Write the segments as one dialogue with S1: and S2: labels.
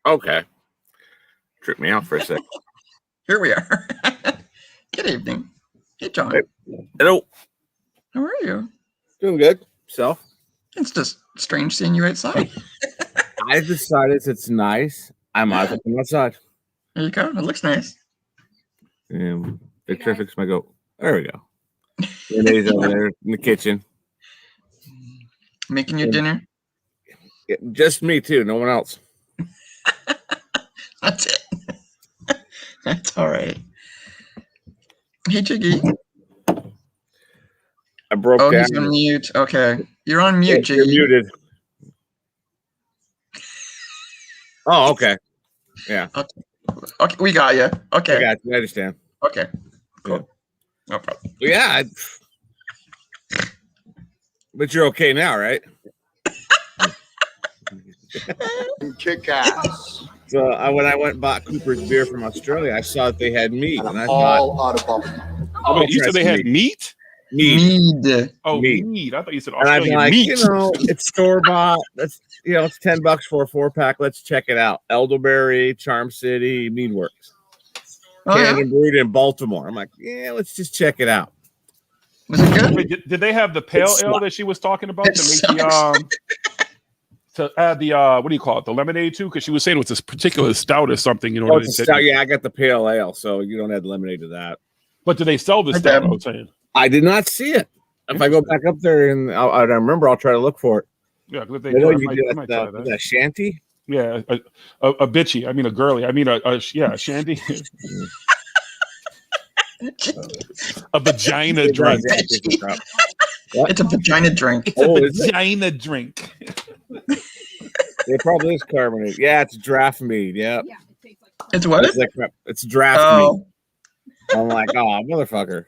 S1: Okay. Tripped me out for a sec.
S2: Here we are. Good evening. Hey, John.
S1: Hey. Hello.
S2: How are you?
S1: Doing good. Self?
S2: It's just strange seeing you outside.
S1: I decided it's nice. I might as well come outside.
S2: There you go. It looks nice.
S1: Victor, fix my goat. There we go. Renee's over there in the kitchen.
S2: Making your dinner?
S1: Yeah, just me, too. No one else.
S2: That's it. That's all right. Hey, Jiggy.
S1: I broke down.
S2: He's on mute. Okay. You're on mute, Jiggy.
S1: You're muted. Oh, okay. Yeah.
S2: Okay, we got you. Okay.
S1: I got you. I understand.
S2: Okay. Cool. Yeah. No problem.
S1: Yeah. But you're okay now, right?
S3: Kick ass.
S1: So when I went and bought Cooper's beer from Australia, I saw that they had meat, and I
S3: all
S1: thought,
S3: out of bubble.
S4: Oh, wait, you said they had meat?
S2: Mead.
S4: Oh,
S1: meat.
S4: meat. I thought you said
S1: And I'd be
S4: Australian
S1: like,
S4: meat.
S1: it's store bought. That's it's $10 for a 4-pack. Let's check it out. Elderberry, Charm City, Meadworks, canned and brewed in Baltimore. I'm like, yeah, let's just check it out.
S2: Was it good?
S4: Wait, did they have the pale ale that she was talking about to make the to add the what do you call it, the lemonade too? Because she was saying it was this particular stout or something.
S1: Oh, it's a stout. Yeah, I got the pale ale, so you don't add lemonade to that.
S4: But do they sell the stout? I was saying
S1: I did not see it. If I go back up there and I remember, I'll try to look for it.
S4: Yeah, because they
S1: know
S4: do.
S1: you do that shanty.
S4: Yeah, a bitchy. I mean, a girly. I mean, a shanty. A vagina drink.
S2: It's a vagina drink.
S4: It's a vagina drink.
S1: It probably is carbonated. Yeah, it's draft mead. Yeah.
S2: It's what?
S1: It's draft mead. I'm like, oh, motherfucker.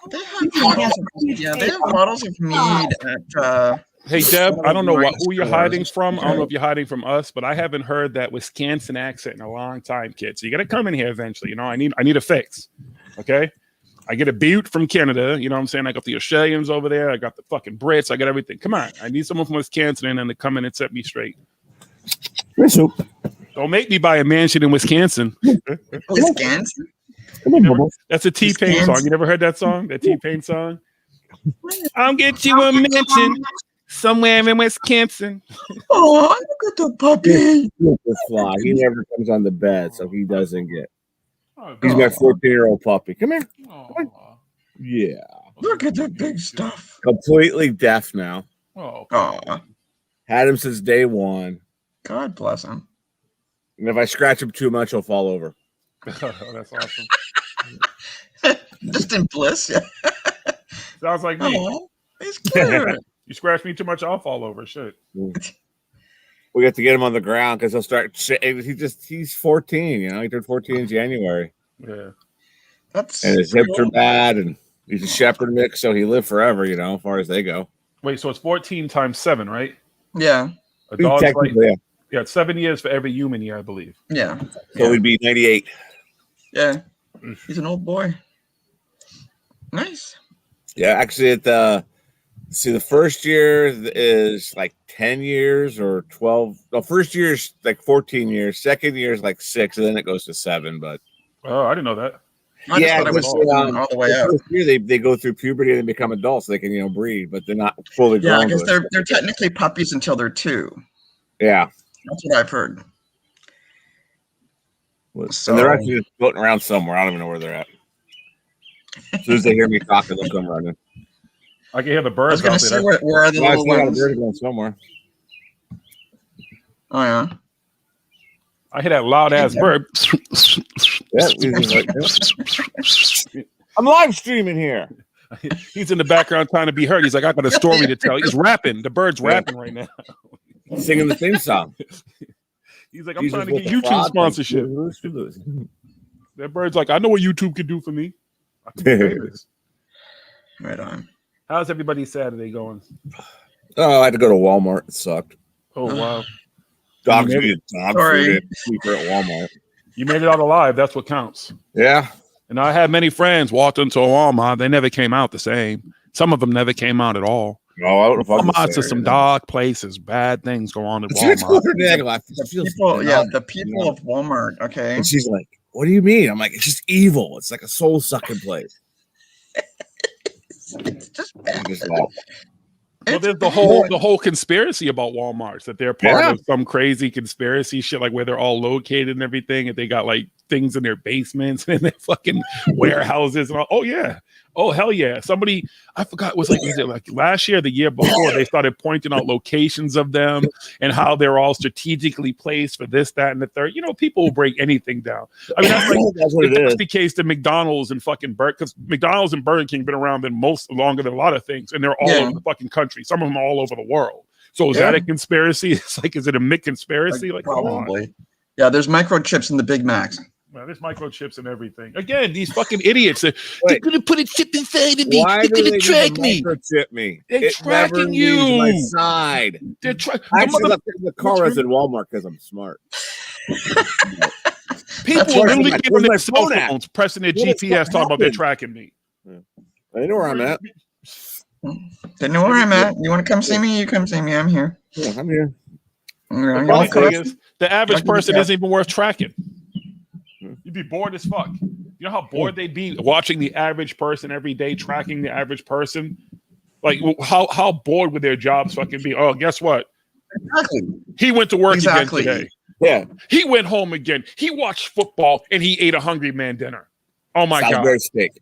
S2: They have bottles of mead at.
S4: Hey Deb, I don't know who you're hiding from. I don't know if you're hiding from us, but I haven't heard that Wisconsin accent in a long time, kid. So you got to come in here eventually. I need a fix. Okay, I get a butte from Canada. You know what I'm saying? I got the Australians over there. I got the fucking Brits. I got everything. Come on, I need someone from Wisconsin and to come in and set me straight. Don't make me buy a mansion in Wisconsin.
S2: Wisconsin.
S4: That's a T-Pain song. You never heard that song? That T-Pain song? I'll get you a mansion somewhere in Wisconsin.
S2: Oh, look at the puppy.
S1: Fly. He never comes on the bed, so he doesn't get. He's got a 14-year-old puppy. Come here. Come here. Yeah.
S2: Look at the big stuff.
S1: Completely deaf now.
S4: Oh.
S1: Had him since day one.
S2: God bless him.
S1: And if I scratch him too much, he'll fall over.
S4: Oh, that's awesome.
S2: Just in bliss. Yeah.
S4: Sounds like me.
S2: Oh, he's cute.
S4: You scratch me too much, I'll fall over. Shit.
S1: We have to get him on the ground because he'll start. He's 14. He turned 14 in January.
S4: Yeah.
S1: And his hips are bad, and he's a shepherd mix, so he lived forever. As far as they go.
S4: Wait, so it's 14 times 7, right?
S2: Yeah.
S4: A dog's
S1: technically,
S4: yeah, it's 7 years for every human year, I believe.
S2: Yeah.
S1: So we'd be 98.
S2: Yeah. He's an old boy. Nice.
S1: Yeah, actually, the first year is like 10 years or 12. The first year is like 14 years. Second year is like 6, and then it goes to 7. But
S4: I didn't know that.
S2: I just thought it was all the way up.
S1: First year they go through puberty and they become adults, so they can breed, but they're not fully grown.
S2: Yeah, I guess they're technically puppies until they're 2.
S1: Yeah,
S2: that's what I've heard.
S1: So, and they're actually just floating around somewhere. I don't even know where they're at. As soon as they hear me talking, they'll come running.
S4: I can hear the birds.
S2: I was going to say, where are the little ones?
S1: Birds going somewhere.
S2: Oh yeah.
S4: I hear that loud ass bird.
S1: I'm live streaming here.
S4: He's in the background trying to be heard. He's like, I got a story to tell. He's rapping. The bird's rapping right now.
S1: Singing the theme song.
S4: He's like, I'm trying to get YouTube sponsorship. That bird's like, I know what YouTube could do for me. I can be famous.
S2: Right on.
S4: How's everybody's Saturday going?
S1: Oh, I had to go to Walmart. It sucked.
S4: Oh, wow.
S1: Dogs needed dog food and sleeper at Walmart.
S4: You made it out alive. That's what counts.
S1: Yeah.
S4: And I had many friends walked into a Walmart. They never came out the same. Some of them never came out at all.
S1: No, I don't fucking
S4: Walmart's are some dark places. Bad things go on at
S1: Walmart.
S4: Walmart.
S2: The people of Walmart. Okay.
S1: And she's like, "What do you mean?" I'm like, "It's just evil. It's like a soul sucking place."
S2: It's just bad.
S4: Well, there's the whole conspiracy about Walmarts, that they're part of some crazy conspiracy shit, like where they're all located and everything, and they got like things in their basements and their fucking warehouses and all. Oh yeah. Oh hell yeah. Somebody, I forgot, was it like last year, the year before, they started pointing out locations of them and how they're all strategically placed for this, that, and the third. You know, people will break anything down. I mean, that's what it is. That's the case to McDonald's and fucking because McDonald's and Burger King been around longer than a lot of things, and they're all over the fucking country. Some of them are all over the world. So is that a conspiracy? It's like, is it a Mick conspiracy? Like
S2: probably. Yeah, there's microchips in the Big Macs.
S4: Well, there's microchips and everything. Again, these fucking idiots. They're going to put a chip inside of me. They're going to track me.
S1: Microchip me.
S4: They're tracking you.
S1: My side.
S4: They're
S1: I actually left the car as in Walmart because I'm smart.
S4: People literally get on their cell phones, pressing their GPS, talking about they're tracking me.
S1: Yeah. They know where I'm at.
S2: They know where I'm at. You want to come see me? You come see me. I'm here.
S1: Yeah, I'm here.
S4: The funny thing is, the average person isn't even worth tracking. You'd be bored as fuck. You know how bored they'd be watching the average person every day, tracking the average person? Like, how bored would their jobs fucking be? Oh, guess what?
S2: Exactly.
S4: He went to work again today.
S1: Yeah.
S4: He went home again. He watched football and he ate a Hungry Man dinner. Oh my God.
S1: Steak.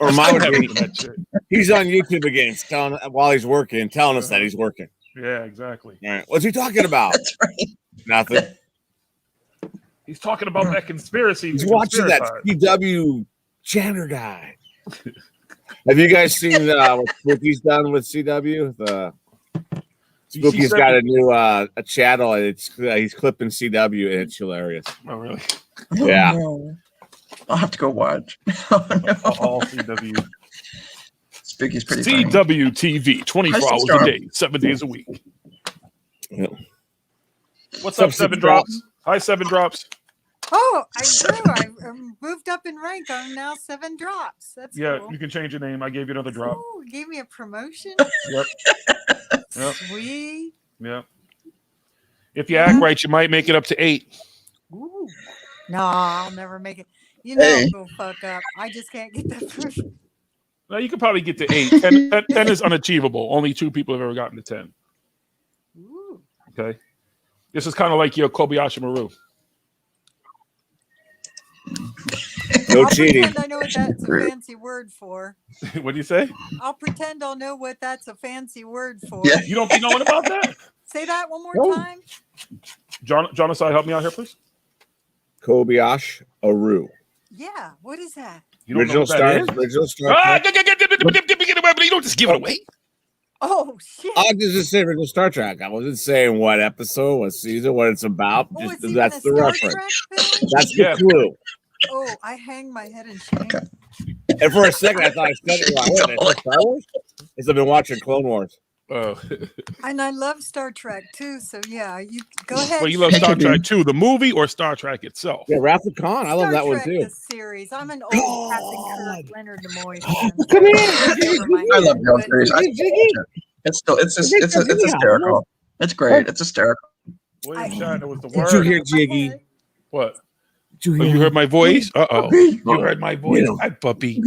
S1: Or he's on YouTube again, while he's working, telling us that he's working.
S4: Yeah, exactly.
S1: All right. What's he talking about?
S2: That's right.
S1: Nothing.
S4: He's talking about that conspiracy.
S1: He's watching that CW Channer guy. Have you guys seen what Spooky's done with CW? Spooky's got a new a channel, and he's clipping CW, and it's hilarious.
S4: Oh, really?
S1: Yeah.
S2: Oh, no. I'll have to go watch. Oh, no.
S4: All CW.
S2: Spooky's pretty
S4: CW
S2: funny.
S4: TV, 24 hours a day, 7 days a week.
S1: Yeah.
S4: What's up, 7 Drops? Hi, 7 Drops.
S5: Oh, I grew. I moved up in rank. I'm now 7 Drops. That's cool.
S4: You can change your name. I gave you another drop.
S5: Ooh, gave me a promotion.
S4: Yep.
S5: Sweet.
S4: Yeah. If you act right, you might make it up to 8.
S5: Ooh. No, I'll never make it. You know, I'll go fuck up. I just can't get that person.
S4: No, you could probably get to 8. 10 is unachievable. Only 2 people have ever gotten to 10.
S5: Ooh.
S4: Okay. This is kind of like your Kobayashi Maru.
S1: No cheating.
S5: I know what that's a fancy word for.
S4: What do you say?
S5: I'll pretend I'll know what that's a fancy word for.
S2: Yeah.
S4: You don't be knowing about that?
S5: Say that one more time.
S4: Jonathan, help me out here, please.
S1: Kobayashi Maru.
S5: Yeah. What is that?
S4: You don't know what that is?
S1: Original Star
S4: But you don't just give it away.
S5: Oh shit!
S1: I just say original Star Trek. I wasn't saying what episode, what season, what it's about.
S5: Oh,
S1: just
S5: it's
S1: that's the
S5: Star
S1: reference.
S5: Trek
S1: That's the clue.
S5: Oh, I hang my head in shame.
S2: Okay.
S1: And for a second, I thought I said it wrong. Star Wars? Because I've been watching Clone Wars.
S4: Oh.
S5: And I love Star Trek too. So yeah, you go ahead.
S4: Well, you love Star Trek 2, the movie, or Star Trek itself?
S1: Yeah, Wrath of Khan. I love that one too.
S5: The series. I'm an old Captain Kirk, Leonard Nimoy fan.
S1: Come here.
S2: I love the old series. It's hysterical. It's great. It's hysterical.
S4: William Shatner was the
S1: Did you
S4: word.
S1: hear Jiggy?
S4: What?
S1: Did
S4: You heard my voice? Uh-oh. You heard my voice. Hi, puppy.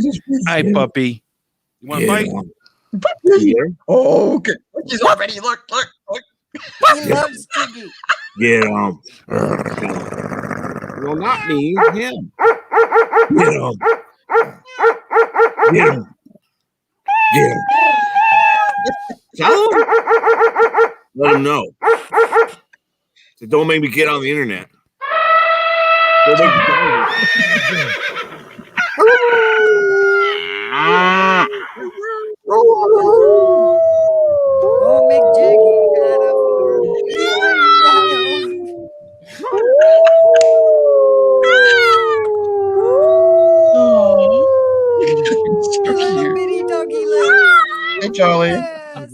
S4: Hi, puppy. You want to fight?
S2: Oh, okay. He's already look.
S5: He loves Jiggy.
S1: Get him. Well, not me. Him. Get him. Get him. Get him. Tell him. Let him know. So don't make me get on the internet. Don't make me get on
S5: Oh, McJiggy got up for
S2: So
S5: bitty doggy legs.
S2: Hey, Jolly.
S5: Yes.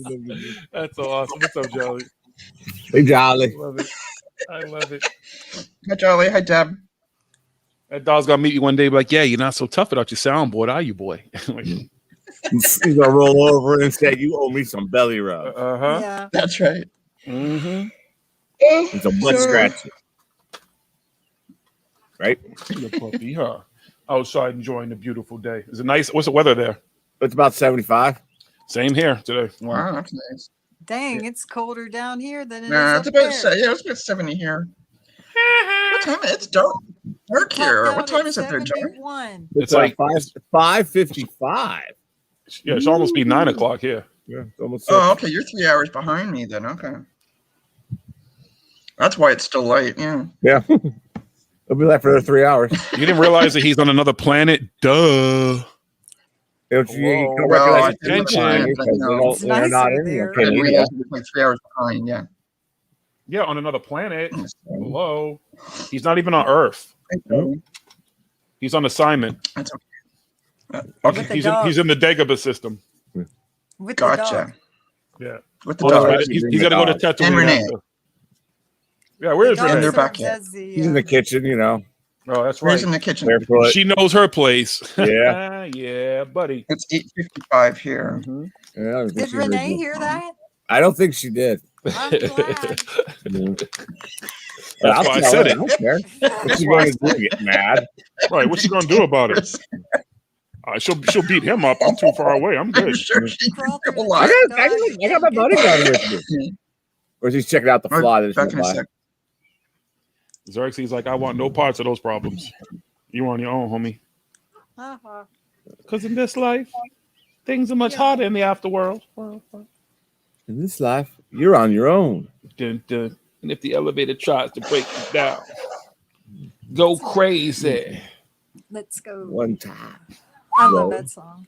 S4: That's so awesome. What's up, Jolly?
S1: Hey, Jolly.
S4: I love it. I love it.
S2: Hi, Jolly. Hi, Deb.
S4: That dog's gonna meet you one day, like, yeah, you're not so tough without your soundboard, are you, boy? Like,
S1: He's gonna roll over and say, "You owe me some belly rub."
S5: Yeah.
S2: That's right.
S4: Mm-hmm.
S1: And some butt scratching. Right?
S4: The puppy, huh? Outside enjoying the beautiful day. Is it nice? What's the weather there?
S1: It's about 75.
S4: Same here today.
S2: Wow, that's nice.
S5: Dang, it's colder down here than it is
S2: Nah,
S5: up
S2: it's about
S5: there.
S2: it's about 70 here. What time? It's dark here. What time is it there, John?
S5: 71.
S4: It's like
S1: 5:55.
S4: yeah, it's almost be 9 o'clock here.
S1: Yeah, it's almost.
S2: Oh, okay. You're 3 hours behind me then. Okay. That's why it's still light. Yeah.
S1: Yeah. It'll be like for 3 hours.
S4: You didn't realize that he's on another planet? Duh.
S1: You
S4: Whoa.
S1: don't
S2: Well,
S1: recognize
S2: I
S1: the
S2: think
S1: time
S2: it's
S1: because
S2: fine, but
S1: they're not in
S5: there.
S1: there.
S2: I didn't realize it was like 3 hours behind. Yeah.
S4: Yeah, on another planet. Hello. He's not even on Earth. He's on assignment.
S2: That's okay.
S5: With the dog.
S4: He's in the Dagobah system.
S5: With the
S2: Gotcha.
S5: dog.
S4: Yeah.
S2: With the
S4: Oh, that's
S2: dog.
S4: right. He's got to go to Tatooine.
S2: And Renee.
S4: after. Yeah, where's
S5: The dog
S2: And they're
S4: Renee?
S2: back
S5: serves
S2: yet.
S5: as the,
S1: He's in the kitchen, you know.
S4: Oh, that's
S2: Ray's
S4: right.
S2: in the kitchen.
S1: Barefoot.
S4: She knows her place.
S1: Yeah.
S4: Yeah, buddy.
S2: It's 8:55 here.
S4: Mhm.
S1: Yeah,
S5: Did Renee hear that?
S1: I don't think she did.
S5: I'm glad.
S4: That's why I said it.
S1: I don't care. What's she going to do? Get mad?
S4: Right. What's she gonna do about it? She'll beat him up. I'm too far away. I'm
S2: I'm
S4: good.
S2: sure she
S5: Crawl
S2: can
S5: through
S2: go
S5: the
S2: alive.
S1: I got my bodyguard with me. Or is he checking out the fly? That's
S2: Back in a
S1: nearby?
S2: sec.
S4: Xerxes like, I want no parts of those problems. You on your own, homie.
S5: Uh-huh.
S4: Because in this life, things are much harder in the afterworld.
S1: In this life, you're on your own.
S4: Dun, dun. And if the elevator tries to break you down, go crazy.
S5: Let's go.
S1: One time.
S5: I love
S1: Whoa.
S5: that song.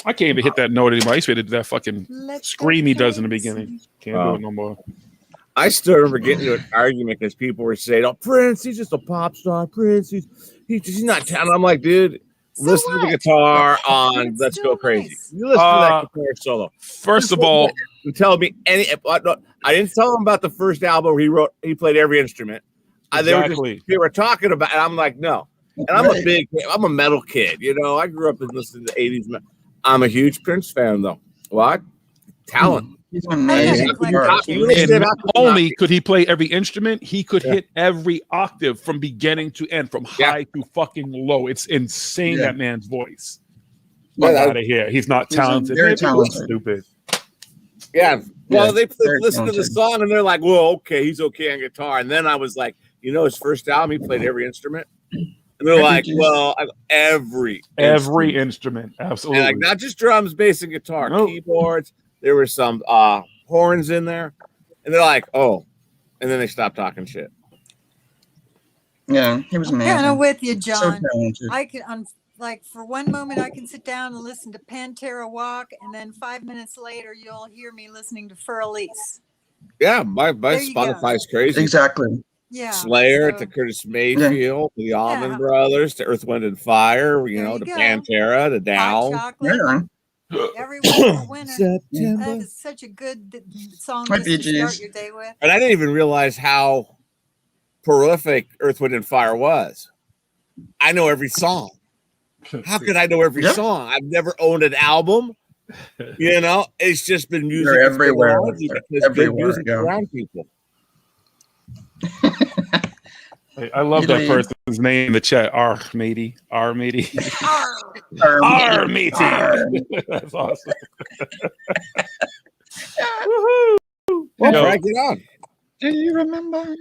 S4: I can't even hit that note anymore. I used to do that fucking
S5: Let's
S4: scream
S5: go
S4: he does in the
S5: crazy.
S4: beginning. Can't
S1: Wow.
S4: do it no more.
S1: I still remember getting into an argument because people were saying, "Oh, Prince, he's just a pop star. Prince, he's not talented." I'm like, dude,
S5: So
S1: listen to the
S5: what?
S1: guitar on
S5: It's
S1: "Let's
S5: still
S1: Go Crazy."
S5: nice.
S1: You listen to that guitar solo.
S4: First of all,
S1: And tell me any. I didn't tell him about the first album where he played every instrument.
S4: exactly.
S1: They were talking about, and I'm like, no. And I'm a metal kid. You know, I grew up and listened to the '80s. I'm a huge Prince fan, though. What talent?
S2: He's an amazing
S5: Like-
S2: artist.
S4: And not only could he play every instrument, he could hit every octave from beginning to end, from high to fucking low. It's insane,
S2: Yeah.
S4: that man's voice.
S1: Yeah,
S4: Get out of here. He's not
S2: He's
S4: talented.
S2: very
S4: Man, people are
S2: talented.
S4: stupid.
S1: Yeah. Well,
S2: Yeah,
S1: they
S2: very
S1: listen to the
S2: talented.
S1: song and they're like, "Well, okay, he's okay on guitar." And then I was like, you know, his first album, he played every instrument. And they're like, "Well, every
S4: Instrument.
S1: And
S4: Absolutely.
S1: like not just drums, bass, and guitar,
S4: Nope.
S1: keyboards. There were some horns in there, and they're like, "Oh," and then they stopped talking shit.
S2: Yeah, he was
S5: I'm kind of
S2: amazing.
S5: with you,
S2: So
S5: John.
S2: talented.
S5: I can, like, for one moment, I can sit down and listen to Pantera Walk, and then 5 minutes later, you'll hear me listening to Fur Elise.
S1: Yeah, my
S5: There you go.
S1: Spotify's crazy.
S2: Exactly.
S5: Yeah.
S1: Slayer
S5: so-
S1: to Curtis Mayfield to the Allman
S5: Yeah.
S1: Brothers to Earth, Wind, and Fire. You
S5: There
S1: know,
S5: you
S1: to
S5: go.
S1: Pantera to
S5: Hot
S1: Down.
S5: chocolate.
S2: Yeah.
S5: Everyone's a winner. That
S1: September.
S5: is such a good song
S2: My
S5: just to
S2: Bee
S5: start
S2: Gees.
S5: your day with.
S1: And I didn't even realize how prolific Earth, Wind, and Fire was. I know every song. How could I know every
S2: Yep.
S1: song? I've never owned an album. You know, it's just been music.
S2: They're
S1: that's been
S2: everywhere.
S1: around you
S2: They're
S1: because good
S2: everywhere,
S1: music's
S2: yeah.
S1: around people.
S4: Hey, I love
S2: You
S4: that
S2: know,
S4: person's name in the chat. R matey. R matey.
S5: Arr.
S4: R matey. That's awesome. Woohoo.
S1: Well,
S4: Yo.
S1: Frank, get on.
S2: Do you remember?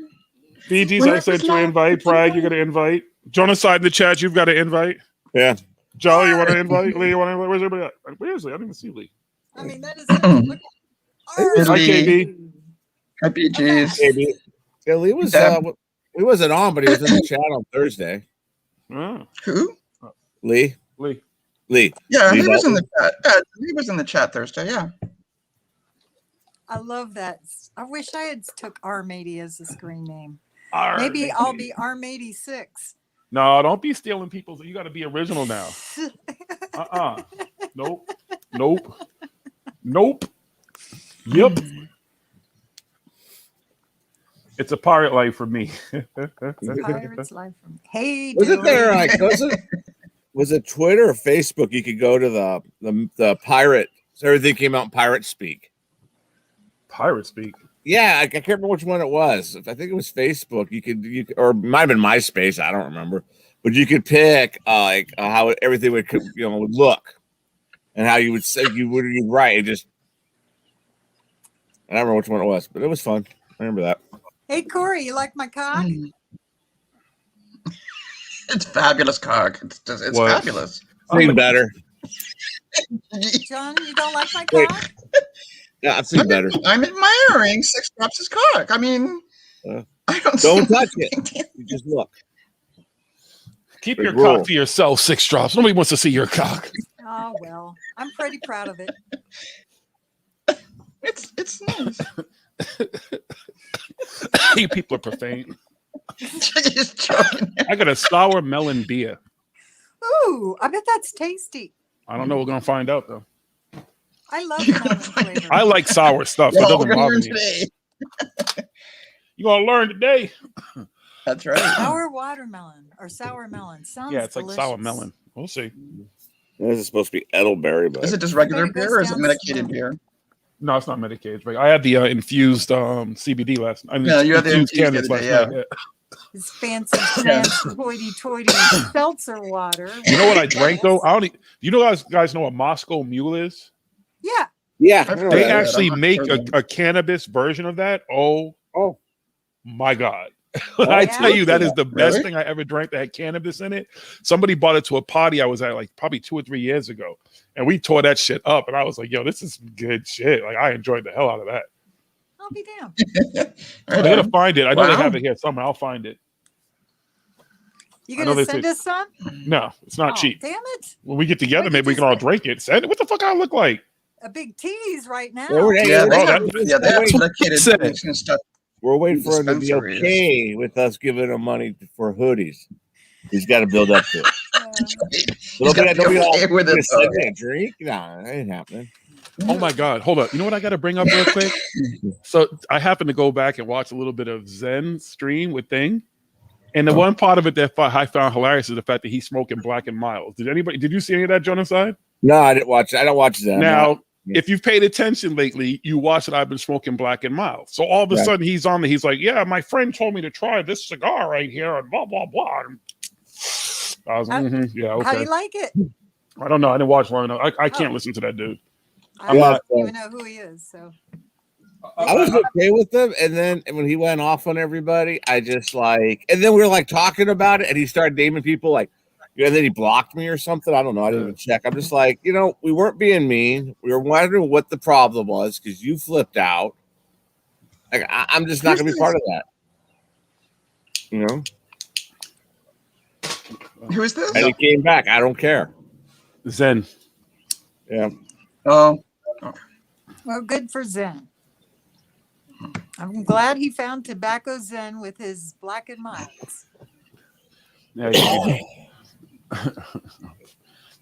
S4: BGs,
S2: When
S4: I
S2: it
S4: sent
S2: was
S4: you an
S2: live,
S4: invite.
S2: did you
S4: Pride,
S2: know?
S4: you got to invite. Jonaside in the chat, you've got to invite.
S1: Yeah.
S4: Joe, you want to invite? Lee, you want to invite? Where's everybody at? Where's Lee? I didn't even see Lee.
S5: I mean, that is such a look.
S2: Hey,
S4: Hi,
S2: Lee.
S4: KB.
S2: Happy G's.
S1: Maybe. Yeah, Lee was he wasn't on, but he was in the chat on Thursday.
S4: Oh,
S2: Who?
S1: Lee.
S4: Lee.
S2: Yeah,
S1: Lee
S2: he was in
S1: Bolton.
S2: the chat. Yeah, he was in the chat Thursday. Yeah.
S5: I love that. I wish I had took Armady as the screen name.
S4: R
S5: Maybe
S4: matey.
S5: I'll be Arm86.
S4: No, don't be stealing people's. You got to be original now. Nope. Nope. Nope. Yep. It's a pirate life for me.
S5: Pirate's life from Hey
S1: Wasn't
S5: Dilly.
S1: there like Was it Twitter or Facebook? You could go to the pirate. So everything came out in pirate speak.
S4: Pirate speak.
S1: Yeah, I can't remember which one it was. I think it was Facebook. You could or it might have been MySpace. I don't remember, but you could pick how everything would would look, and how you would say you'd write. It just I don't remember which one it was, but it was fun. I remember that.
S5: Hey, Corey, you like my cock?
S2: It's fabulous, cock. It's fabulous.
S1: Seen better.
S5: John, you don't like my
S1: Wait.
S5: cock?
S1: Yeah, I've seen better.
S2: I'm admiring Six Drops' cock. I mean, I don't
S1: touch it. You just look.
S4: Keep your cock to yourself, Six Drops. Nobody wants to see your cock.
S5: Oh, well, I'm pretty proud of it.
S2: It's nice.
S4: You people are profane.
S2: Just joking.
S4: I got a sour melon beer.
S5: Ooh, I bet that's tasty.
S4: I don't know. We're gonna find out though.
S5: I love melon flavor.
S4: I like sour stuff. So it doesn't bother me.
S2: Today.
S4: You gonna learn today?
S2: That's right.
S5: Sour watermelon or sour melon sounds.
S4: Yeah, it's
S5: delicious.
S4: like sour melon. We'll see.
S1: This is supposed to be Edelberry, but
S2: Is it just regular
S5: Maybe it goes
S2: beer or is it
S5: down
S2: medicated
S5: slow.
S2: beer?
S4: No, it's not medicated. Right? I had the infused CBD last night.
S2: Yeah, you had the infused
S4: cannabis
S2: the other
S4: last
S2: day,
S4: night.
S5: His fancy hoity-toity seltzer water.
S4: You know what I drank though? I don't. You know, guys know what Moscow Mule is?
S5: Yeah.
S1: yeah,
S2: I've
S4: They
S2: heard that.
S4: actually
S2: I've
S4: make
S2: heard that.
S4: a cannabis version of that. Oh my God. When
S1: Oh,
S4: I
S5: yeah?
S4: tell you that is the best
S2: Really?
S4: thing I ever drank that had cannabis in it. Somebody bought it to a party I was at like probably 2 or 3 years ago. And we tore that shit up. And I was like, yo, this is good shit. Like I enjoyed the hell out of that.
S5: I'll be damned.
S4: I
S2: Right
S4: gotta
S2: on.
S4: find it. I know they
S2: Wow.
S4: have it here somewhere. I'll find it.
S5: You
S4: I know
S5: gonna
S4: they
S5: send
S4: say-
S5: us some?
S4: No, it's not
S5: Oh,
S4: cheap.
S5: damn it.
S4: When we get together,
S5: Why'd
S4: maybe
S5: you
S4: we can all
S5: just-
S4: drink it. Send it. What the fuck I look like?
S5: A big tease right now.
S1: Well, we're-
S2: Yeah, they
S4: Oh,
S2: have,
S4: that-
S2: yeah, they have
S1: Wait,
S2: medicated
S4: said.
S2: drinks and stuff.
S1: we're waiting for him to be
S2: Dispensaries.
S1: okay with us giving him money for hoodies. He's got to build up to it.
S2: He's got to be okay with it.
S1: Send me a drink? No, that ain't happening.
S4: Oh my God. Hold up. You know what I got to bring up real quick? So I happened to go back and watch a little bit of Zen stream with Thing. And the one part of it that I found hilarious is the fact that he's smoking Black and Miles. Did you see any of that, Jonathan?
S1: No, I didn't watch. I don't watch that.
S4: Now, if you've paid attention lately, you watch that I've been smoking Black and Mild. So all of a
S1: Right.
S4: sudden he's on there. He's like, yeah, my friend told me to try this cigar right here and blah, blah, blah. I was, yeah,
S5: How do
S4: okay.
S5: you like it?
S4: I don't know. I didn't watch long enough. I can't
S5: Oh.
S4: listen to that dude.
S5: I
S4: I'm
S5: don't
S4: not-
S5: even know who he is. So
S1: I was okay with him, and then when he went off on everybody, I just and then we were like talking about it, and he started naming people like, and then he blocked me or something. I don't know. I didn't even check. I'm just like, we weren't being mean. We were wondering what the problem was because you flipped out. Like, I'm just not going to be part of that.
S2: Who is this?
S1: And he came back. I don't care.
S4: Zen.
S1: Yeah.
S2: Oh,
S5: well, good for Zen. I'm glad he found tobacco Zen with his Black and Milds.
S4: Yeah,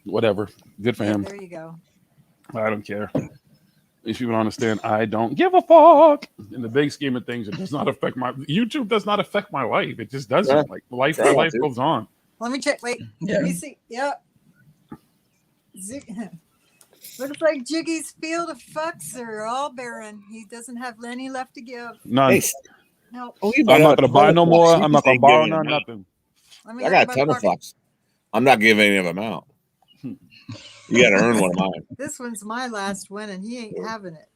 S4: whatever. Good for him.
S5: There you go.
S4: I don't care. If you don't understand, I don't give a fuck. In the big scheme of things, it does not affect YouTube does not affect my life. It just doesn't.
S1: Yeah.
S4: Like life
S1: Dude.
S4: goes on.
S5: Let me check. Wait.
S2: yeah.
S5: Let me see. Yep. Looks like Jiggy's field of fucks are all barren. He doesn't have any left to give.
S4: None.
S1: Hey,
S5: No.
S4: I'm not gonna buy no more. I'm not gonna borrow none, nothing.
S5: Let me
S1: I
S5: look
S1: got
S5: at
S1: a
S5: my
S1: ton of
S5: pocket.
S1: fucks. I'm not giving any of them out. You got to earn one of mine.
S5: This one's my last one, and he ain't having it.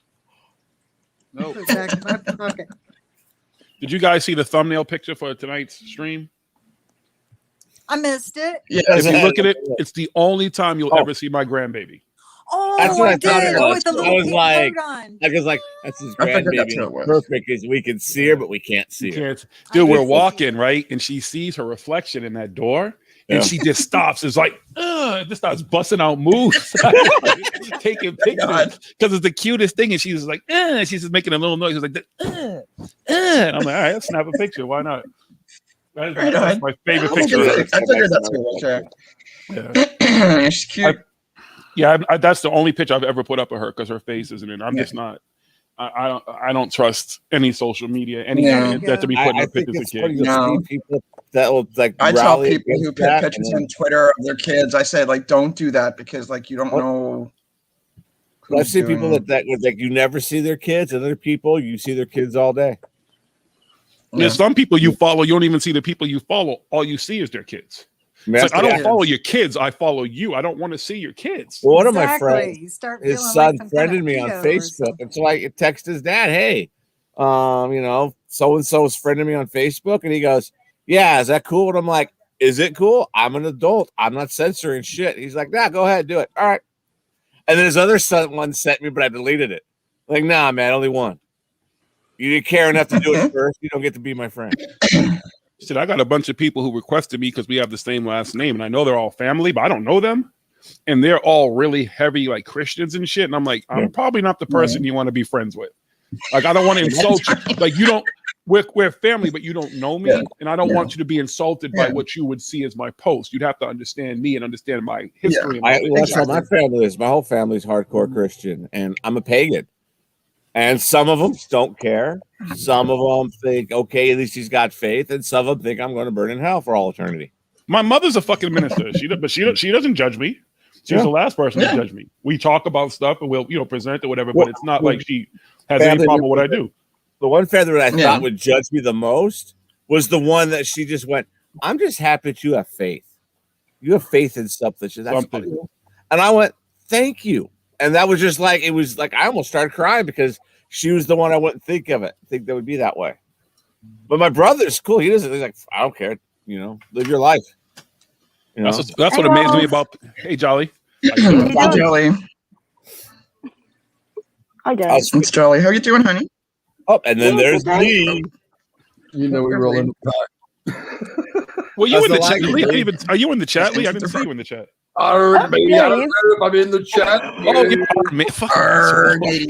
S4: Nope.
S5: Put it back in my pocket.
S4: Did you guys see the thumbnail picture for tonight's stream?
S5: I missed it.
S2: Yeah,
S4: If you look at it, it's the only time you'll ever see my grandbaby.
S5: Oh,
S1: That's what I thought
S5: did.
S1: it
S5: Oh,
S1: was.
S5: with the
S1: I
S5: little
S1: was
S5: pink
S1: like-
S5: coat on.
S1: I was like, that's his
S2: I figured that's
S1: grandbaby.
S2: who it was.
S1: Perfect is we can see her, but we can't see
S4: You
S1: her.
S4: can't, dude. We're
S5: did see
S4: walking
S5: it.
S4: right, and she sees her reflection in that door,
S1: Yeah.
S4: and she just stops. It's like, just starts busting out moves, taking pictures
S2: God.
S4: because it's the cutest thing. And she's like, she's just making a little noise. She's like, and I'm like, all right, let's snap a picture. Why not? That's
S2: Right on.
S4: my favorite
S2: I
S4: picture. Of her.
S2: figured that's who it was.
S4: Yeah.
S2: Yeah. She's cute.
S4: Yeah, that's the only picture I've ever put up of her because her face isn't in. I'm just not. I don't trust any social media, any
S2: Yeah.
S4: idiot that to be putting
S1: I
S4: up
S1: think
S4: pictures of
S1: it's funny
S4: kids.
S1: to
S2: No.
S1: see people that will like.
S2: I tell
S1: rally
S2: people who
S1: against
S2: put
S1: that,
S2: pictures
S1: and
S2: on Twitter of their kids, I say, like, don't do that because, like, you don't
S1: What?
S2: know.
S1: then I've
S2: who's
S1: seen people
S2: doing-
S1: that like you never see their kids, and other people you see their kids all day.
S4: There's some people you follow, you don't even see the people you follow. All you see is their kids. It's like, I don't follow your kids. I follow you. I don't want to see your kids.
S1: Well, one of my friends,
S5: You start
S1: his
S5: feeling
S1: son
S5: like some kind
S1: friended
S5: of
S1: me on
S5: pedo or
S1: Facebook,
S5: something.
S1: and so I text his dad, "Hey, you know, so and so is friending me on Facebook," and he goes, "Yeah, is that cool?" And I'm like, "Is it cool? I'm an adult. I'm not censoring shit." He's like, "Nah, go ahead, do it." All right. And then his other son one sent me, but I deleted it. Like, nah, man, only one. You didn't care enough to do it first. You don't get to be my friend.
S4: Shit, I got a bunch of people who requested me because we have the same last name, and I know they're all family, but I don't know them. And they're all really heavy, like Christians and shit. And I'm like, I'm probably not the person you want to be friends with. Like, I don't want to insult you. Like, you don't. We're family, but you don't know me, and I don't want you to be insulted by what you would see as my post. You'd have to understand me and understand my history.
S1: That's how my family is. My whole family's hardcore Christian, and I'm a pagan. And some of them don't care. Some of them think, okay, at least he's got faith, and some of them think I'm going to burn in hell for all eternity.
S4: My mother's a fucking minister. She doesn't judge me. She's the last person to judge me. We talk about stuff and we'll present or whatever, but it's not like she has any problem with what I do.
S1: The one family that I thought would judge me the most was the one that she just went, "I'm just happy that you have faith. You have faith in something." She's like, "Something." And I went, "Thank you." And that was just like, it was like I almost started crying because she was the one I wouldn't think that would be that way. But my brother's cool. He doesn't. He's like, "I don't care. You know, live your life." You know?
S4: That's what amazed me about. Hey, Jolly.
S2: Hi, Jolly.
S6: Hi, guys.
S2: It's Jolly. How you doing, honey?
S1: Oh, and then there's me.
S7: You know we roll in the back.
S4: Were you in the chat, Lee? Are you in the chat, Lee? I didn't see you in the chat.
S7: I don't know if I'm in the chat.
S4: Oh, you are, man.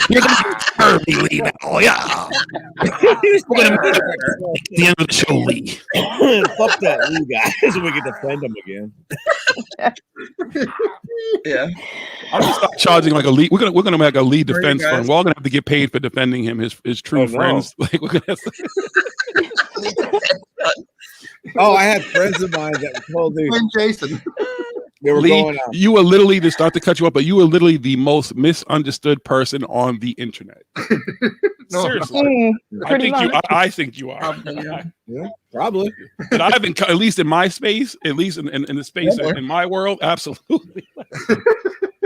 S8: You're gonna be Lee now, yeah. We're gonna make it the end of the show, Lee.
S1: Fuck that Lee guy, so we can defend him again.
S2: Yeah,
S4: I'm just not charging like a lead. We're gonna make a lead defense fund. We're all gonna have to get paid for defending him. His true friends. Like we're gonna. Have
S1: Oh, I had friends of mine that told me.
S7: Jason.
S1: They were
S4: Lee,
S1: going on.
S4: you were literally, to start to cut you up, but you were literally the most misunderstood person on the internet.
S7: No,
S4: seriously, I think you are.
S1: Yeah, probably.
S4: But I've been, at least in my space, at least in the space in my world, absolutely.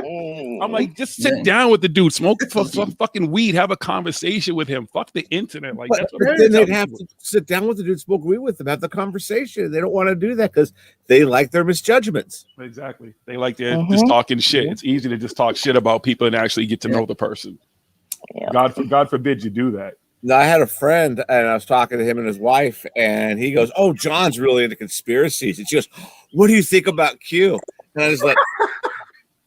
S4: I'm like, just sit down with the dude, smoke some fucking weed, have a conversation with him. Fuck the internet. Like, that's what
S1: then they'd have to sit down with the dude, smoke weed with them, have the conversation. They don't want to do that because they like their misjudgments.
S4: Exactly. They like they're just talking shit. It's easy to just talk shit about people and actually get to know the person. Yeah. God forbid you do that.
S1: Now, I had a friend, and I was talking to him and his wife, and he goes, "Oh, John's really into conspiracies." And she goes, "What do you think about Q?" And I was like,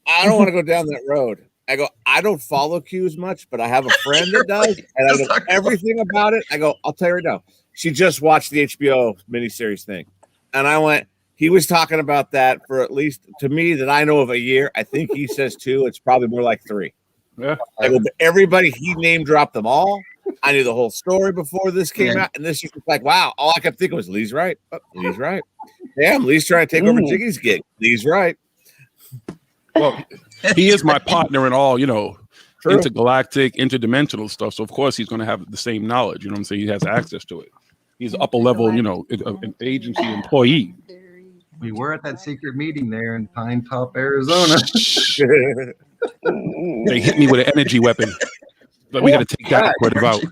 S1: I don't want to go down that road. I go, I don't follow Q as much, but I have a friend that does, and I know everything about it. I go, I'll tell you right now. She just watched the HBO miniseries thing. And I went, he was talking about that for at least, to me, that I know of a year. I think he says 2. It's probably more like 3.
S4: Yeah.
S1: I go, but everybody, he name dropped them all. I knew the whole story before this came out. And this is like, wow. All I kept thinking was, Lee's right. Oh, Lee's right. Damn, Lee's trying to take over Jiggy's gig. Lee's right.
S4: Well, he is my partner in all, intergalactic, interdimensional stuff. So, of course, he's going to have the same knowledge. You know what I'm saying? He has access to it. He's an upper level, an agency employee.
S7: We were at that secret meeting there in Pine Top, Arizona.
S4: They hit me with an energy weapon. But we got to take that part out.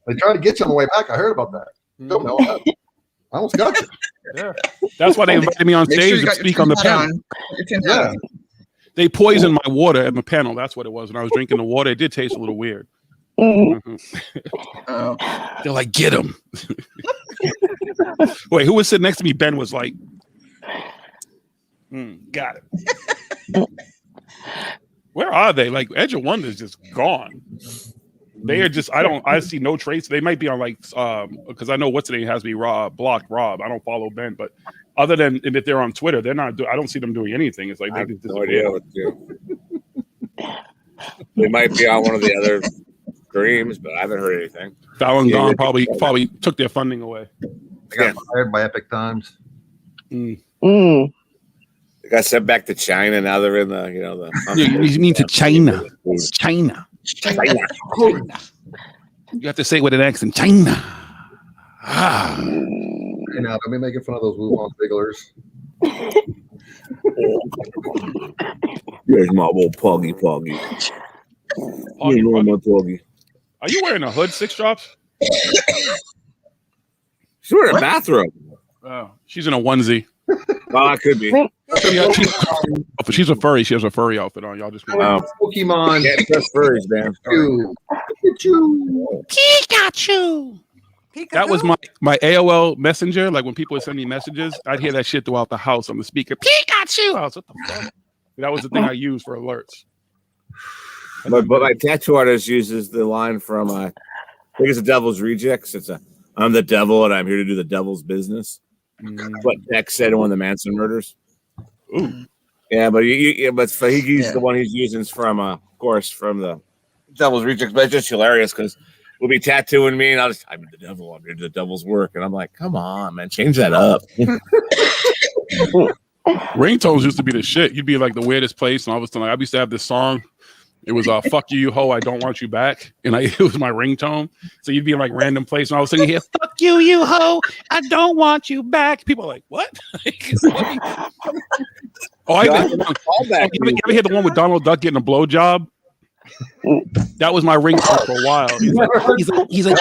S7: They tried to get you on the way back. I heard about that. Don't know. I almost got you.
S4: Yeah. That's why they invited me on stage to speak on the panel.
S2: Yeah.
S4: They poisoned my water at my panel. That's what it was. When I was drinking the water, it did taste a little weird. They're like, get him. Wait, who was sitting next to me? Ben was like, got it. Where are they? Like, Edge of Wonder is just gone. They are just, I see no trace. They might be on like, because I know what's today has me blocked Rob. I don't follow Ben, but Other than if they're on Twitter, they're not. I don't see them doing anything. It's like
S1: I
S4: they
S1: have
S4: just
S1: no idea what to do. They might be on one of the other streams, but I haven't heard anything.
S4: Falun Gong probably took their funding away.
S7: I got fired by Epic Times.
S1: They got sent back to China. Now they're in the,
S8: You mean to China? China. You have to say it with an accent. China. Ah.
S7: You know, don't be making fun of those Wuhan wigglers.
S1: Here's my little poggy.
S4: Poggy.
S1: My poggy.
S4: Are you wearing a hood, Six Drops?
S1: She's wearing a bathrobe.
S4: Oh, she's in a onesie.
S1: Well, I could be.
S4: She's a furry. She has a furry outfit on. Y'all just
S7: Pokemon.
S1: Can't trust furries, man.
S8: Pikachu.
S4: That was my AOL Messenger. Like when people would send me messages, I'd hear that shit throughout the house on the speaker. Pikachu. I was, what the fuck? That was the thing I used for alerts.
S1: But my tattoo artist uses the line from I think it's the Devil's Rejects. I'm the devil and I'm here to do the devil's business. What Beck said in one of the Manson murders.
S4: Ooh.
S1: Yeah, but he used the one he's using is from of course from the Devil's Rejects, but it's just hilarious because we'll be tattooing me and I'm the devil, I'm here to do the devil's work. And I'm like, come on, man, change that up.
S4: Ringtones used to be the shit. You'd be like the weirdest place, and all of a sudden, I used to have this song. It was "Fuck you, you hoe, I don't want you back," and it was my ringtone. So you'd be in like random place, and all of a sudden you hear "Fuck you, you hoe, I don't want you back." People are like, "What?" You ever hear the one with Donald Duck getting a blowjob? That was my ringtone for a while.
S8: He's like,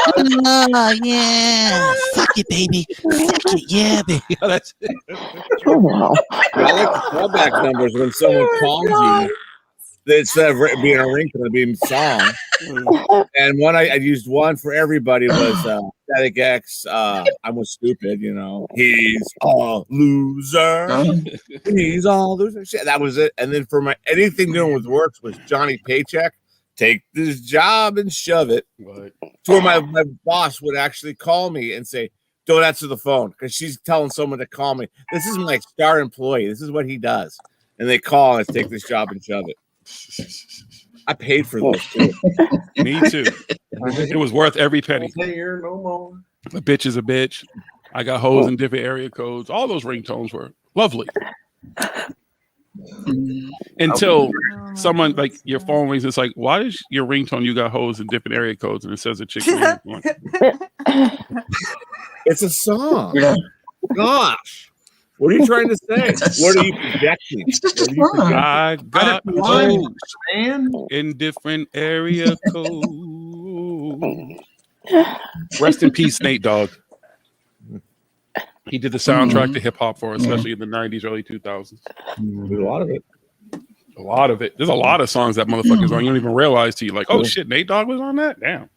S8: oh, yeah, fuck it, baby, fuck it, yeah, baby.
S4: That's it.
S6: Oh, wow.
S1: I like the callback numbers when someone calls you. Instead of being a ringtone, being song. And one I used one for everybody was Static X. I'm a stupid, He's a loser. He's all loser. Shit, that was it. And then for my anything doing with works was Johnny Paycheck. Take this job and shove it.
S4: Right.
S1: To where my boss would actually call me and say, "Don't answer the phone," because she's telling someone to call me. This is my star employee. This is what he does. And they call and take this job and shove it. I paid for this too.
S4: Me too. It was worth every penny.
S7: Here no more.
S4: A bitch is a bitch. I got hoes in different area codes. All those ringtones were lovely. Until someone like your phone rings, it's like, why is your ringtone you got hoes in different area codes and it says a chick?
S1: It's a song.
S2: Yeah.
S1: Gosh. What are you trying to say? What are you projecting?
S2: It's just a song.
S4: I got hoes
S7: Man.
S4: in different area codes. Rest in peace, Nate Dogg. He did the soundtrack to hip hop for us, especially in the 90s, early 2000s.
S1: There's a lot of it.
S4: A lot of it. There's a lot of songs that motherfuckers on. You don't even realize till you're like, oh shit, Nate Dogg was on that? Damn.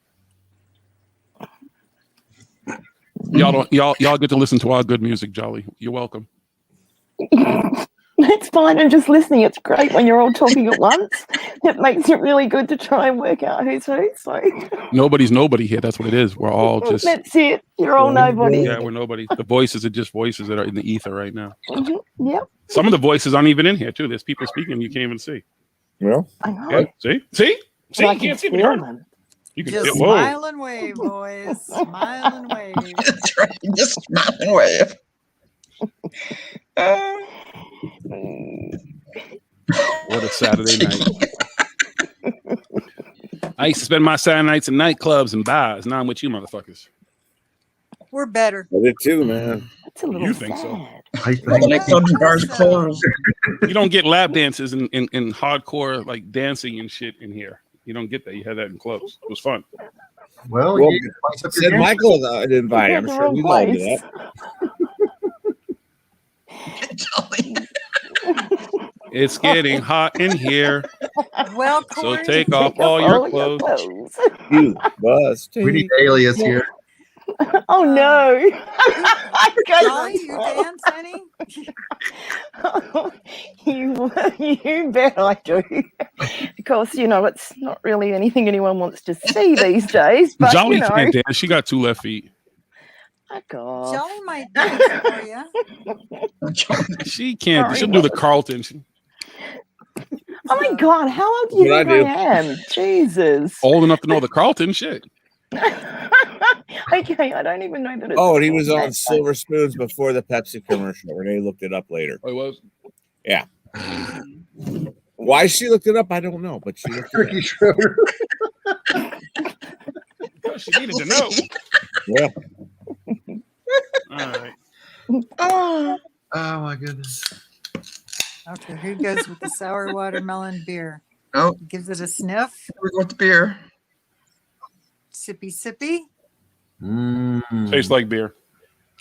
S4: Y'all get to listen to our good music, Jolly. You're welcome.
S6: It's fine. I'm just listening. It's great when you're all talking at once. It makes it really good to try and work out who's who. So
S4: nobody's nobody here. That's what it is. We're all just.
S6: That's it. You're all nobody.
S4: Yeah, we're nobody. The voices are just voices that are in the ether right now.
S6: Mm-hmm. Yep.
S4: Some of the voices aren't even in here too. There's people speaking you can't even see.
S1: Well,
S6: I know.
S4: Yeah. See.
S6: But I
S4: You can't see
S6: feel
S4: me.
S6: them.
S4: You can
S5: Just
S4: whoa.
S5: smile and wave, boys. Smile and wave.
S2: That's right. Just smile and wave.
S4: What a Saturday night. I used to spend my Saturday nights in nightclubs and bars. Now I'm with you motherfuckers.
S5: We're better.
S1: I did too, man.
S6: It's a little
S4: You think so?
S6: sad.
S2: Nightclubs and bars are closed.
S4: You don't get lap dances and hardcore like dancing and shit in here. You don't get that. You had that in clubs. It was fun.
S7: Well,
S1: Well,
S7: you spice up your
S1: Said
S7: game.
S1: Michael didn't invite. I'm
S6: You're
S1: sure
S6: the
S1: we
S6: wrong
S1: all do
S6: place.
S1: that.
S4: It's getting hot in here,
S5: Well,
S4: so
S5: Corey,
S4: take off all your clothes.
S1: You bust.
S7: We need Alias here.
S6: Oh no!
S5: Jolly, you dance any?
S6: You bet I do. Because it's not really anything anyone wants to see these days. But
S4: Jolly
S6: you know,
S4: can't dance. She got 2 left feet.
S6: Fuck off.
S5: Jolly might do it for you.
S4: She can't.
S6: Sorry.
S4: She'll do the Carlton.
S6: Oh my God, how old do you
S1: What
S6: think
S1: I
S6: I am? Jesus.
S4: Old enough to know the Carlton shit.
S6: Okay, I don't even know that it's.
S1: Oh, and he was on
S6: that-
S1: Silver Spoons before the Pepsi commercial. Renee looked it up later.
S4: Oh, it was.
S1: Yeah. Why she looked it up, I don't know, but she looked it
S7: Ricky Schroeder.
S4: She needed to know.
S1: up. Yeah.
S4: All right.
S2: Oh,
S7: Oh my goodness.
S5: Okay, who goes with the sour watermelon beer?
S2: oh,
S5: Gives it a sniff.
S2: we go with the beer.
S5: Sippy, sippy.
S4: Tastes like beer.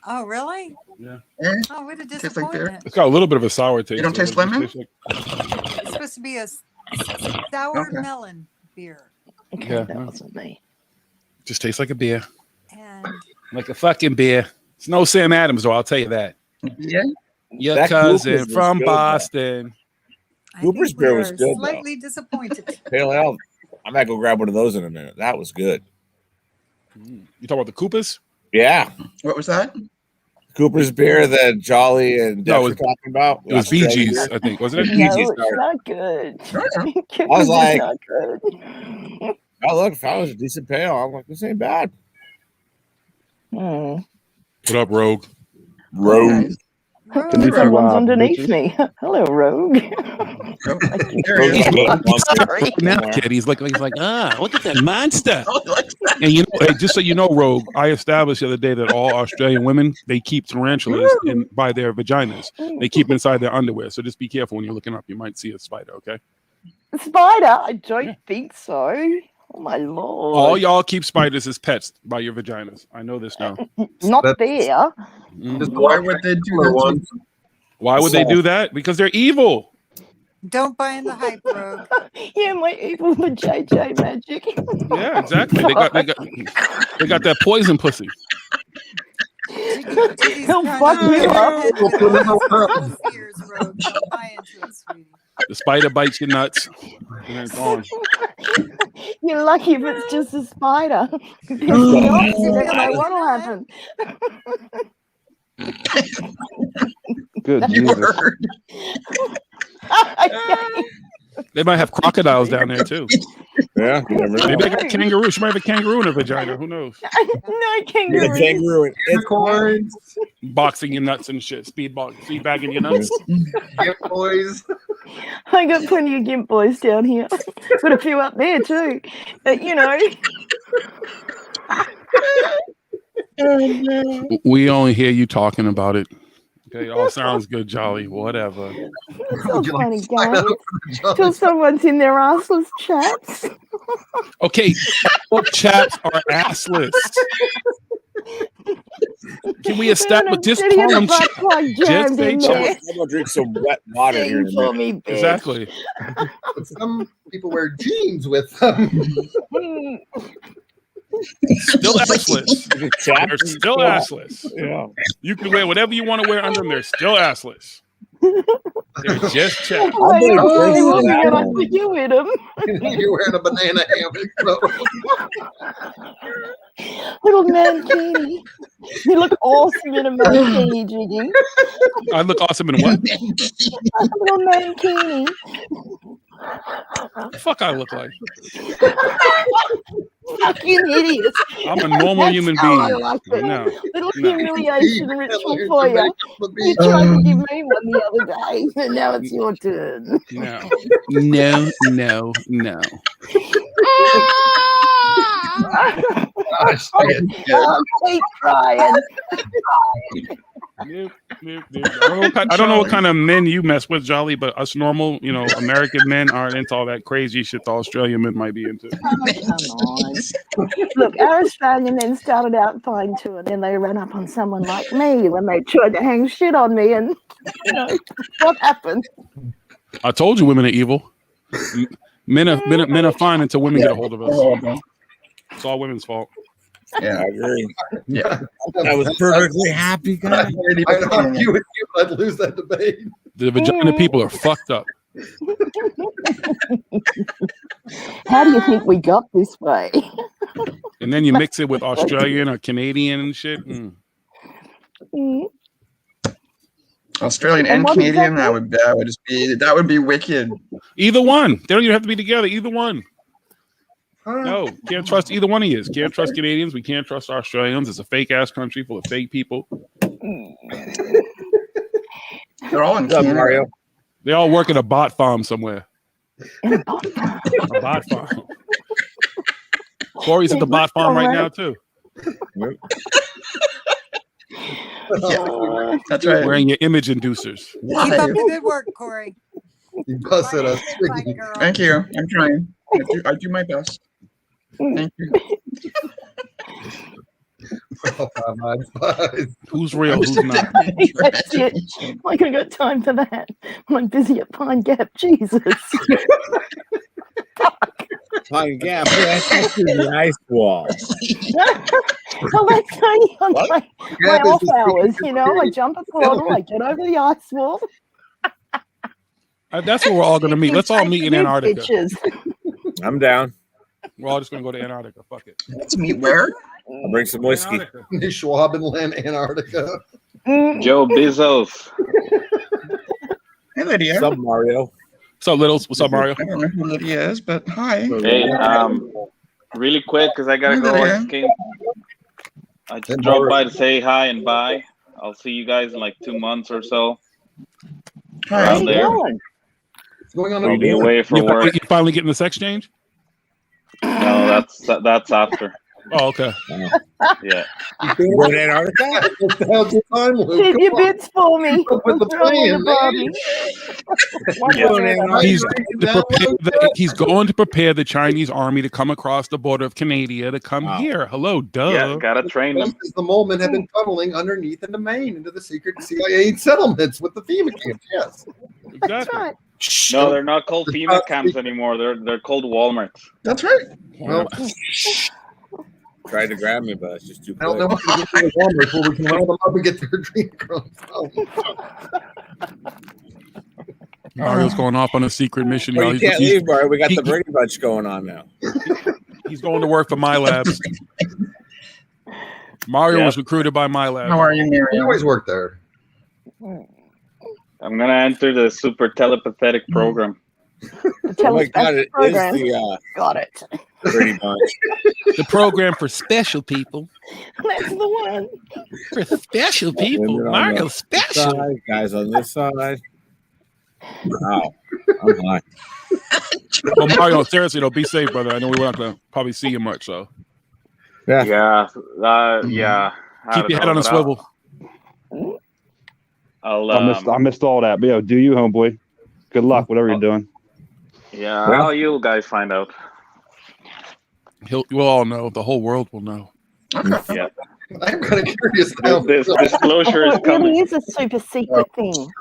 S5: Oh, really?
S4: Yeah.
S2: Eh?
S5: Oh, what a
S2: Tastes like beer.
S5: disappointment.
S4: It's got a little bit of a sour taste.
S2: You don't
S4: to it,
S2: taste
S4: but it
S2: lemon?
S4: tastes like-
S5: It's supposed to be a sour
S2: Okay.
S5: melon beer.
S6: Okay,
S4: Yeah,
S6: that
S4: no.
S6: wasn't me.
S4: just tastes like a beer.
S5: And
S4: Like a fucking beer. It's no Sam Adams, though, I'll tell you that.
S2: Yeah.
S4: Your
S1: That
S4: cousin
S1: Cooper's was
S4: from
S1: good, though.
S4: Boston.
S5: I
S1: Cooper's
S5: think we
S1: beer was
S5: are
S1: good, though.
S5: slightly disappointed.
S1: Pale ale. I might go grab one of those in a minute. That was good.
S4: You talk about the Koopas?
S1: Yeah.
S2: What was that?
S1: Cooper's beer that Jolly and Dex
S4: No, it
S1: were
S4: was-
S1: talking about.
S4: It was
S1: Australian
S4: BG's,
S1: beer.
S4: I think. Wasn't it?
S1: Yeah.
S6: No,
S1: Easy
S6: it's
S1: start.
S6: not good.
S2: Sure.
S1: I was like-
S6: not good.
S1: Oh, look, that was a decent pale. I'm like, this ain't bad.
S6: Hmm.
S4: What up, Rogue?
S1: Rogue.
S5: Rogue.
S6: Someone's underneath me. Hello, Rogue.
S2: Oh, there he is.
S6: Sorry.
S4: Now, kid, he's like, look at that monster.
S2: Oh, he likes that.
S4: And you know, hey, just so you know, Rogue, I established the other day that all Australian women, they keep tarantulas by their vaginas. They keep inside their underwear. So just be careful when you're looking up. You might see a spider, okay?
S6: Spider? I don't
S4: Yeah.
S6: think so. Oh my lord.
S4: All y'all keep spiders as pets by your vaginas. I know this now.
S6: Not
S7: That's-
S6: there.
S4: Mhm.
S2: Why would they do that?
S4: Why would they do that? Because they're evil.
S5: Don't buy in the hype, Rogue.
S6: Yeah, my evil JJ magic.
S4: Yeah, exactly. They got that poison pussy.
S6: He'll fuck you up.
S5: Fears, Rogue. Don't buy into it, sweetie.
S4: The spider bites your nuts. And it's gone.
S6: You're lucky if it's just a spider. If it's not, you don't know what'll happen.
S9: Good
S2: You
S9: Jesus.
S2: heard.
S6: Okay.
S4: They might have crocodiles down there too.
S1: Yeah. You never know.
S4: Maybe they got a kangaroo. She might have a kangaroo in her vagina. Who knows?
S6: No
S1: You're
S6: kangaroo.
S1: a kangaroo and it's
S7: Unicorns,
S4: Boxing your nuts and shit. Speed bagging your nuts.
S7: Gift boys.
S6: I got plenty of gimp boys down here. Got a few up there too. But you know,
S4: We only hear you talking about it. Okay, all sounds good, Jolly. Whatever.
S6: it's all
S7: Would you like
S6: funny,
S7: to sign
S6: guys.
S7: up for the job?
S6: Till someone's in their assless chaps.
S4: Okay, all chaps are assless. Can we establish just
S6: Sitting in
S4: call
S6: a
S4: them
S6: butt
S4: chaps?
S6: plug jammed
S4: say
S6: in
S4: chaps.
S6: there.
S1: I'm gonna drink some wet water here in
S6: Sing
S1: a
S6: for
S1: minute.
S6: me, bitch.
S4: Exactly.
S7: But some people wear jeans with them.
S6: Mm.
S4: Still assless.
S1: Chap?
S4: They're still assless.
S1: Yeah.
S4: You can wear whatever you want to wear under them. They're still assless. They're just chaps.
S1: I'm
S6: Hey,
S1: gonna
S6: hey,
S1: drink
S6: looking
S1: that
S6: at us
S1: one.
S6: with you in them.
S7: You're wearing a banana hammock. So.
S6: Little mankini. You look awesome in a mankini, Jiggy.
S4: I look awesome in what?
S6: Little mankini.
S4: The fuck I look like?
S6: Fucking idiot.
S4: I'm a normal
S6: That's
S4: human
S6: how I
S4: being.
S6: like it.
S4: No.
S6: Little
S4: No.
S6: humiliation ritual for you. You tried to give me one the other day, and now it's your turn.
S4: No. No, no, no.
S7: Gosh,
S6: I'll keep trying.
S4: Nope, nope, nope. I don't know what kind of men you mess with, Jolly, but us normal, American men aren't into all that crazy shit the Australian men might be into.
S6: Oh, come on. Look, our Australian men started out fine too, and then they ran up on someone like me when they tried to hang shit on me, and what happened?
S4: I told you women are evil. Men are fine until women get a hold of us. It's all women's fault.
S2: Yeah.
S1: I agree.
S2: Yeah.
S1: I was perfectly happy, guys.
S7: I know if you would I'd lose that debate.
S4: The vagina people are fucked up.
S6: How do you think we got this way?
S4: And then you mix it with Australian or Canadian and shit.
S6: Mm.
S2: Australian
S6: And
S2: and
S6: what
S2: Canadian.
S6: exactly?
S2: That would be wicked.
S4: Either one. They don't even have to be together. Either one. No, can't trust either one of you. Can't trust Canadians. We can't trust Australians. It's a fake ass country full of fake people.
S2: They're all in
S1: What's up,
S2: Canada.
S1: Mario?
S4: They all work at a bot farm somewhere.
S6: In a bot farm.
S4: A bot farm. Corey's at the bot farm right now too.
S2: Yeah, that's right.
S4: Wearing your image inducers.
S5: Keep up the good work, Corey.
S7: You busted us.
S5: Bye, girl.
S2: Thank you. I'm trying. I do my best. Thank you.
S4: Who's real? Who's not?
S6: That's it. Like I got time for that. I'm busy at Pine Gap. Jesus.
S1: Pine Gap. That's actually the ice wall.
S6: Well, that's only on my
S7: Gap is
S6: off
S7: the
S6: hours,
S7: secret
S6: you know. I jump a portal, I get over the ice wall.
S4: That's where we're all going to meet. Let's all meet in Antarctica.
S6: Pictures.
S1: I'm down.
S4: We're all just going to go to Antarctica. Fuck it.
S2: Let's meet where?
S1: I'll bring some whiskey.
S7: Schwabenland, Antarctica.
S10: Joe Bezos.
S2: Hey, Lydia.
S1: What's up, Mario?
S4: What's up, Littles? What's up, Mario?
S2: I don't know who Lydia is, but hi.
S10: Hey, really quick because I gotta go. I just dropped by to say hi and bye. I'll see you guys in like 2 months or so.
S2: Hi.
S10: Around there.
S7: What's going on?
S10: I'll be away for work.
S4: You finally getting the sex change?
S10: No, that's after.
S4: Oh, okay.
S10: Yeah.
S1: You going to Antarctica?
S7: What the hell's your time, Luke?
S6: Did your bits for me.
S7: With the plan, man.
S4: He's going to prepare the Chinese army to come across the border of Canada to come here. Hello, duh.
S10: Yeah, gotta train them.
S7: Since the moment have been tunneling underneath in the main into the secret CIA settlements with the FEMA camps. Yes.
S6: That's right.
S10: No, they're not called FEMA camps anymore. They're called Walmarts.
S2: That's right.
S7: Well,
S1: Tried to grab me, but it's just too
S7: I don't
S1: quick.
S7: know what to get to the Walmart before we can round them up and get their dream girls.
S4: Mario's going off on a secret mission.
S1: Well,
S4: y'all.
S1: you can't leave, Mario. We got the Brady Bunch going on now.
S4: He's going to work for My Labs. Mario was recruited by My Labs.
S2: How are you, Mary?
S7: You always work there.
S10: I'm gonna enter the super telepathetic program.
S1: Oh my God, it is the
S6: Got it.
S1: Brady Bunch.
S8: The program for special people.
S6: That's the one.
S8: For special people.
S1: Women on
S8: Mario
S1: the
S8: special.
S1: side, guys on this side. Wow. I'm high.
S4: Well, Mario, seriously though, be safe, brother. I know we're not gonna probably see you much, so
S10: Yeah.
S4: keep your head on a swivel.
S9: I missed all that. But yo, do you, homeboy? Good luck, whatever you're doing.
S10: Yeah,
S1: Well,
S10: how you guys find out?
S4: We'll all know. The whole world will know.
S10: Yeah.
S7: I'm kind of curious now.
S10: This disclosure is
S6: It
S10: coming.
S6: really is a super secret thing.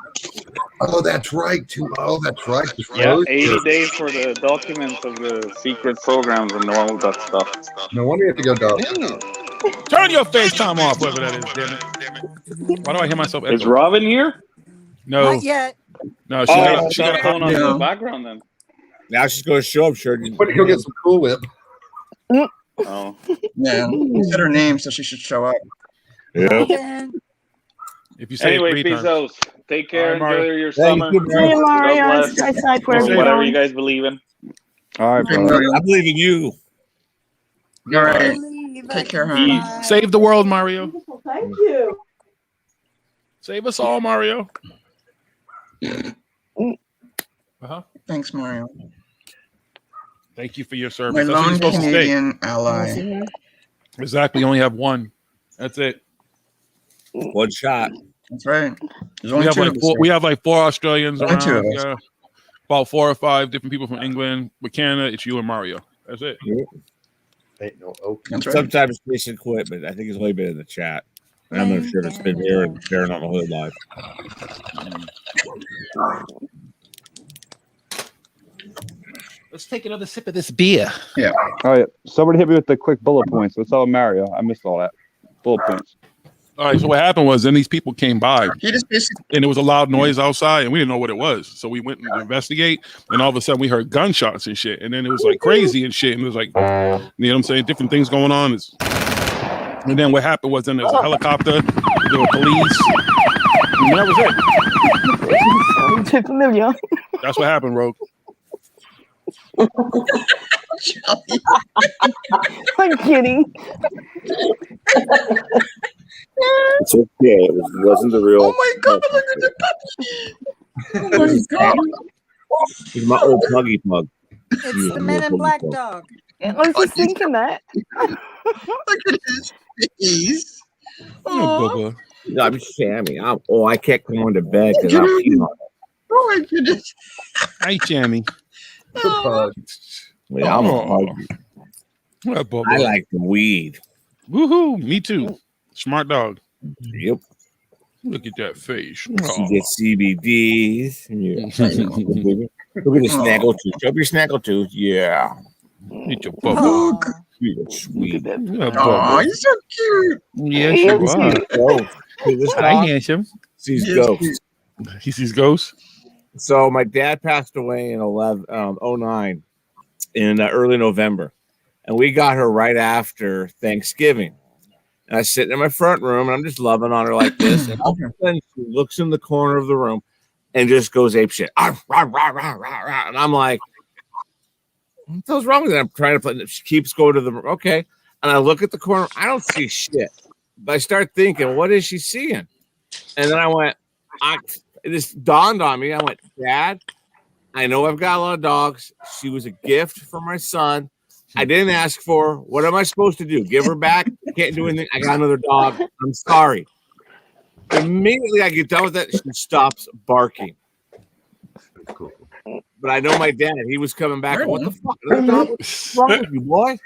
S7: Oh, that's right. Too. Oh, that's right.
S10: Yeah, 80 days for the documents of the secret programs and all that stuff.
S7: No wonder you have to go down.
S4: Turn your FaceTime off, whoever that is, damn it. Why do I hear myself?
S10: Is Robin here?
S4: No,
S5: Not yet.
S4: no, she got
S10: What's going on in
S2: Yeah.
S10: the background then?
S1: now she's going to show up, sure.
S7: Why don't you go get some Cool Whip?
S10: Oh,
S2: Yeah. You said her name, so she should show up.
S1: Yeah.
S5: Ben,
S4: If you say
S10: anyway,
S4: it 3 times.
S10: Bezos, take care.
S4: All right, Mario.
S10: Enjoy your
S1: Thank
S10: summer.
S1: you,
S6: See you, Mario.
S10: God bless.
S6: Stay safe wherever
S4: Stay
S6: you're
S10: Whatever
S6: going.
S10: you guys believe in.
S9: All right,
S2: Okay,
S9: brother.
S2: Mario.
S1: I believe in you.
S2: All right.
S5: believe
S2: Take
S5: I
S2: care,
S5: can
S2: honey.
S5: fly.
S4: Save the world, Mario.
S6: Thank you.
S4: Save us all, Mario.
S2: Thanks, Mario.
S4: Thank you for your
S2: My
S4: service. That's what
S2: lone
S4: you're supposed to say.
S2: Canadian ally.
S4: Exactly. You only have one. That's it.
S1: One shot.
S2: That's right. There's
S4: We
S2: only
S4: have
S2: two
S4: like
S2: of us
S4: four,
S2: here.
S4: we have like 4 Australians
S2: Only two
S4: around.
S2: of us.
S4: Yeah. About 4 or 5 different people from England. With Canada, it's you and Mario. That's it.
S7: Ain't no oak.
S2: That's right.
S1: Sometimes Jason quit, but I think he's only been in the chat. And I'm not sure if it's been here and sharing on the hood live.
S8: Let's take another sip of this beer.
S9: All right, somebody hit me with the quick bullet points. Let's tell Mario. I missed all that. Bullet points.
S4: All right. So what happened was then these people came by
S2: He just basically
S4: and there was a loud noise outside and we didn't know what it was. So we went to investigate and all of a sudden we heard gunshots and shit. And then it was like crazy and shit. And it was like, you know what I'm saying? Different things going on. And then what happened was then there's a helicopter. There were police. And that was it.
S6: Sounds too familiar.
S4: That's what happened, Rogue.
S6: I'm kidding.
S1: It's okay. It wasn't the real.
S2: Oh my god! Look at the puppy. Oh my god!
S1: He's my old puggy pug.
S5: It's the Men in Black dog.
S6: I was just thinking that.
S2: Look at his face.
S4: Oh,
S2: Oh,
S4: Bubba.
S1: No, I'm Sammy. I can't come to bed because I'm peeing on it.
S2: oh my goodness.
S4: Hi, Jamie.
S2: Oh.
S1: Yeah, I'm a pug.
S4: What up, Bubba?
S1: I like the weed.
S4: Woohoo! Me too. Smart dog.
S1: Yep.
S4: Look at that face.
S1: You get CBDs. Yeah. Look at the snaggletooth. Show up your snaggletooth. Yeah.
S4: Eat your Bubba.
S5: Oh,
S1: You're sweet.
S4: Yeah,
S2: Oh,
S4: Bubba.
S2: he's so cute.
S4: Yes, you are.
S1: Go. See this
S4: Hi,
S1: dog?
S4: handsome.
S1: Sees
S2: Yes,
S1: ghosts.
S4: He sees ghosts.
S1: So my dad passed away in 09 in early November, and we got her right after Thanksgiving. And I was sitting in my front room, and I'm just loving on her like this, and all of a sudden she looks in the corner of the room and just goes apeshit. And I'm like, what the hell's wrong with that? I'm trying to play. She keeps going to the room. Okay. And I look at the corner. I don't see shit. But I start thinking, what is she seeing? And then I went, it just dawned on me. I went, Dad, I know I've got a lot of dogs. She was a gift for my son. I didn't ask for her. What am I supposed to do? Give her back? I can't do anything. I got another dog. I'm sorry. Immediately I get done with that, she stops barking. But I know my dad. He was coming back. What the fuck? What's wrong with you, boy?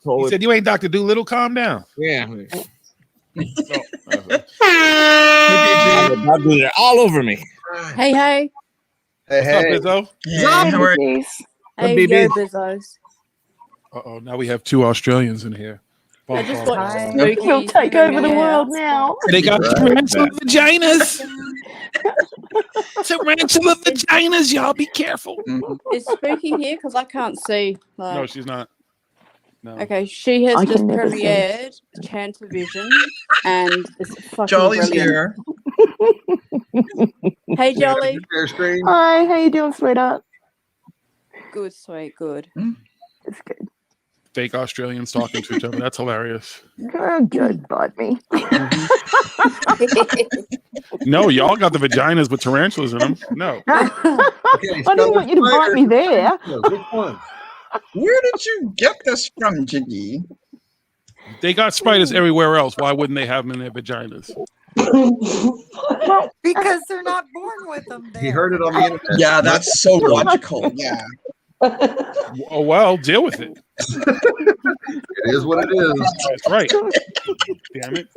S4: He said, "You ain't Dr. Doolittle. Calm down."
S1: Yeah. All over me.
S11: Hey, hey.
S4: What's up, Bizzo?
S2: Yeah, how are you?
S11: Hey, yo, Bizzos.
S4: Uh-oh, now we have two Australians in here.
S11: I just watched
S6: We'll
S11: Spooky.
S6: take over the world now.
S4: They got tarantula vaginas. Tarantula vaginas, y'all be careful.
S11: Is Spooky here? Because I can't see. Like...
S4: No, she's not. No.
S11: Okay, she has
S6: I
S11: just
S6: can never see.
S11: premiered Chanter Vision, and it's fucking
S2: Jolly's
S11: brilliant.
S2: here.
S11: Hey, Jolly.
S7: Share screen.
S6: Hi, how you doing, sweetheart?
S11: Good, sweet, good.
S6: It's good.
S4: Fake Australians talking to each other. That's hilarious.
S6: Oh, good, bite me.
S4: No, y'all got the vaginas with tarantulas in them. No.
S6: I didn't want you to bite me there.
S7: Which one?
S2: Where did you get this from, Jiggy?
S4: They got spiders everywhere else. Why wouldn't they have them in their vaginas?
S5: because they're not born with them.
S7: He heard it on the internet.
S2: Yeah, that's so logical. Yeah.
S4: Oh, well, deal with it.
S7: It is what it is.
S4: That's right. Damn it.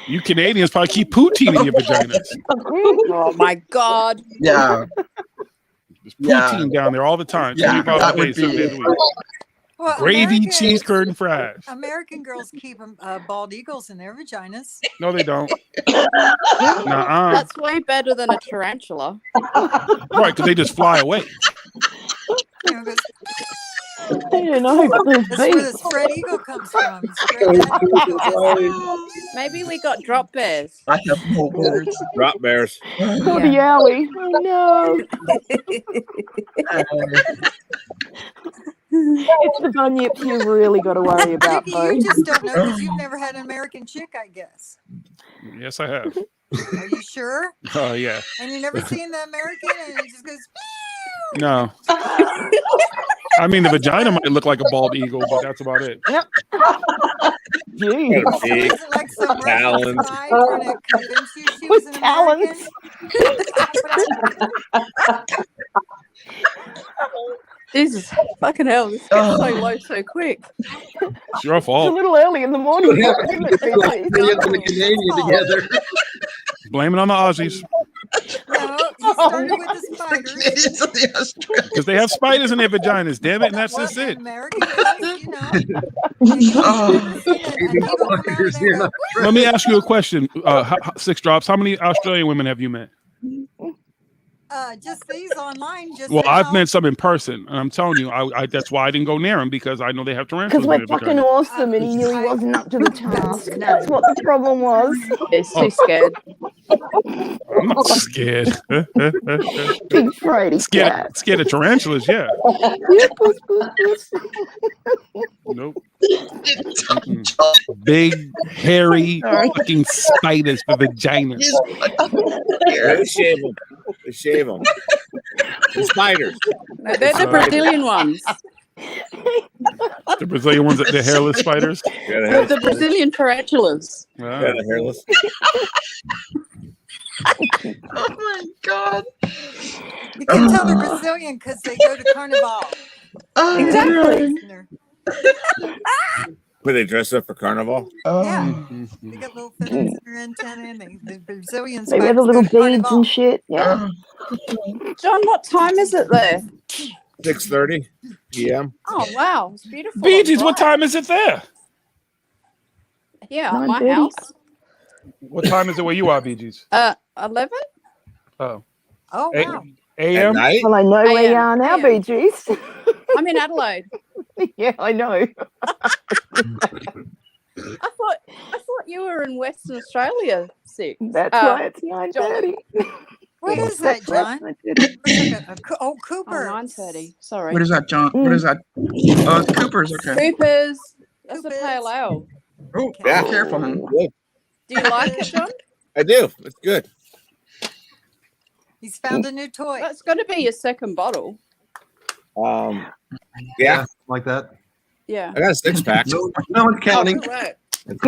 S4: You Canadians probably keep poutine in your vaginas.
S11: Oh, my God.
S2: Yeah.
S4: There's poutine down there all the time.
S2: Yeah,
S4: 25
S2: that would
S4: days, 7 days a
S2: be.
S4: week.
S5: Well,
S4: Gravy,
S5: America-
S4: cheese curd, and fries.
S5: American girls keep bald eagles in their vaginas.
S4: No, they don't. Nuh-uh.
S11: That's way better than a tarantula.
S4: Right, because they just fly away.
S5: You know, 'cause
S6: I don't know, but there's
S5: that's where
S6: bees.
S5: the spread eagle comes from. Spread
S11: Maybe we got drop bears.
S2: I have no words.
S1: Drop bears.
S6: Oh, the owie. Oh, no. It's the bunyips you really got to worry about,
S5: Vicky,
S6: though.
S5: you just don't know because you've never had an American chick, I guess.
S4: Yes, I have.
S5: Are you sure?
S4: Oh, yeah.
S5: And you've never seen the American and it just goes,
S4: No. I mean, the vagina might look like a bald eagle, but that's about it.
S6: Jeez.
S1: Big
S5: is it like some
S1: talons.
S5: Russian spy trying to convince you she
S6: With
S5: was an
S6: talons.
S5: American?
S11: Jesus, fucking hell, this gets so low so quick.
S4: It's your
S6: It's a
S4: fault.
S6: little early in the morning.
S7: Yeah.
S6: isn't it, Vicky?
S7: Canadians and the Canadian together.
S4: Blame it on the Aussies.
S5: No, you started with the spiders.
S4: Because they have spiders in their vaginas, damn it, and that's
S5: Well,
S4: just it.
S5: American girls, you know.
S2: Oh.
S4: Let me ask you a question. Six Drops, how many Australian women have you met?
S5: Just these online. Just
S4: Well,
S5: now.
S4: I've met some in person, and I'm telling you, I that's why I didn't go near them because I know they have tarantulas.
S6: Because we're fucking awesome and he knew he wasn't up to the task. That's what the problem was.
S11: He's too scared.
S4: I'm not scared.
S6: Big Freddy
S4: Scared of tarantulas, yeah.
S6: Yeah, puss, puss, puss.
S4: Nope. Big, hairy, fucking spiders for vaginas.
S1: They shave them. They shave them. The spiders.
S11: No, they're the Brazilian ones.
S4: The Brazilian ones, the hairless spiders.
S1: Yeah,
S11: The Brazilian tarantulas.
S1: Yeah, the hairless.
S2: Oh my God.
S5: You can tell they're Brazilian because they go to Carnival.
S11: Exactly.
S1: Where they dress up for carnival?
S5: Yeah. They got little feathers in their antennae and the Brazilians.
S6: They wear the little beads and shit. Yeah.
S11: John, what time is it there?
S1: 6:30 p.m.
S11: Oh, wow. It's beautiful.
S4: BG's, what time is it there?
S11: Yeah, at my
S6: 9:30.
S11: house.
S4: What time is it where you are, BG's?
S11: 11?
S4: Oh.
S5: Oh, wow.
S4: AM?
S1: Night?
S6: Well, I know where you are now,
S11: AM.
S6: Bee Gees.
S11: I'm in Adelaide.
S6: Yeah, I know.
S11: I thought you were in Western Australia. 6.
S6: That's why it's 9:30.
S5: What is that, John? Oh, Cooper.
S11: 9:30. Sorry.
S2: What is that, John? What is that? Oh, it's Cooper's. Okay.
S11: Coopers. That's a pale ale.
S2: Oh,
S1: Yeah.
S2: be careful, hon.
S1: Good.
S11: Do you like it, John?
S1: I do. It's good.
S5: He's found a new toy.
S11: That's got to be your second bottle.
S1: Yeah.
S7: Like that.
S11: Yeah.
S1: I got a 6-pack.
S7: No one's counting.
S11: Oh, right.
S1: It's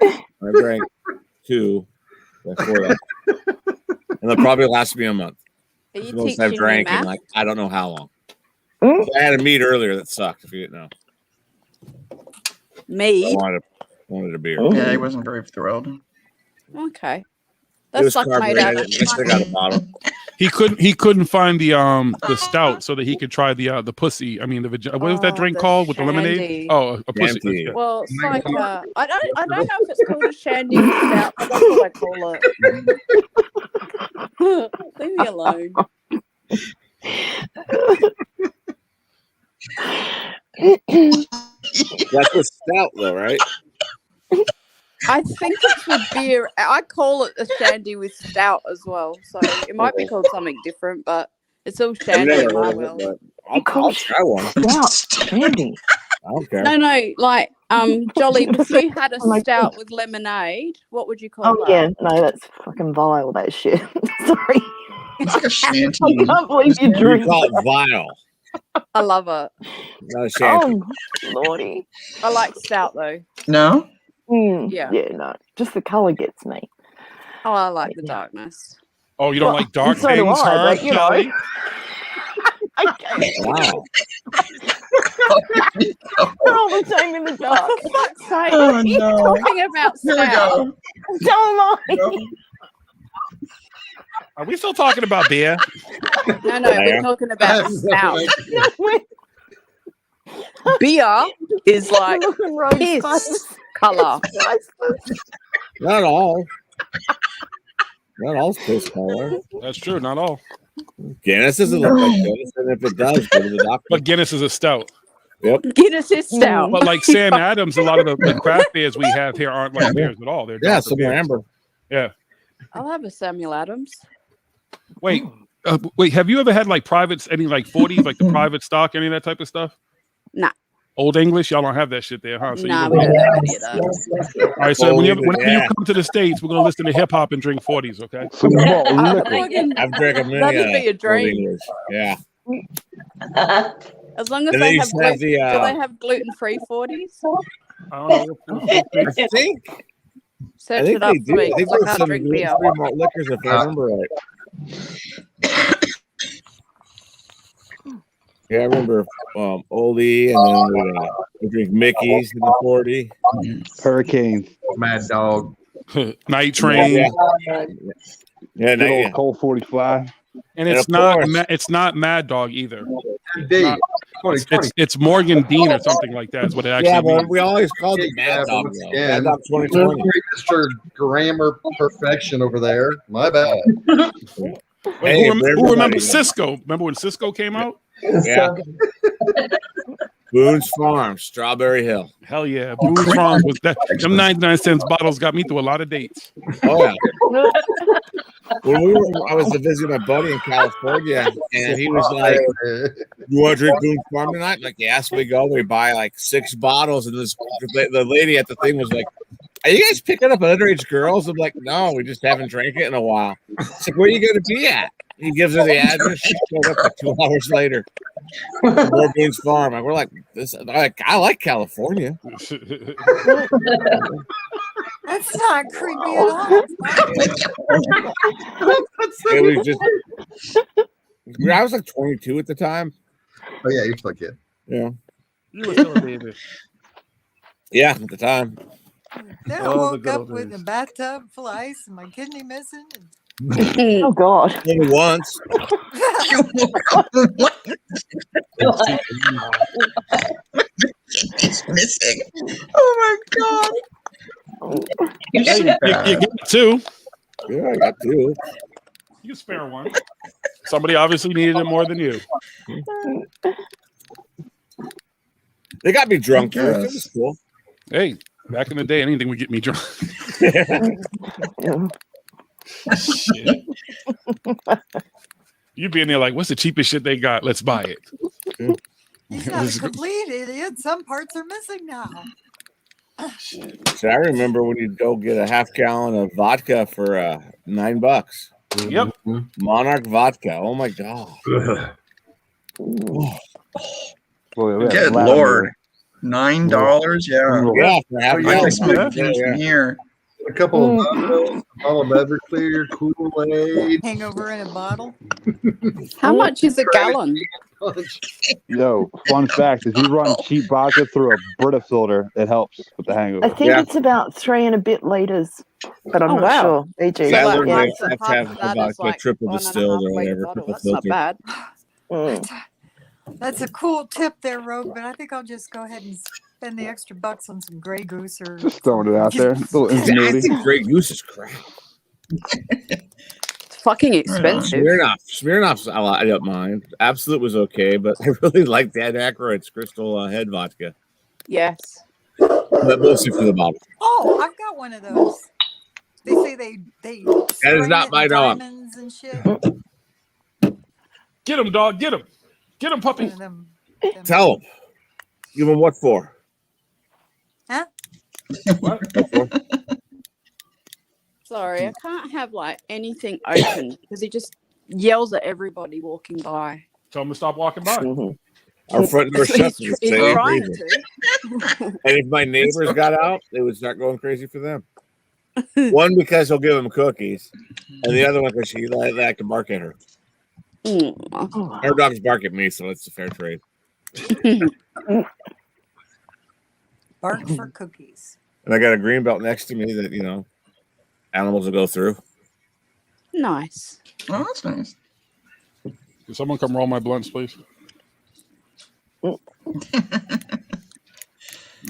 S1: 6. I drank 2. That's 4 left. And they'll probably last me a month.
S11: Are you
S1: Most
S11: teaching
S1: I've
S11: me
S1: drank in
S11: math?
S1: like I don't know how long. So I had a mead earlier that sucked. If you didn't know,
S11: Mead?
S1: I wanted a beer.
S2: Yeah, he wasn't very thrilled.
S11: Okay.
S1: It was
S11: That's like made out
S1: carbonated.
S11: of
S1: I still got a bottle.
S4: He couldn't find the stout so that he could try the pussy. I mean the vagina. What was that drink
S11: the
S4: called with the lemonade?
S11: shandy.
S4: Oh, a pussy.
S1: Shandy.
S4: Yeah.
S11: Well, it's like I don't know if it's called a shandy stout, but that's what I call it. Leave me alone.
S1: That's a stout, though, right?
S11: I think it's with beer. I call it a shandy with stout as well. So it might be called something different, but it's all
S1: I've
S11: shandy in
S1: never
S11: my
S1: heard of
S11: world.
S1: it, but I'll try one.
S6: Stout. Candy.
S1: I don't care.
S11: No, like Jolly, if you had a
S6: Oh my
S11: stout
S6: God.
S11: with lemonade, what would you call
S6: Oh
S11: that?
S6: yeah, no, that's fucking vile. That shit. Sorry,
S2: It's like a shanty.
S6: I can't believe you
S1: You
S6: drink.
S1: call it vile,
S11: I love it.
S1: not a shanty.
S6: Oh lordy.
S11: I like stout though.
S2: No?
S11: Yeah.
S6: Yeah, no, just the color gets me.
S11: Oh, I like the darkn's.
S4: Oh, you don't like dark
S6: so do
S4: things,
S6: I,
S4: huh,
S6: but, you know.
S4: Jolly?
S6: Okay,
S1: Wow.
S6: we're all the same in the dark.
S11: For fuck's sake,
S2: Oh,
S11: keep
S2: no.
S11: talking about
S2: Here we
S11: stout.
S2: go.
S6: Don't lie.
S4: Are we still talking about beer?
S11: No, we're talking about stout. Beer is like
S6: Looking rose
S11: piss
S6: spice.
S11: color.
S1: Not all. Not all's piss color.
S4: That's true. Not all.
S1: Guinness doesn't look like Guinness, and if it does, go to the doctor.
S4: But Guinness is a stout.
S1: Yep.
S11: Guinness is stout.
S4: But like Sam Adams, a lot of the craft beers we have here aren't like beers at all. They're
S1: Yeah,
S4: darker
S1: some
S4: beers.
S1: amber.
S4: Yeah.
S11: I'll have a Samuel Adams.
S4: Wait, have you ever had like privates, any like 40s, like the private stock, any of that type of stuff?
S11: Nah.
S4: Old English, y'all don't have that shit there, huh? So
S11: Nah,
S4: you
S11: we
S4: don't-
S11: don't have any of that.
S4: All right, so whenever
S1: Yeah.
S4: you come to the States, we're gonna listen to hip hop and drink 40s, okay?
S9: Some malt liquor.
S11: Fucking-
S1: I've drank a million.
S11: That'd be a
S1: Old
S11: dream.
S1: English. Yeah.
S11: As long as
S1: And then
S11: they
S1: you
S11: have,
S1: just have the.
S11: do they have gluten-free 40s?
S4: I don't know.
S1: I think.
S11: Search
S1: I think
S11: it up
S1: they
S11: for
S1: do.
S11: me
S1: I think
S11: because I
S1: there's
S11: can't
S1: some
S11: drink beer.
S1: gluten-free malt liquors if I remember right. Yeah, I remember Oldie, and then we drink Mickey's in the 40.
S9: Hurricane.
S7: Mad Dog.
S4: Night Train,
S1: Yeah,
S9: Good
S1: no,
S9: old
S1: yeah.
S9: Colt 45.
S4: and
S1: And
S4: it's
S1: of
S4: not
S1: course-
S4: it's not Mad Dog either.
S7: Indeed. 2020.
S4: It's Morgan Dean or something like that. Is what it actually
S1: Yeah, but
S4: means.
S1: we always called it
S7: Yeah,
S1: Mad
S7: but
S1: Dog.
S7: once
S1: Though.
S7: again,
S1: Mad Dog 2020.
S7: Mr. Grammar Perfection over there. My bad.
S1: Hey,
S4: who remembers Cisco? Remember when Cisco came out?
S1: Yeah. Boone's Farm, Strawberry Hill.
S4: Hell yeah. Boone's Farms was that. Them 99-cent bottles got me through a lot of dates.
S1: Oh, yeah. I was visiting my buddy in California, and he was like, "You want to drink Boone's Farm tonight?" I'm like, yeah, so we go. We buy like 6 bottles, and the lady at the thing was like, "Are you guys picking up underage girls?" I'm like, "No, we just haven't drank it in a while." It's like, "Where are you going to be at?" He gives her the address. She showed up like 2 hours later. More Boone's Farm. We're like, I like California.
S5: That's not creepy at all.
S1: It was just. I was like 22 at the time.
S7: Oh yeah, you're still a kid.
S1: Yeah.
S4: You were still a baby.
S1: Yeah, at the time.
S5: Then I woke up with a bathtub full of ice and my kidney missing.
S6: Oh God!
S1: Only once.
S2: It's missing. Oh my God!
S4: You get 2.
S1: Yeah, I got 2.
S4: You can spare one. Somebody obviously needed it more than you.
S1: They got me drunk. Yes. It was cool.
S4: Hey, back in the day, anything would get me drunk. Shit. You'd be in there like, what's the cheapest shit they got? Let's buy it.
S5: He's not a complete idiot. Some parts are missing now.
S1: So I remember when you'd go get a half gallon of vodka for $9.
S4: Yep.
S1: Monarch vodka. Oh my God.
S2: Good Lord. $9? Yeah.
S1: Yeah. For half
S2: I
S1: gallon.
S2: from here.
S7: A couple of bottle of Everclear, Kool-Aid.
S5: Hangover in a bottle.
S11: How much is a gallon?
S9: Yo, fun fact: if you run cheap vodka through a Brita filter, it helps with the hangover.
S6: I think it's about 3 and a bit liters, but I'm not sure. EG.
S1: Yeah,
S11: So,
S1: like,
S11: like,
S1: have
S11: half
S1: to have
S11: of
S1: the
S11: that is
S1: vodka
S11: like
S1: triple
S11: 1.5
S1: distilled or
S11: weight
S1: whatever.
S11: bottle.
S1: Triple
S11: That's not
S1: filter.
S11: bad.
S5: That's a cool tip there, Rogue, but I think I'll just go ahead and spend the extra bucks on some Grey Goose or
S9: Just throwing it out there. A little
S1: I
S9: ingenuity.
S1: think Grey Goose is crap.
S11: It's fucking expensive.
S1: Smirnoff's I don't mind. Absolute was okay, but I really like Dan Aykroyd's Crystal Head vodka.
S11: Yes.
S1: But mostly for the bottle.
S5: Oh, I've got one of those. They say they
S1: That is not my dog.
S5: diamonds and shit.
S4: Get him, dog. Get him. Get him, puppy.
S5: Them.
S1: Tell him. Give him what for?
S5: Huh?
S4: What?
S11: Sorry, I can't have like anything open because he just yells at everybody walking by.
S4: Tell him to stop walking by.
S1: Our front door shuts.
S11: He's trying to.
S1: And if my neighbors got out, they would start going crazy for them. One because he'll give them cookies, and the other one because she like to bark at her. Her dogs bark at me, so it's a fair trade.
S5: Bark for cookies.
S1: And I got a green belt next to me that animals will go through.
S11: Nice.
S2: Oh, that's nice.
S4: Can someone come roll my blunts, please?
S5: I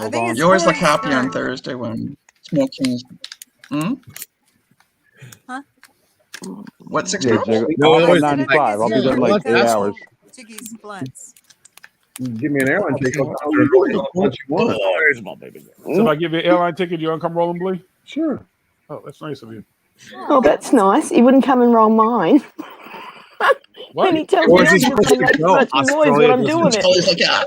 S5: think it's
S2: You always look
S5: poised
S2: happy on
S5: for-
S2: Thursday when smoking.
S5: Huh?
S2: What, 6
S9: Yeah,
S2: pounds?
S9: Jiggy.
S1: No,
S9: I'll
S1: always-
S9: go 95. I'll be there in like 8 hours.
S5: Jiggy's blunts.
S7: Give me an airline ticket. What you want?
S1: Oh, there's my baby.
S4: So if I give you an airline ticket, you want to come rolling, Blee?
S7: Sure.
S4: Oh, that's nice of you.
S6: Oh, that's nice. He wouldn't come and roll mine.
S4: What?
S6: And he tells
S1: Where's
S6: me
S1: he
S6: I'm
S1: supposed
S6: going
S1: to
S6: to make
S1: go?
S6: such a noise when
S1: Australia
S6: I'm doing
S1: doesn't-
S6: it.
S2: Always like, yeah.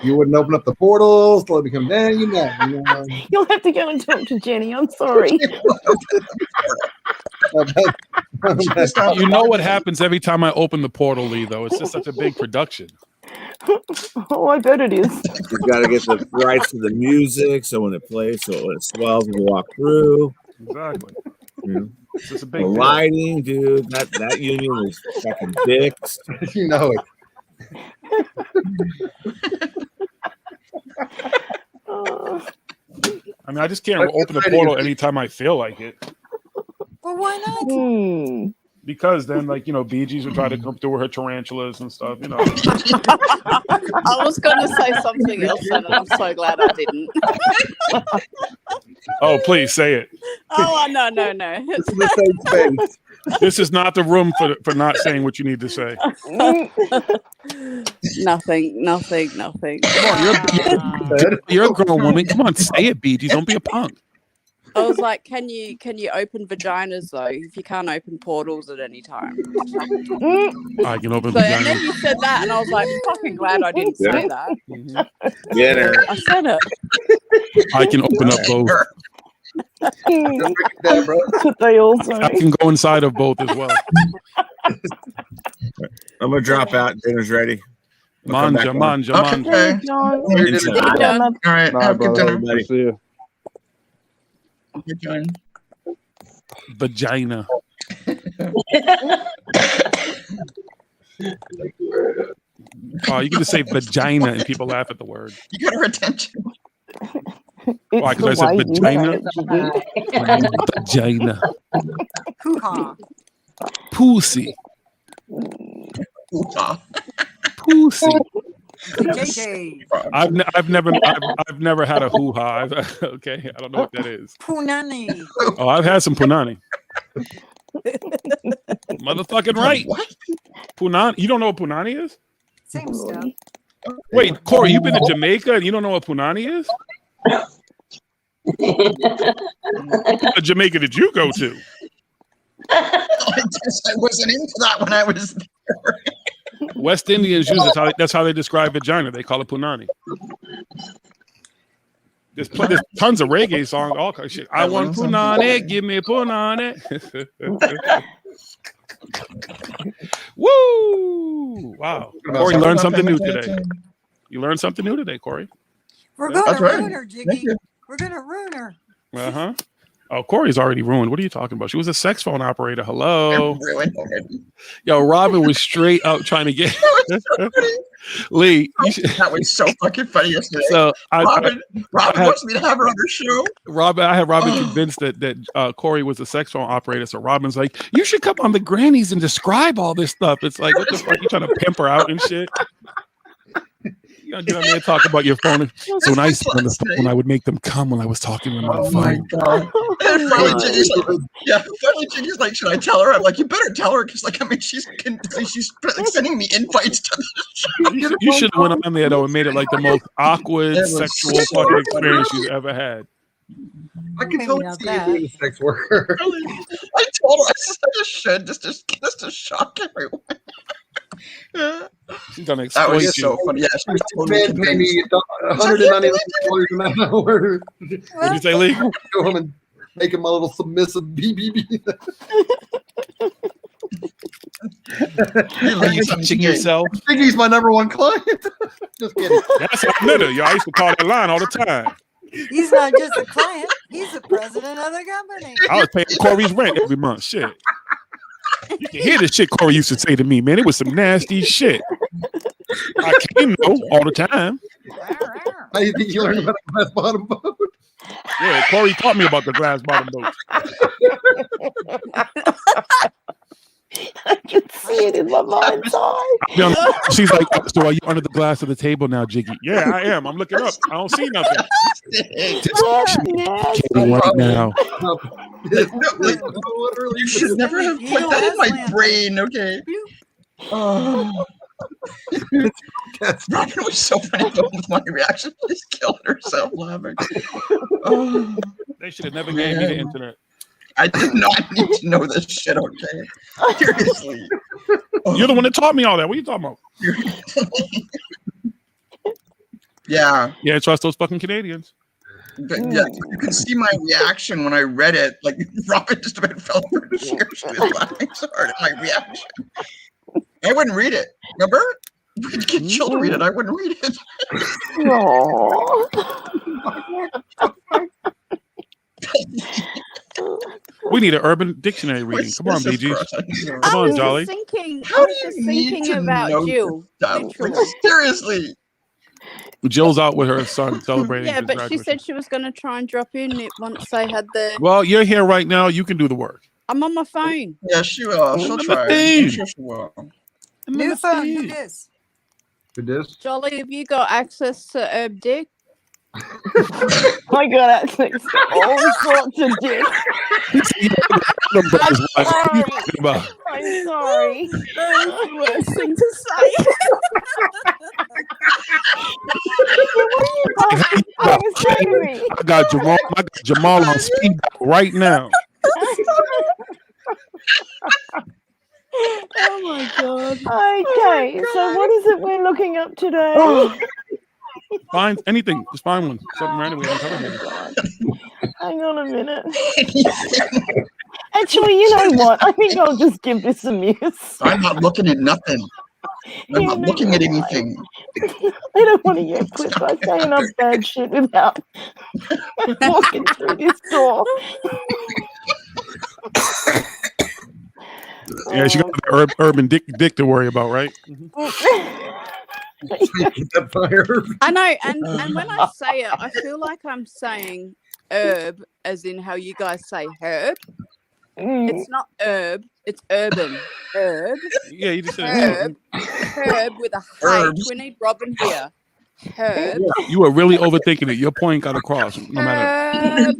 S7: You wouldn't open up the portals to let me come down.
S6: You'll have to go and talk to Jenny. I'm sorry.
S4: You know what happens every time I open the portal, Lee, though? It's just such a big production.
S6: Oh, I bet it is.
S1: You got to get the rights to the music, so when it plays, so when it swells, we walk through.
S4: Exactly. It's just a
S1: The
S4: big deal.
S1: lighting, dude. That union is fucking dicks.
S7: You know it.
S4: I mean, I just can't open the portal anytime I feel like it.
S5: Well, why not?
S4: Because then, like, Bee Gees would try to come through with her tarantulas and stuff,
S11: I was going to say something else, and I'm so glad I didn't.
S4: Oh, please say it.
S11: Oh, no.
S7: This is the safe space.
S4: This is not the room for not saying what you need to say.
S11: Nothing.
S4: You're a grown woman. Come on, say it, BG. Don't be a punk.
S11: I was like, can you open vaginas though? If you can't open portals at any time.
S4: I can open
S11: So, and then
S4: vaginas.
S11: you said that, and I was like, fucking glad I didn't say that.
S1: Get her.
S11: I said it.
S4: I can open up both.
S6: They all say.
S4: I can go inside of both as well.
S1: I'm gonna drop out. Dinner's ready.
S4: Manja.
S2: Okay.
S6: Hey, John.
S2: All right.
S9: Nah,
S2: Have good
S9: brother.
S2: dinner.
S9: Good to see you.
S2: Good join.
S4: Vagina. Oh, you can just say vagina and people laugh at the word.
S2: You got her attention.
S4: Why? Because I said vagina. Vagina.
S5: Hoo-ha.
S4: Pussy.
S2: Hoo-ha.
S4: Pussy.
S5: JJ.
S4: I've never had a hoo-ha. Okay, I don't know what that is.
S5: Punani.
S4: Oh, I've had some punani. Motherfucking right.
S2: What?
S4: Punani. You don't know what punani is?
S5: Same stuff.
S4: Wait, Corey, you've been to Jamaica and you don't know what punani is? What Jamaica did you go to?
S2: I guess I wasn't into that when I was there.
S4: West Indians use it. That's how they describe vagina. They call it punani. There's tons of reggae songs, all kinds of shit. I want punani, give me punani. Woo! Wow. Corey learned something new today. You learned something new today, Corey.
S5: We're going
S2: That's
S5: to
S2: right.
S5: ruin her, Jiggy. We're going to ruin her.
S4: Uh-huh. Oh, Corey's already ruined. What are you talking about? She was a sex phone operator. Hello.
S2: Ruined already.
S4: Yo, Robin was straight up trying to get Lee.
S2: That was so fucking funny yesterday.
S4: So
S2: Robin wants me to have her on her show.
S4: I had Robin convinced that Corey was a sex phone operator. So Robin's like, you should come on the grannies and describe all this stuff. It's like, what the fuck? You trying to pimp her out and shit? You gotta get on there and talk about your phone. So when I used to be on the phone, I would make them come when I was talking on my phone.
S2: My God. And finally, Jiggy's like, should I tell her? I'm like, you better tell her because, like, I mean, she's sending me invites to the show.
S4: You should have went on there though and made it like the most awkward sexual fucking experience you've ever had.
S7: I can totally see you being a sex worker.
S2: I told her I just should just to shock everyone.
S4: She's gonna
S2: That
S4: exploit
S2: was
S4: you.
S2: so funny. Yeah, she was totally
S7: Man, pay me $199 an hour.
S4: What'd you say, Lee?
S7: Go home and make him my little submissive BBB.
S4: Are you touching yourself?
S7: I think he's my #1 client. Just kidding.
S4: That's admitted. Yo, I used to call that line all the time.
S5: He's not just a client. He's the president of the company.
S4: I was paying Corey's rent every month. Shit. You can hear the shit Corey used to say to me, man. It was some nasty shit. I came though all the time.
S7: How do you think you learned about a glass bottom boat?
S4: Yeah, Corey taught me about the glass bottom boat.
S6: I can see it in my mind's eye.
S4: She's like, so are you under the glass of the table now, Jiggy? Yeah, I am. I'm looking up. I don't see nothing. Kidding right now.
S2: You should never have put that in my brain, okay? Oh. Robin was so funny with my reaction. She's killing herself laughing. Oh.
S4: They should have never gave me the internet.
S2: I did not need to know this shit, okay? Seriously.
S4: You're the one that taught me all that. What are you talking about?
S2: Yeah.
S4: Yeah, trust those fucking Canadians.
S2: But yeah, you can see my reaction when I read it. Like, Robin just about fell over the chair. She was laughing so hard at my reaction. I wouldn't read it. Remember? We could get Jill to read it. I wouldn't read it.
S4: We need an Urban Dictionary reading. Come on, BG. Come on, Jolly.
S2: How do you need to
S11: about
S2: know
S11: Jill?
S2: this stuff? Like, seriously.
S4: Jill's out with her son celebrating
S11: Yeah,
S4: his
S11: but she
S4: graduation.
S11: said she was going to try and drop in it once they had the.
S4: Well, you're here right now. You can do the work.
S11: I'm on my phone.
S2: Yeah, she will. She'll try.
S4: thing.
S2: I'm sure she will.
S5: New phone. Who this?
S7: Who this?
S11: Jolly, have you got access to Herb Dick?
S6: My God, that's all sorts of dick. I'm sorry.
S11: That was the worst thing to say.
S6: What are you saying to me?
S4: I got Jamal on speed dial right now.
S11: Oh my God.
S6: Okay, so what is it we're looking up today?
S4: Find anything. Just find one. Something random we haven't covered maybe.
S6: Hang on a minute. Actually, you know what? I think I'll just give this a miss.
S2: I'm not looking at nothing. I'm not looking at anything.
S6: I don't want to get clipped by saying up bad shit without walking through this door.
S4: Yeah, she got the urban dick to worry about, right?
S11: I know, and when I say it, I feel like I'm saying herb, as in how you guys say herb. It's not herb, it's urban. Herb.
S4: Yeah, you just said
S11: herb. Herb with a H. We need Robin here. Herb.
S4: You were really overthinking it. Your point got across, no matter.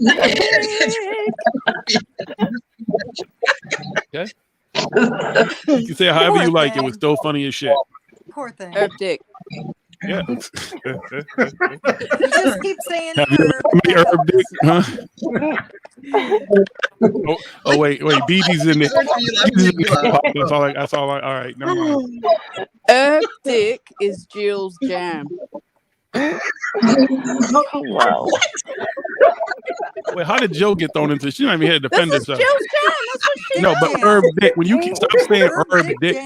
S4: Okay. You can say it however you like. It was still funny as shit.
S5: Poor thing.
S11: Herb dick.
S4: Yeah.
S5: You just keep saying
S4: Have you ever made herb dick? Huh? Oh wait, BG's in there. That's all. All right, never mind.
S11: Herb dick is Jill's jam.
S6: Wow.
S4: Wait, how did Jill get thrown into this? She not even here to defend
S11: This is
S4: herself.
S11: Jill's jam. That's what she
S4: No, but herb dick. When you keep stop saying herb dick,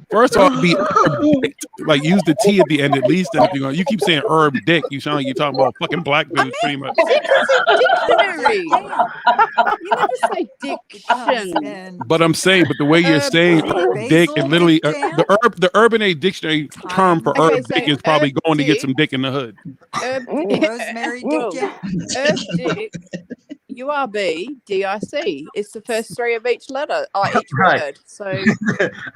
S4: first off, be herb dick. Like use the T at the end at least. And if you're going, you keep saying herb dick, you sound like you're talking about fucking black dudes pretty much.
S11: Dictionary. You never say diction.
S4: But I'm saying, but the way you're saying herb dick, and literally the Urban A dictionary term for herb dick is probably going to get some dick in the hood.
S11: Herb
S5: Rosemary dick jam.
S11: Herb dick. URB DIC. It's the first three of each letter, each word. So,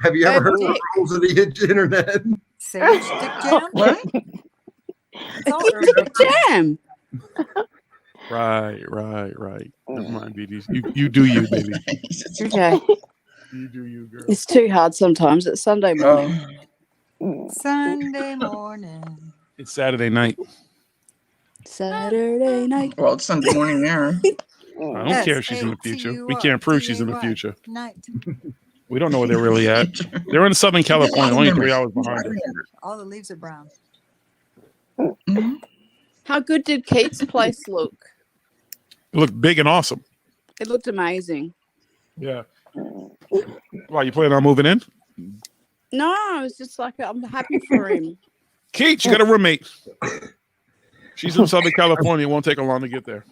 S7: have you ever heard of the rules of the internet?
S5: Sage dick jam.
S11: What? It's dick jam.
S4: Right. Never mind, BDs. You do you, baby.
S11: Okay.
S4: You do you, girl.
S11: It's too hard sometimes. It's Sunday morning.
S5: Sunday morning.
S4: It's Saturday night.
S11: Saturday night.
S2: Well, it's Sunday morning there.
S4: I don't care if she's in the future. We can't prove she's in the future. We don't know where they're really at. They're in Southern California, only 3 hours behind us.
S5: All the leaves are brown.
S11: How good did Kate's place look?
S4: It looked big and awesome.
S11: It looked amazing.
S4: Yeah. Why, you planning on moving in?
S11: No, I was just like, I'm happy for him.
S4: Kate, you got a roommate. She's in Southern California. It won't take her long to get there.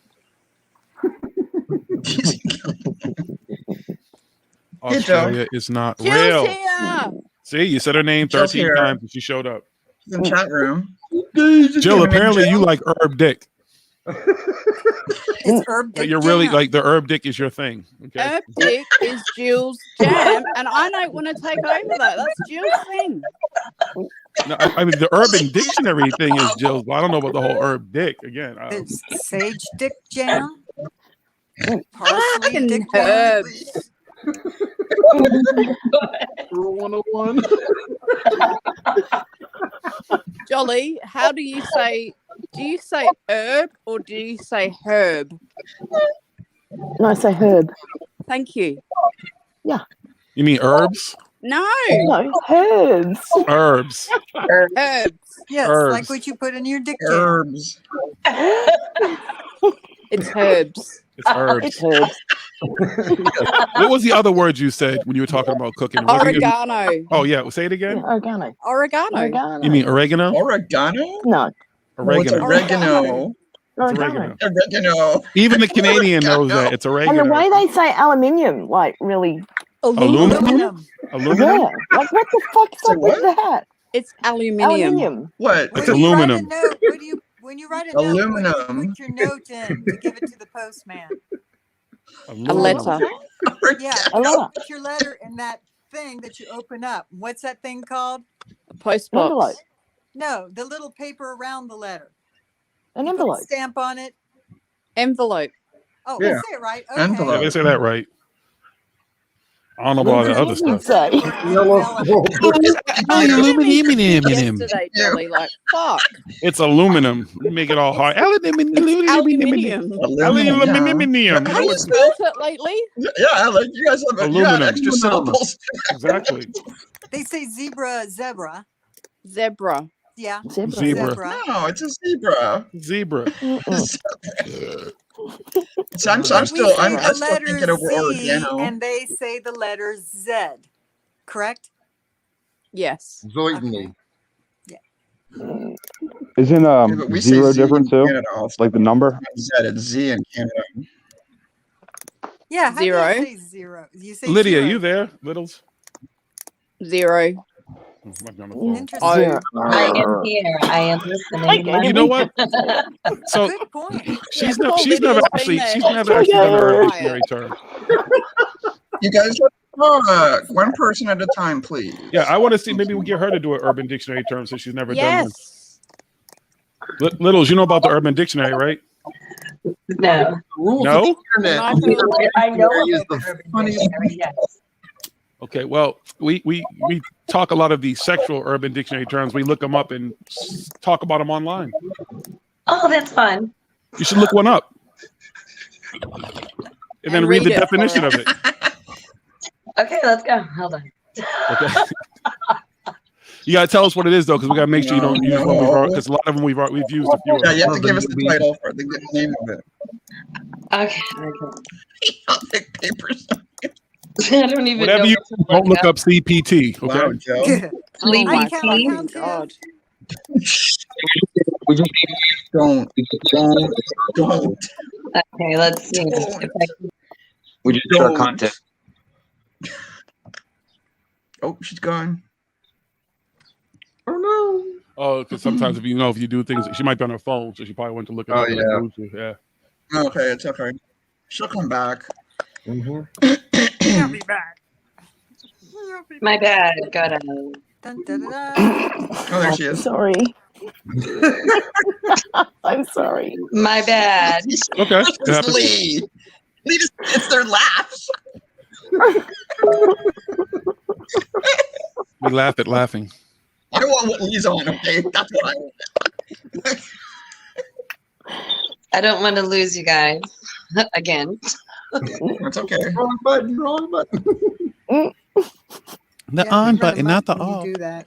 S4: Australia is not real.
S11: Here.
S4: See, you said her name 13 times and she showed up.
S2: She's in the chat room.
S4: Jill, apparently you like herb dick.
S5: It's herb dick.
S4: You're really like the herb dick is your thing. Okay.
S11: Herb dick is Jill's jam, and I don't want to take over that. That's Jill's thing.
S4: No, I mean the Urban Dictionary thing is Jill's. But I don't know about the whole herb dick again.
S5: It's sage dick jam.
S11: Parsley dick jam.
S5: herbs.
S7: Rule 101.
S11: Jolly, how do you say? Do you say herb or do you say herb?
S6: No, I say herb.
S11: Thank you.
S6: Yeah.
S4: You mean herbs?
S11: No.
S6: No, herbs.
S4: Herbs.
S11: Herbs.
S5: Yes,
S4: Herbs.
S5: like what you put in your dick jam.
S2: Herbs.
S11: It's herbs.
S4: It's herbs.
S6: It's herbs.
S4: What was the other word you said when you were talking about cooking?
S11: Oregano.
S4: Oh yeah, say it again.
S6: Oregano.
S11: Oregano.
S4: You mean oregano?
S2: Oregano?
S6: No.
S4: Oregano.
S2: Oregano.
S4: It's oregano.
S2: Oregano.
S4: Even the Canadian knows that it's
S6: And
S4: oregano.
S6: the way they say aluminium, like really.
S4: Aluminum? Aluminum?
S6: Yeah. Like what the fuck's up with that?
S11: It's aluminium.
S6: Aluminium.
S2: What?
S4: It's aluminum.
S5: When you write a note,
S2: Aluminum.
S5: put your note in to give it to the postman.
S11: A letter.
S5: Yeah,
S6: A letter.
S5: put your letter in that thing that you open up. What's that thing called?
S11: A post box.
S6: Envelope.
S5: No, the little paper around the letter.
S6: An
S5: You put a
S6: envelope.
S5: stamp on it.
S11: Envelope.
S5: Oh,
S7: Yeah.
S5: I say it right. Okay.
S2: Envelope.
S4: Yeah, they say that right. I don't know about all the other
S6: You'd
S4: stuff.
S6: say.
S7: Yellow.
S11: Yesterday, Dolly, like, fuck.
S4: It's aluminum. You make it all hard.
S11: Aluminium.
S4: Aluminium.
S11: Have you spelt it lately?
S2: Yeah, like you guys have
S4: Aluminum.
S2: extra syllables.
S4: Exactly.
S5: They say zebra.
S11: Zebra.
S5: Yeah.
S4: Zebra.
S2: No, it's a zebra.
S4: Zebra.
S2: So I'm
S5: We
S2: still
S5: say
S2: I'm
S5: the
S2: still
S5: letter
S2: thinking over
S5: Z,
S2: oregano.
S5: and they say the letter Z. Correct?
S11: Yes.
S7: Zoidany.
S9: Isn't
S2: but we say
S9: zero
S2: Z in
S9: different too?
S2: Canada also.
S9: Like the number?
S2: Z, it's Z in Canada.
S5: Yeah. How
S11: Zero.
S5: do you say zero? You say
S4: Lydia,
S5: zero.
S4: you there, Littles?
S11: Zero.
S4: Oh, might be on the phone.
S5: Interesting.
S6: Zero.
S12: I am here. I am listening.
S4: You know what? So
S5: Good point.
S4: she's
S11: Yeah,
S4: never
S11: Paul
S4: she's never
S11: Lydia's
S4: actually
S11: been there.
S4: she's never actually done a
S11: Quiet.
S4: dictionary term.
S2: You guys talk one person at a time, please.
S4: Yeah, I want to see maybe we get her to do an urban dictionary term since she's never done
S11: Yes.
S4: one. Littles, you know about the urban dictionary, right?
S12: No.
S7: Rules
S4: No?
S7: of the internet.
S12: I know
S7: Is
S12: about
S7: the
S12: the
S7: funniest.
S12: dictionary, yes.
S4: Okay, well, we talk a lot of these sexual urban dictionary terms. We look them up and talk about them online.
S12: Oh, that's fun.
S4: You should look one up. And then read the
S11: it.
S4: definition of it.
S12: Okay, let's go. Hold on.
S4: Okay. You gotta tell us what it is though, because we gotta make sure you don't use one we've already, because a lot of them we've used a few of
S2: Yeah,
S4: them.
S2: you have to give us the title for the name of it.
S12: Okay.
S2: I'll take papers.
S12: I don't even
S4: Whatever
S12: know.
S4: you
S12: what to
S4: don't look up
S12: up.
S4: CPT, okay?
S2: Wow, Joe.
S12: Sleepy
S11: Oh my
S12: tea.
S11: fucking God.
S2: Don't.
S12: Okay, let's see. If I can...
S13: We just do our content.
S2: Oh, she's gone.
S12: Oh no.
S4: Oh, because sometimes if you do things, she might be on her phone, so she probably went to look it
S2: Oh,
S4: up.
S2: yeah.
S4: Yeah.
S2: Okay, it's okay. She'll come back.
S5: She'll be back.
S12: My bad. Got a...
S5: Dun, dun, dun, dun.
S2: Oh, there she is.
S6: Sorry. I'm sorry.
S12: My bad.
S4: Okay. It
S2: It's
S4: happens.
S2: Lee. Lee just gets their laughs.
S4: We laugh at laughing.
S2: I want what Lee's on, okay? That's what I want.
S12: I don't want to lose you guys again.
S2: That's okay.
S7: Wrong button.
S4: The
S5: Yeah,
S4: on
S5: we run
S4: button, not the
S5: amok when
S4: off.
S5: you do that.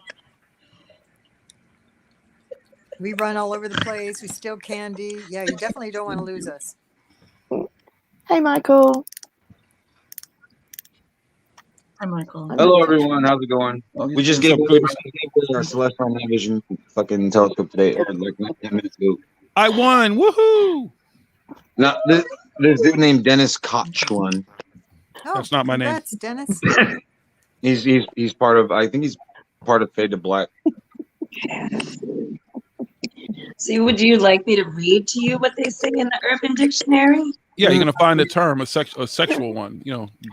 S5: We run all over the place. We steal candy. Yeah, you definitely don't want to lose us.
S6: Hey, Michael.
S2: Hi, Michael.
S13: Hello, everyone. How's it going? We just gave
S4: What's up,
S13: our Celestial Night Vision fucking telescope today, like 10 minutes ago.
S4: I won! Woohoo!
S13: Now, there's a dude named Dennis Koch one.
S5: Oh,
S4: That's not my name.
S5: congrats, Dennis.
S13: He's part of. I think he's part of Fade to Black.
S12: So would you like me to read to you what they say in the Urban Dictionary?
S4: Yeah, you're gonna find a term, a sexual one.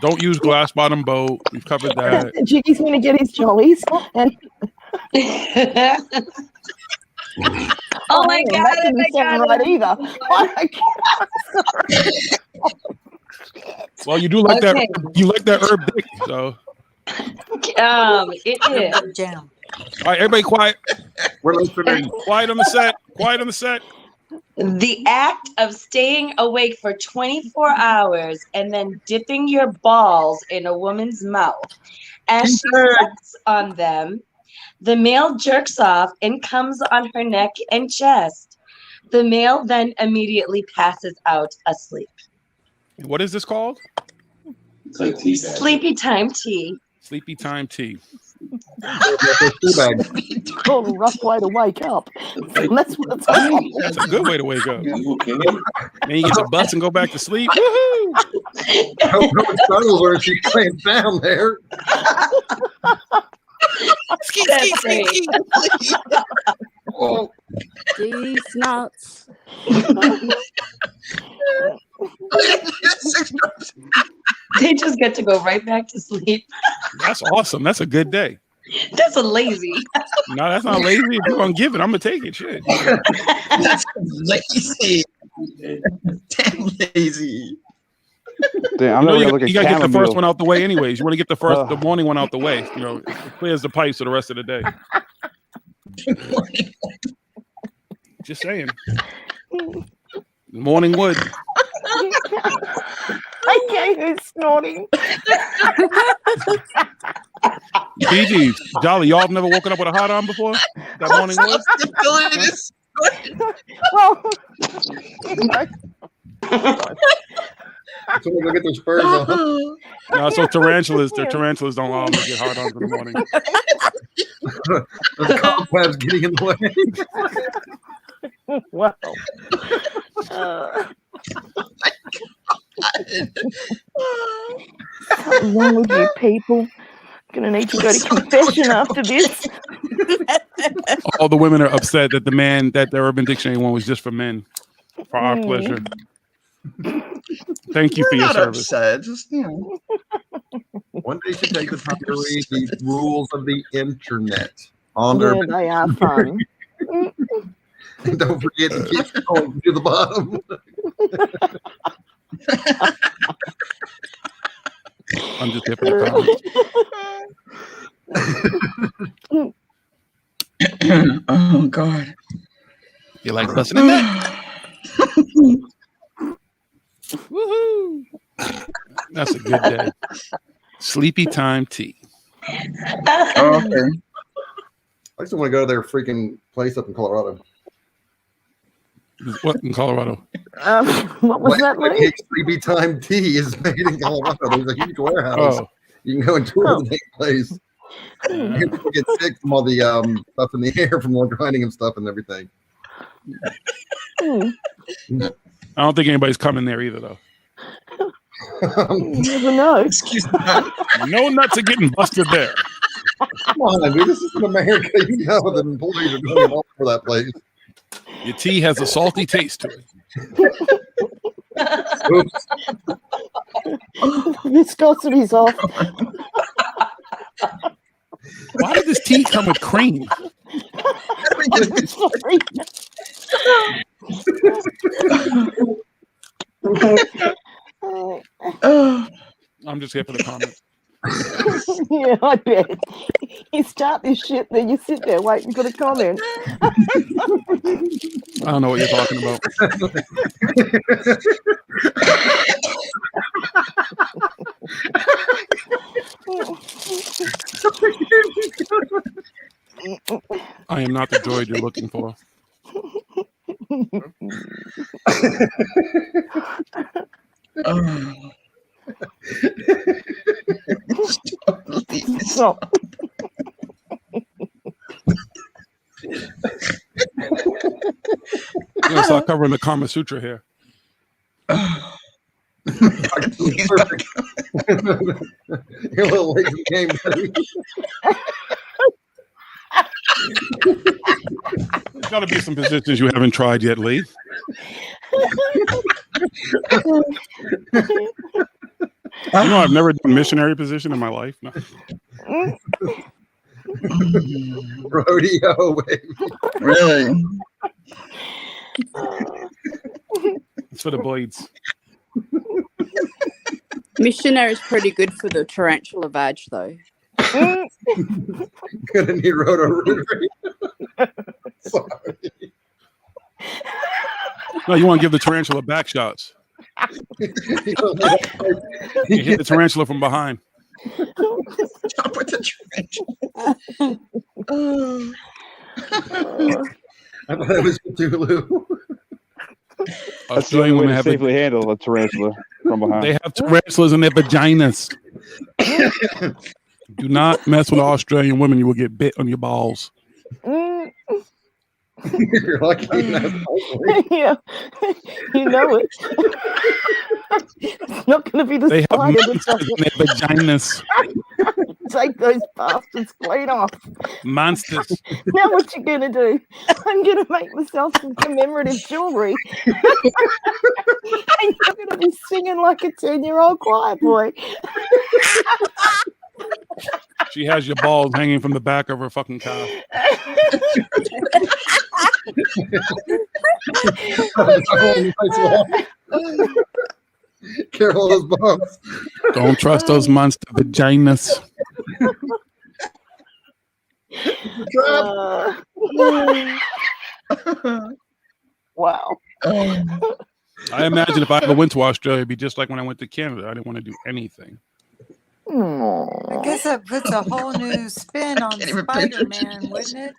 S4: Don't use glass bottom boat. We've covered that.
S6: Jiggy's going to get his jollies. And
S12: Oh my God,
S6: that didn't
S12: I
S6: sound
S12: got
S6: right
S12: it.
S6: either. Oh my God.
S4: Well, you do like
S12: Okay.
S4: that. You like that herb dick. So,
S12: It is.
S5: Jam.
S4: all right, everybody, quiet.
S7: We're listening.
S4: Quiet on the set. Quiet on the set.
S12: The act of staying awake for 24 hours and then dipping your balls in a woman's mouth as she sucks on them. The male jerks off and comes on her neck and chest. The male then immediately passes out asleep.
S4: What is this called?
S12: Sleepy time tea.
S4: Sleepy time tea.
S6: Oh, a rough way to wake up. That's what it's called.
S4: That's a good way to wake up. Then you get the bus and go back to sleep. Woohoo!
S7: How much tunnels are she playing down there?
S12: That's great.
S7: Oh,
S11: These nuts.
S12: They just get to go right back to sleep.
S4: That's awesome. That's a good day.
S12: That's a lazy.
S4: No, that's not lazy. If you're gonna give it, I'm gonna take it. Shit.
S2: That's lazy. Damn lazy.
S9: Damn, I'm
S4: You know,
S9: never
S4: you,
S9: gonna look at
S4: you gotta get the first
S9: chamomile.
S4: one out the way, anyways. You want to get the morning one out the way. You know, it clears the pipes for the rest of the day. Just saying. Morning wood.
S6: Okay, who's snorting?
S4: BG, Jolly, y'all have never woken up with a hot on before? That morning wood?
S6: Well,
S7: So we go get their spurs on.
S4: No, so tarantulas don't allow them to get hard on in the morning.
S7: The cobwebs getting in the way.
S6: Wow. Something wrong with you people. Gonna need to go to confession after this.
S4: All the women are upset that that the Urban Dictionary one was just for men, for our pleasure. Thank you for your service.
S2: Upset. Just, you know.
S7: One day should take the time to read the rules of the internet on
S6: Yeah, they are fun.
S7: And don't forget to keep scrolling to the bottom.
S4: I'm just hipping the comments.
S2: Oh God.
S4: You like busting in there? Woohoo! That's a good day. Sleepy time tea.
S2: Oh, okay.
S7: I just want to go to their freaking place up in Colorado.
S4: What in Colorado?
S6: What was that, Lee?
S7: Sleepy time tea is made in Colorado. There's a huge warehouse.
S4: Oh.
S7: You can go and tour the damn place. People get sick from all the stuff in the air from all grinding and stuff and everything.
S4: I don't think anybody's coming there either, though.
S6: You never know.
S2: Excuse me.
S4: No nuts are getting busted there.
S7: Come on, dude. This is in America. You know that employees are going all for that place.
S4: Your tea has a salty taste to it.
S7: Oops.
S6: Viscosity's off.
S4: Why did this tea come with cream? I'm just here for the comments.
S6: Yeah, I bet. You start this shit, then you sit there waiting for the comment.
S4: I don't know what you're talking about. I am not the droid you're looking for.
S6: So.
S4: I'm gonna start covering the Kama Sutra here.
S7: You're a little late in the game, buddy.
S4: There's got to be some positions you haven't tried yet, Lee. You know, I've never done a missionary position in my life. No.
S7: Rodeo, baby.
S2: Really?
S4: It's for the blades.
S11: Missionary is pretty good for the tarantula vag, though.
S7: Gonna need roto-rotary. Sorry.
S4: No, you want to give the tarantula back shots. You hit the tarantula from behind.
S2: Stop with the tarantula.
S7: I thought it was Cthulhu.
S9: That's the only way to safely handle a tarantula from behind.
S4: They have tarantulas in their vaginas. Do not mess with Australian women. You will get bit on your balls.
S7: You're lucky.
S6: Yeah, you know it. It's not going to be the
S4: They have
S6: spider
S4: monsters
S6: that does
S4: in their vaginas.
S6: Take those bastards clean off.
S4: Monsters.
S6: Now what you going to do? I'm going to make myself some commemorative jewelry. And you're going to be singing like a 10-year-old choir boy.
S4: She has your balls hanging from the back of her fucking car.
S7: Careful of those bumps.
S4: Don't trust those monster vaginas.
S6: Wow.
S4: I imagine if I ever went to Australia, it'd be just like when I went to Canada. I didn't want to do anything.
S5: I guess that puts a whole new spin on Spider-Man, wouldn't it?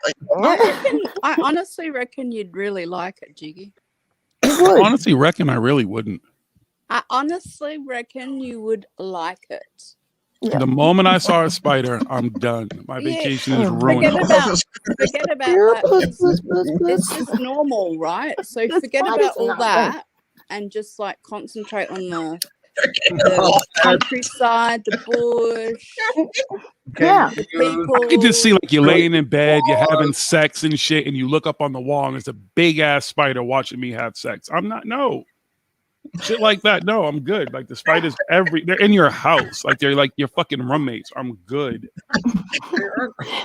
S11: I honestly reckon you'd really like it, Jiggy.
S4: I honestly reckon I really wouldn't.
S11: I honestly reckon you would like it.
S4: The moment I saw a spider, I'm done. My vacation is ruined.
S11: Forget about that. It's just normal, right? So forget about all that and just like concentrate on the countryside, the bush, the people.
S4: I can just see like you're laying in bed, you're having sex and shit, and you look up on the wall and there's a big ass spider watching me have sex. I'm not, no. Shit like that. No, I'm good. Like the spiders, they're in your house. Like they're like your fucking roommates. I'm good.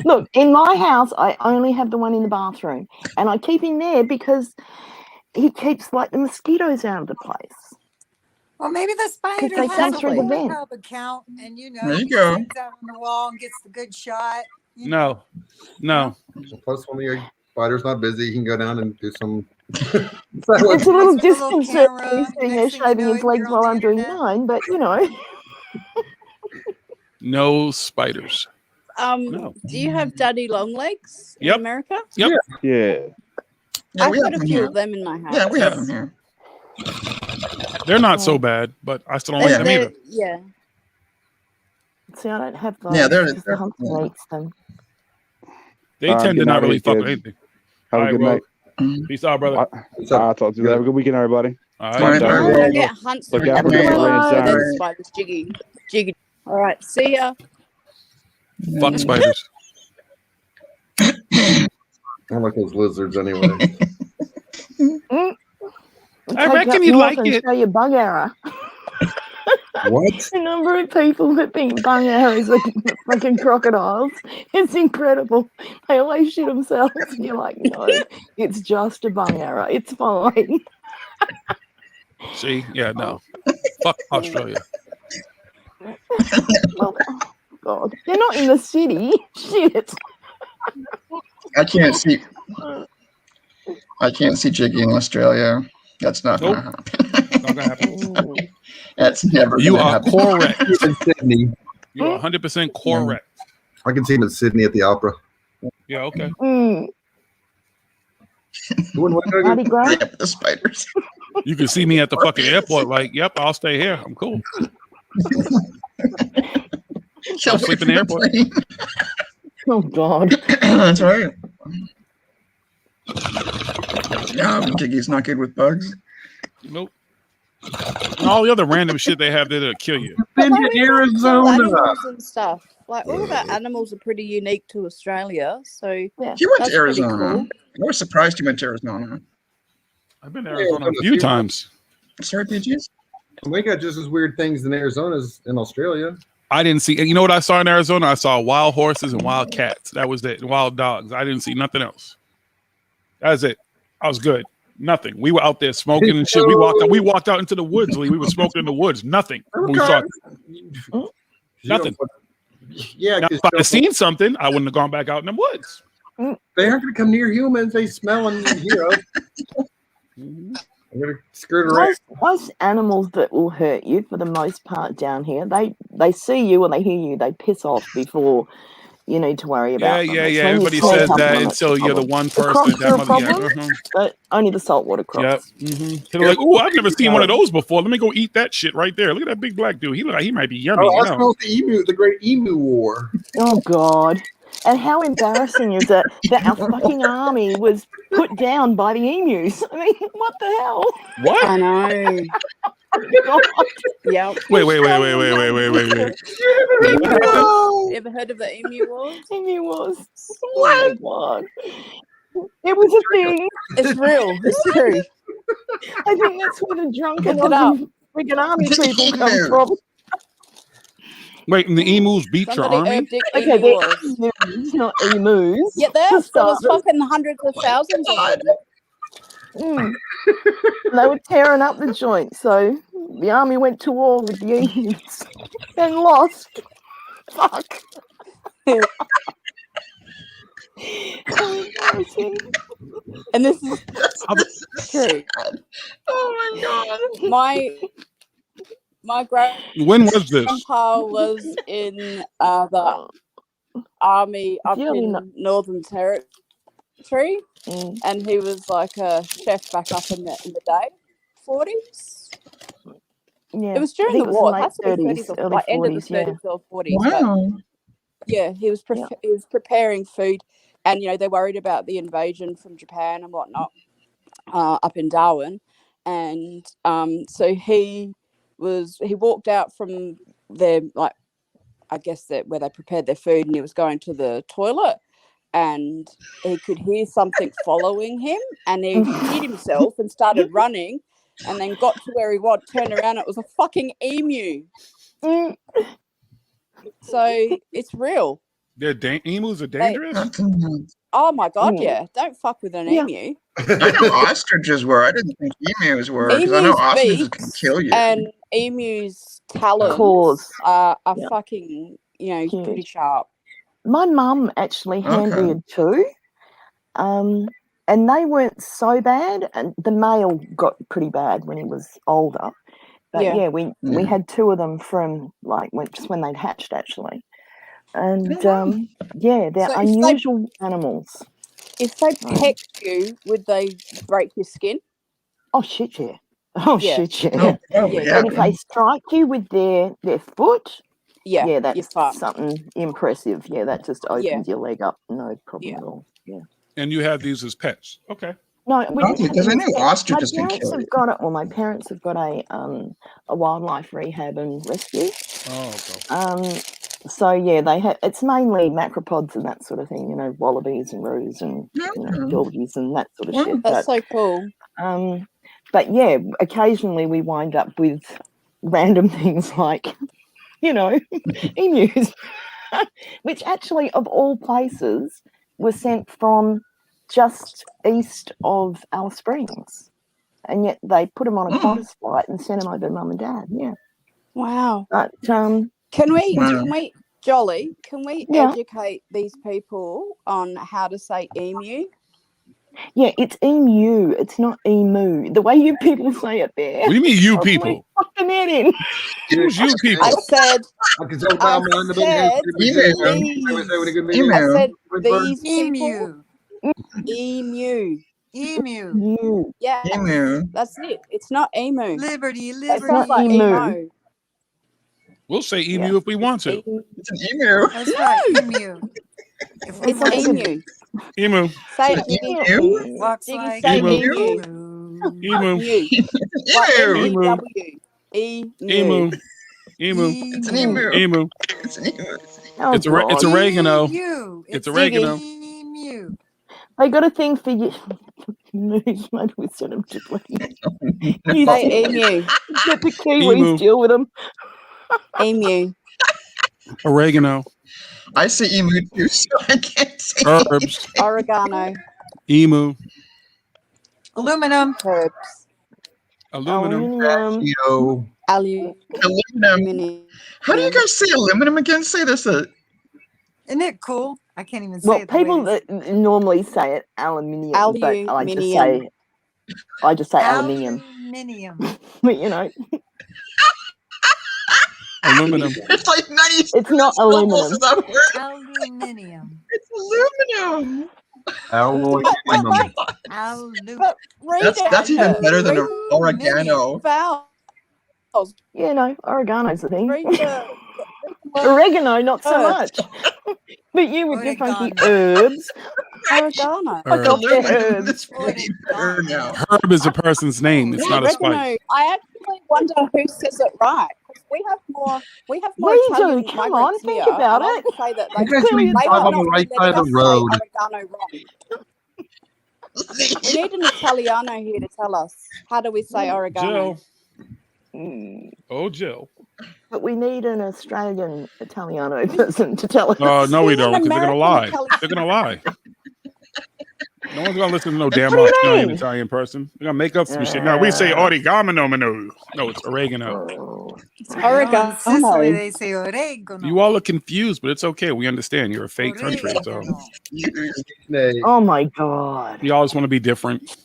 S6: Look, in my house, I only have the one in the bathroom, and I keep him there because he keeps like the mosquitoes out of the place.
S5: Well, maybe the spider
S6: they come
S5: has a
S6: through the vent.
S5: wardrobe account, and
S2: There you go.
S5: sits out on the wall and gets the good shot.
S4: No.
S7: Plus, when your spider's not busy, you can go down and do some.
S6: It's a little disconcerting sitting there shaving his legs while I'm doing mine, but you know.
S4: No spiders.
S11: Do you have daddy long legs in
S4: Yep.
S11: America?
S4: Yep.
S9: Yeah.
S11: I've
S2: we
S11: got
S2: have
S11: a
S2: them
S11: few
S2: here.
S11: of them in my house.
S2: Yeah, we have them here.
S4: They're not so bad, but I still don't like them either.
S11: Yeah.
S6: See, I don't have those.
S2: Yeah, they're-
S6: because the hunter
S2: yeah.
S6: eats them.
S4: They tend to
S9: good
S4: not
S9: night,
S4: really fuck with
S9: kids.
S4: anything.
S9: Have a
S4: All right,
S9: good
S4: well,
S9: night.
S4: Peace out, brother.
S9: I'll talk to you. Have a good weekend, everybody.
S4: All
S2: All right,
S4: right.
S11: Don't get hunts
S9: Look
S11: for
S9: out for
S11: the
S9: the
S11: world.
S9: rain
S11: That's
S9: sound.
S11: spiders, Jiggy. All right, see ya.
S4: Fuck spiders.
S7: I don't like those lizards anyway.
S4: I reckon you'd like it.
S6: Show you bug error.
S7: What?
S6: The number of people that think bung arrows are fucking crocodiles. It's incredible. They always shit themselves. And you're like, no, it's just a bung arrow. It's fine.
S4: See? Yeah, no. Fuck Australia.
S6: Well, God. They're not in the city. Shit.
S2: I can't see Jiggy in Australia. That's not going to happen.
S4: Not gonna happen.
S2: That's never
S4: You
S2: gonna
S4: are
S2: happen.
S4: correct.
S7: In Sydney.
S4: You are 100% correct.
S7: I can see him in Sydney at the opera.
S4: Yeah, okay.
S6: Mm.
S7: You wouldn't want to go
S6: Mardi
S7: get-
S6: Gras?
S2: Yeah, the spiders.
S4: You can see me at the fucking airport, like, yep, I'll stay here. I'm cool. I'll sleep in the airport.
S6: Oh, God.
S2: That's right. No, Jiggy's not good with bugs.
S4: Nope. And all the other random shit they have there that'll kill you.
S7: Been to Arizona.
S11: Animals and stuff. Like all of our animals are pretty unique to Australia. So
S2: He went
S11: that's
S2: to
S11: pretty
S2: Arizona.
S11: cool.
S2: I was surprised he went to Arizona.
S4: I've been to Arizona a few times.
S2: Sorry, PGs?
S7: We got just as weird things in Arizona as in Australia.
S4: I didn't see, you know what I saw in Arizona? I saw wild horses and wild cats. That was it. Wild dogs. I didn't see nothing else. That's it. I was good. Nothing. We were out there smoking and shit. We walked out into the woods, Lee. We were smoking in the woods. Nothing. We saw nothing.
S7: Yeah,
S4: Now, if I'd have seen something, I wouldn't have gone back out in the woods.
S7: they aren't going to come near humans. They smell and hear us. I'm going to skirt around.
S6: Most animals that will hurt you, for the most part down here, they see you and they hear you, they piss off before you need to worry about them.
S4: Yeah.
S6: It's when you
S4: Everybody
S6: sneak
S4: says
S6: up
S4: that
S6: on that's
S4: until
S6: the
S4: you're the
S6: problem.
S4: one
S6: The
S4: person
S6: crocs
S4: that
S6: are a problem,
S4: mother.
S6: but only the saltwater crocs.
S4: Yep. They're like, oh, I've never seen one of those before. Let me go eat that shit right there. Look at that big black dude. He look like he might be yummy.
S7: Oh,
S4: you
S7: I
S4: know?
S7: smelled the emu, the Great Emu War.
S6: Oh, God. And how embarrassing is it that our fucking army was put down by the emus? I mean, what the hell?
S4: What?
S11: I know. Yep.
S4: Wait.
S11: You ever heard of the emu wars?
S6: Emu wars. Oh, my God. It was a thing.
S11: It's real. It's true.
S6: I think that's where the drunken
S11: Look it up.
S6: freaking army people come from.
S4: Wait, and the emus beat your
S11: Somebody
S4: army?
S11: Dick
S6: Okay,
S11: Emu
S6: they're
S11: was.
S6: emus, not emus.
S11: Yeah,
S6: To
S11: there was
S6: start with.
S11: fucking hundreds of thousands of them.
S6: Mm. And they were tearing up the joint, so the army went to war with the emus and lost. Fuck. How embarrassing.
S11: And this is true.
S2: Oh my god.
S11: My
S4: When was this?
S11: grandpa was in the army up
S6: Really
S11: in
S6: not-
S11: Northern Territory, and he was like a chef back up in the day, 40s.
S6: Yeah,
S11: It was
S6: I
S11: during
S6: think
S11: the
S6: it was
S11: war.
S6: the
S11: It
S6: late
S11: has to be
S6: 30s,
S11: 30s or
S6: early
S11: like end of the
S6: 40s,
S11: 30s or 40s.
S2: Wow.
S11: But yeah, he was he was preparing food, and they're worried about the invasion from Japan and whatnot up in Darwin, and so he walked out from their, like, I guess that where they prepared their food, and he was going to the toilet, and he could hear something following him, and he hid himself and started running, and then got to where he was, turned around, it was a fucking emu. So it's real.
S4: Emus are dangerous?
S11: Oh my god, yeah. Don't fuck with an emu.
S2: I know ostriches were. I didn't think emus were, because I know
S11: Emus'
S2: ostriches can
S11: beaks
S2: kill you.
S11: and emus' talons
S6: Claws.
S11: are fucking, pretty sharp.
S6: My mum actually hand
S11: Okay.
S6: reared two, and they weren't so bad. And the male got pretty bad when he was older. But
S11: Yeah.
S6: yeah, we had two of them from just when they'd hatched actually, and yeah, they're
S11: So if they-
S6: unusual animals.
S11: If they pecked you, would they break your skin?
S6: Oh shit, yeah. Oh
S11: Yeah.
S6: shit, yeah. But if they strike you with their foot,
S11: Yeah, you're
S6: that's
S11: fucked.
S6: something impressive. Yeah, that just opens
S11: Yeah.
S6: your leg up, no problem at all. Yeah.
S4: And you have these as pets. Okay.
S6: No, we didn't have
S2: because I
S6: them
S2: knew
S6: as pets.
S2: ostriches
S6: My
S2: could
S6: parents
S2: kill
S6: have
S2: you.
S6: got it. Well, my parents have got a wildlife rehab and rescue.
S4: Oh, okay.
S6: So yeah, they have. It's mainly macropods and that sort of thing. Wallabies and roos and doggies and that sort of shit.
S11: That's so cool.
S6: But yeah, occasionally we wind up with random things like, emus, which actually, of all places, were sent from just east of Alice Springs, and yet they put them on a Qantas flight and sent them over to mum and dad. Yeah.
S11: Wow.
S6: But
S11: Can we,
S6: Wow.
S11: Jolly, can we
S6: Yeah.
S11: educate these people on how to say emu?
S6: Yeah, it's emu. It's not emu. The way you people say it there.
S4: What do you mean, you
S6: Probably
S4: people?
S6: Fucking it in.
S4: Who's you people?
S11: I said,
S7: I said
S11: these
S5: Emu.
S11: people. Emu.
S5: Emu.
S11: Yeah.
S2: Emu.
S11: That's it. It's not emu.
S5: Liberty,
S11: It
S5: liberty.
S11: sounds like emo.
S4: We'll say emu if we want to.
S2: It's an emu.
S5: That's right, emu. If we
S11: It's
S5: want to.
S11: emu.
S4: Emu.
S11: Say
S2: An
S11: it, Jiggy.
S2: emu?
S5: Walks
S11: Jiggy,
S5: like
S11: say
S4: Emu.
S11: emu.
S4: Emu.
S11: Like
S2: Emu.
S11: M-E-W.
S4: Emu.
S11: Emu.
S4: Emu.
S2: It's an emu.
S4: Emu.
S2: It's an emu.
S6: Oh,
S4: It's
S6: God.
S4: oregano.
S5: Emu.
S4: It's oregano.
S5: Emu.
S6: I got a thing for you. Maybe we sent them to bloody.
S11: Say emu.
S6: Let the Kiwis
S4: Emu.
S6: deal with them.
S11: Emu.
S4: Oregano.
S2: I say emu too, so I can't say
S4: Herbs.
S11: Oregano.
S4: Emu.
S5: Aluminum.
S11: Herbs.
S4: Aluminum.
S6: Aluminum.
S2: aluminum. How do you guys say aluminum again? Say this.
S5: Isn't it cool? I can't even say
S6: Well,
S5: it. the
S6: people
S5: way
S6: that normally say it aluminium, but I just say aluminium.
S5: Aluminium.
S6: But
S4: Aluminum.
S2: It's like 90.
S6: it's not aluminum.
S2: Of that word.
S5: Aluminium.
S2: It's aluminum.
S7: Aluminum.
S11: But read
S2: That's even better than oregano.
S11: vowels.
S6: Yeah, no, oregano's the thing.
S11: Read the
S6: Oregano, not so
S11: herbs.
S6: much. But you with your funky
S5: Oregano.
S6: herbs.
S11: Oregano.
S6: Fuck off the
S2: Aluminum
S6: herbs.
S2: is way better now.
S4: Herb is a person's name. It's not a
S11: Oregano.
S4: spice.
S11: I actually wonder who says it right. 'Cause we have more
S6: We
S11: Italian
S6: do. Come on,
S11: migrants
S6: think
S11: here,
S6: about
S11: and I
S6: it.
S11: would say that
S7: You guys
S6: Clearly
S7: need to
S6: it's
S7: drive
S6: not.
S7: on the right side of the road.
S11: oregano wrong. We need an Italiano here to tell us how do we say oregano.
S4: Jill. Oh, Jill.
S6: But we need an Australian Italiano person to tell us.
S4: Oh no, we
S6: He's an
S4: don't, because they're gonna lie.
S6: American
S4: They're gonna lie. No one's gonna listen to no
S6: What
S4: damn
S6: do you
S4: Australian
S6: mean?
S4: Italian person. They're gonna make up some shit. No, we say oregano. No, it's oregano.
S5: Well, in Sicily, they say oregano.
S4: You all are confused, but it's okay. We understand. You're a fake country, so
S6: Oh my god.
S4: you always want to be different.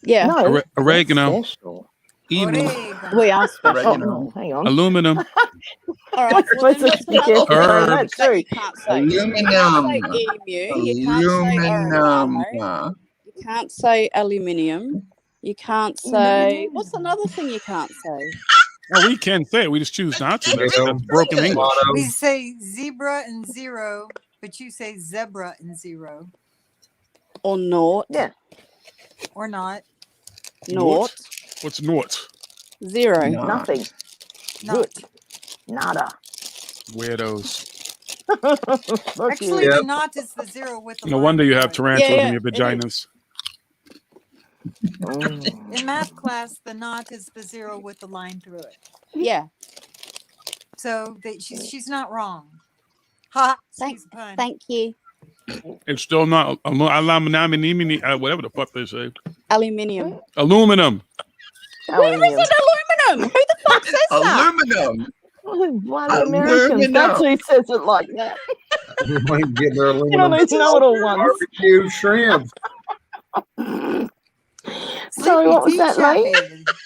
S11: Yeah.
S6: No,
S4: Oregano.
S6: that's special.
S11: We are special.
S6: Oh, hang on.
S4: Aluminum.
S11: All right. Well, then
S6: Supposed to
S11: that's
S6: be
S11: another
S6: careful
S11: word
S6: saying that
S11: that
S6: too.
S11: you can't say. You can't say emu. You can't say oregano. You can't say aluminium. You can't say. What's another thing you can't say?
S4: No, we can say it. We just choose not to. That's broken English.
S5: We say zebra and zero, but you say zebra and zero.
S11: Or naught.
S6: Yeah.
S5: Or not.
S11: Naught.
S4: What's naught?
S11: Zero.
S6: Nothing. Good. Nada.
S4: Weirdos.
S5: Actually, the not is the zero with the
S4: No
S5: line
S4: wonder you have
S5: through it.
S4: tarantulas in your vaginas.
S5: In math class, the not is the zero with the line through it.
S11: Yeah.
S5: So she's not wrong. Ha!
S11: Thank you.
S4: It's still not aluminum, whatever the fuck they say.
S11: Aluminium.
S4: Aluminum.
S11: Where is it aluminum? Who the fuck says that?
S2: Aluminum.
S6: Bloody Americans. That's who says it like that.
S7: You might get their
S6: You know these know-it-all ones.
S7: barbecue shrimp.
S6: So what was that, Lee?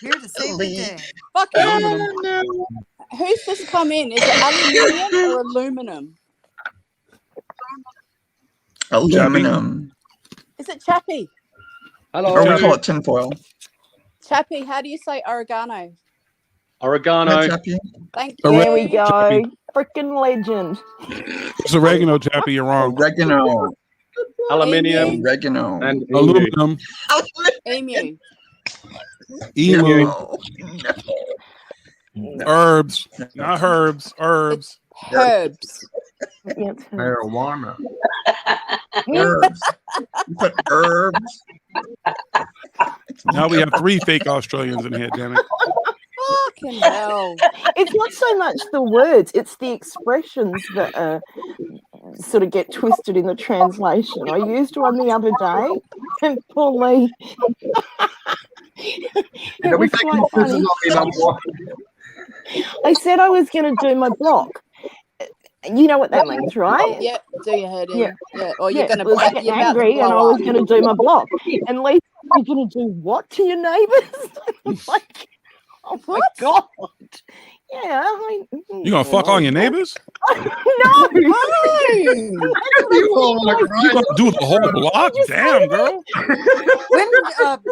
S5: Here to save the day.
S11: Fuck you. Who's just come in? Is it aluminium or aluminum?
S2: Aluminum.
S11: Is it Chappie?
S2: Or we call it tinfoil.
S11: Chappie, how do you say oregano?
S3: Oregano.
S11: Thank you.
S6: There we go. Freaking legend.
S4: It's oregano, Chappie. You're wrong.
S2: Oregano.
S3: Aluminium.
S2: Oregano.
S3: And
S4: Aluminum.
S11: Emu.
S4: Emu.
S2: No.
S4: Herbs. Not herbs. Herbs.
S11: Herbs.
S7: Marijuana.
S2: Herbs. You put herbs.
S4: Now we have 3 fake Australians in here, damn it.
S11: Fucking hell.
S6: It's not so much the words, it's the expressions that sort of get twisted in the translation. I used one the other day, and poor Lee. It was quite funny. I said I was going to do my block. You know what that means, right?
S11: Yeah, do your head in.
S6: Yeah.
S11: Yeah. Or you're going to
S6: was getting angry, and I was going to do my block. And Lee, you're going to do what to your neighbours? I'm like, oh my god! Yeah,
S4: You gonna fuck all your neighbors?
S6: no.
S4: You gonna do the whole block? Damn, girl.
S5: When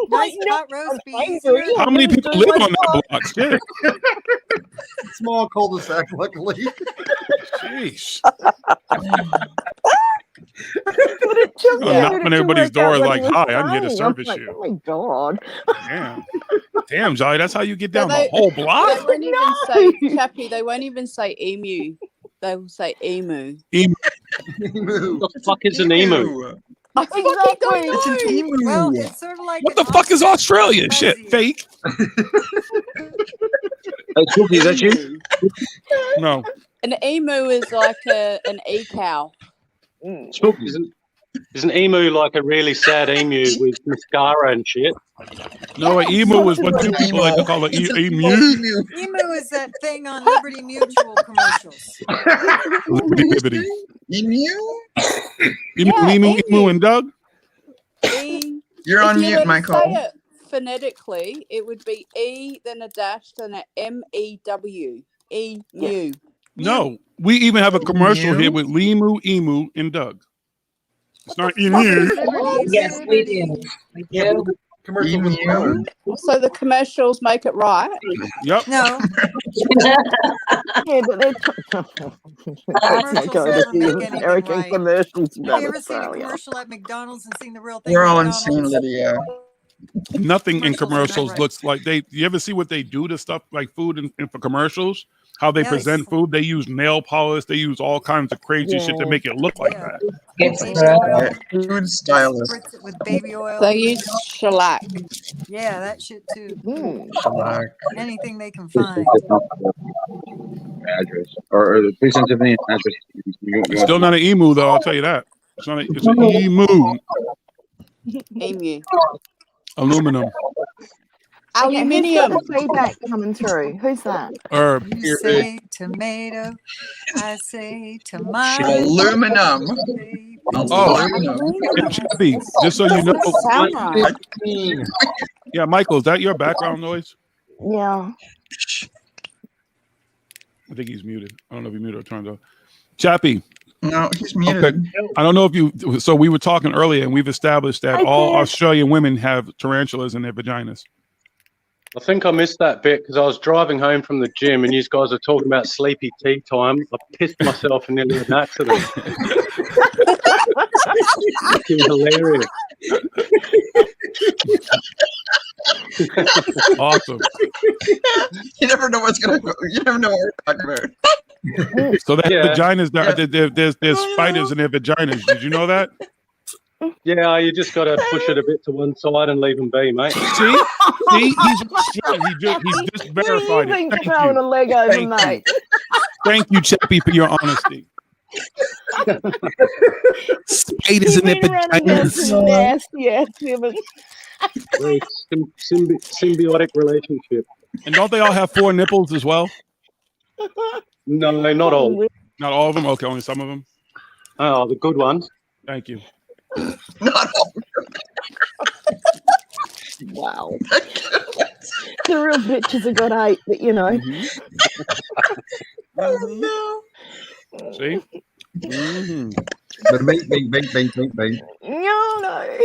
S5: nice hot roast beef.
S4: How many people live on that block? Shit.
S7: Small cul-de-sac, luckily.
S4: Jeez.
S6: Just
S4: knocking on everybody's door like, "Hi, I'm here to service
S6: like,
S4: you."
S6: Oh my god!
S4: Damn, Jolly, that's how you get down the whole block.
S11: They won't even say Chappie. They won't even say emu. They will say emu.
S4: Emu.
S3: What the fuck is an emu?
S11: I fucking don't know.
S2: It's an emu.
S5: Well, it's sort of like
S4: What the fuck is Australia? Shit, fake.
S13: Hey, Cookie, is that you?
S4: No.
S11: An emu is like an e-cow.
S3: Spook, is an emu like a really sad emu with mascara and shit?
S4: No, an emu is what 2 people like to call an emu.
S5: Emu is that thing on Liberty Mutual commercials.
S4: Liberty.
S2: Emu?
S4: Emu, and Doug?
S2: You're on
S11: If you
S2: mute,
S11: were to
S2: Michael.
S11: say it phonetically, it would be E, then a dash, then a M-E-W. E-mu.
S4: No, we even have a commercial here with Limu, Emu, and Doug. It's not Emu.
S12: Yes, we do. We do.
S2: Emu.
S11: So the commercials make it right?
S4: Yep.
S5: No.
S6: Yeah, but they're
S5: Commercials never make anything
S6: American
S5: right.
S6: commercials
S5: Have
S6: about
S5: you ever seen a
S6: Australia.
S5: commercial at McDonald's and seen the real thing?
S2: We're
S5: at
S2: all
S5: McDonald's?
S2: insane, Lydia.
S4: Nothing in
S5: Commercials are not
S4: commercials
S5: right.
S4: looks like they. You ever see what they do to stuff like food and for commercials? How they
S5: Yes.
S4: present food? They use nail polish. They use all kinds of crazy shit to
S6: Yeah.
S4: make it look like
S5: Yeah.
S4: that.
S12: It's
S5: Baby
S12: gross.
S5: oil.
S2: Food stylist.
S5: Spritz it with baby oil.
S11: They use shellac.
S5: Yeah, that shit too.
S2: Shellac.
S5: Anything they can find.
S13: Address or the please send Tiffany an address.
S4: It's still not an emu though. I'll tell you that. It's not. It's an emu.
S11: Emu.
S4: Aluminum.
S6: Okay, who's got
S11: Aluminium.
S6: the feedback coming through? Who's that?
S4: Herb.
S5: You say tomato, I say tomato.
S2: Aluminum.
S4: Oh, and Chappie, just so you know.
S11: Sound right.
S4: Yeah, Michael, is that your background noise?
S6: Yeah.
S4: I think he's muted. I don't know if he muted or turned off. Chappie.
S2: No, he's muted.
S4: Okay. I don't know if you. So we were talking earlier, and we've established that all Australian women have tarantulas in their vaginas.
S3: I think I missed that bit because I was driving home from the gym and you guys are talking about sleepy tea time. I pissed myself and nearly had an accident. Fucking hilarious.
S4: Awesome.
S2: You never know what's gonna. You never know what we're talking about.
S4: So that
S3: Yeah.
S4: vaginas, there's spiders in their vaginas. Did you know that?
S3: Yeah, you just got to push it a bit to one side and leave them be, mate.
S4: See, he just verified it. Thank
S6: Throwing
S4: you.
S6: a leg over,
S4: Thank you.
S6: mate.
S4: Thank you, Chappie, for your honesty. Spiders in their vaginas.
S6: Nasty ass women.
S3: Very symbiotic relationship.
S4: And don't they all have 4 nipples as well?
S3: No, not all.
S4: Not all of them. Okay, only some of them.
S3: Oh, the good ones.
S4: Thank you.
S2: Not all.
S6: Wow. The real bitches have got 8, but you know.
S2: Oh, no.
S4: See? Mm-hmm.
S7: Bing.
S6: No.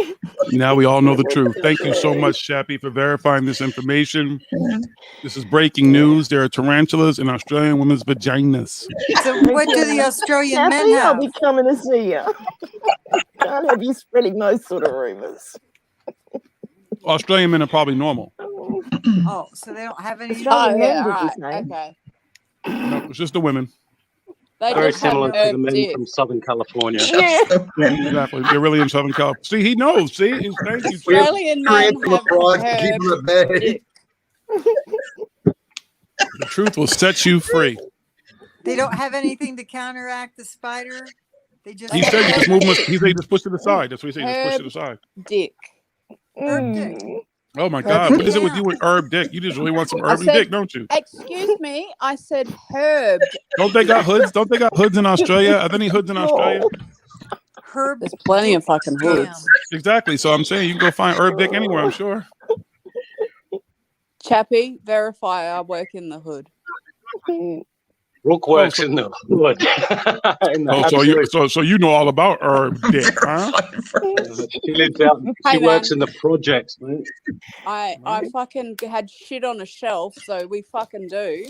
S4: Now we all know the truth. Thank you so much, Chappie, for verifying this information. This is breaking news. There are tarantulas in Australian women's vaginas.
S5: So what do the Australian men
S6: Kathy, I'll
S5: have?
S6: be coming to see you. Can't have you spreading those sort of rumors.
S4: Australian men are probably normal.
S5: Oh, so they don't have any.
S6: Australian men,
S11: yeah,
S6: did you
S11: right.
S6: say?
S11: Okay.
S4: No, it's just the women.
S11: They
S3: Very
S11: just have
S3: similar to
S11: herb
S3: the men
S11: dick.
S3: from Southern California.
S6: Yeah.
S4: Exactly. They're really in Southern California. See, he knows. See, thank you.
S11: Australian men
S7: Create
S11: have
S7: a frog, keep
S11: herb
S7: them at bay.
S11: dick.
S4: The truth will set you free.
S5: They don't have anything to counteract the spider. They just.
S4: He said you just move. He said just push to the side. That's what he said. Just push to the side.
S11: Dick.
S5: Herb dick.
S4: Oh my God! What is it with you and herb dick? You just really want some herb and
S11: said-
S4: dick, don't you?
S11: Excuse me, I said herb.
S4: Don't they got hoods? Don't they got hoods in Australia? Are there any hoods in Australia?
S5: Herb.
S11: There's plenty of fucking
S5: Damn.
S11: hoods.
S4: Exactly. So I'm saying you can go find herb dick anywhere. I'm sure.
S11: Chappie, verify I work in the hood.
S3: Rook works in the hood. In the
S4: Oh, so you know all about herb dick, huh?
S3: She lives out.
S11: Hey,
S3: She works
S11: man.
S3: in the projects, mate.
S11: I fucking had shit on a shelf, so we fucking do.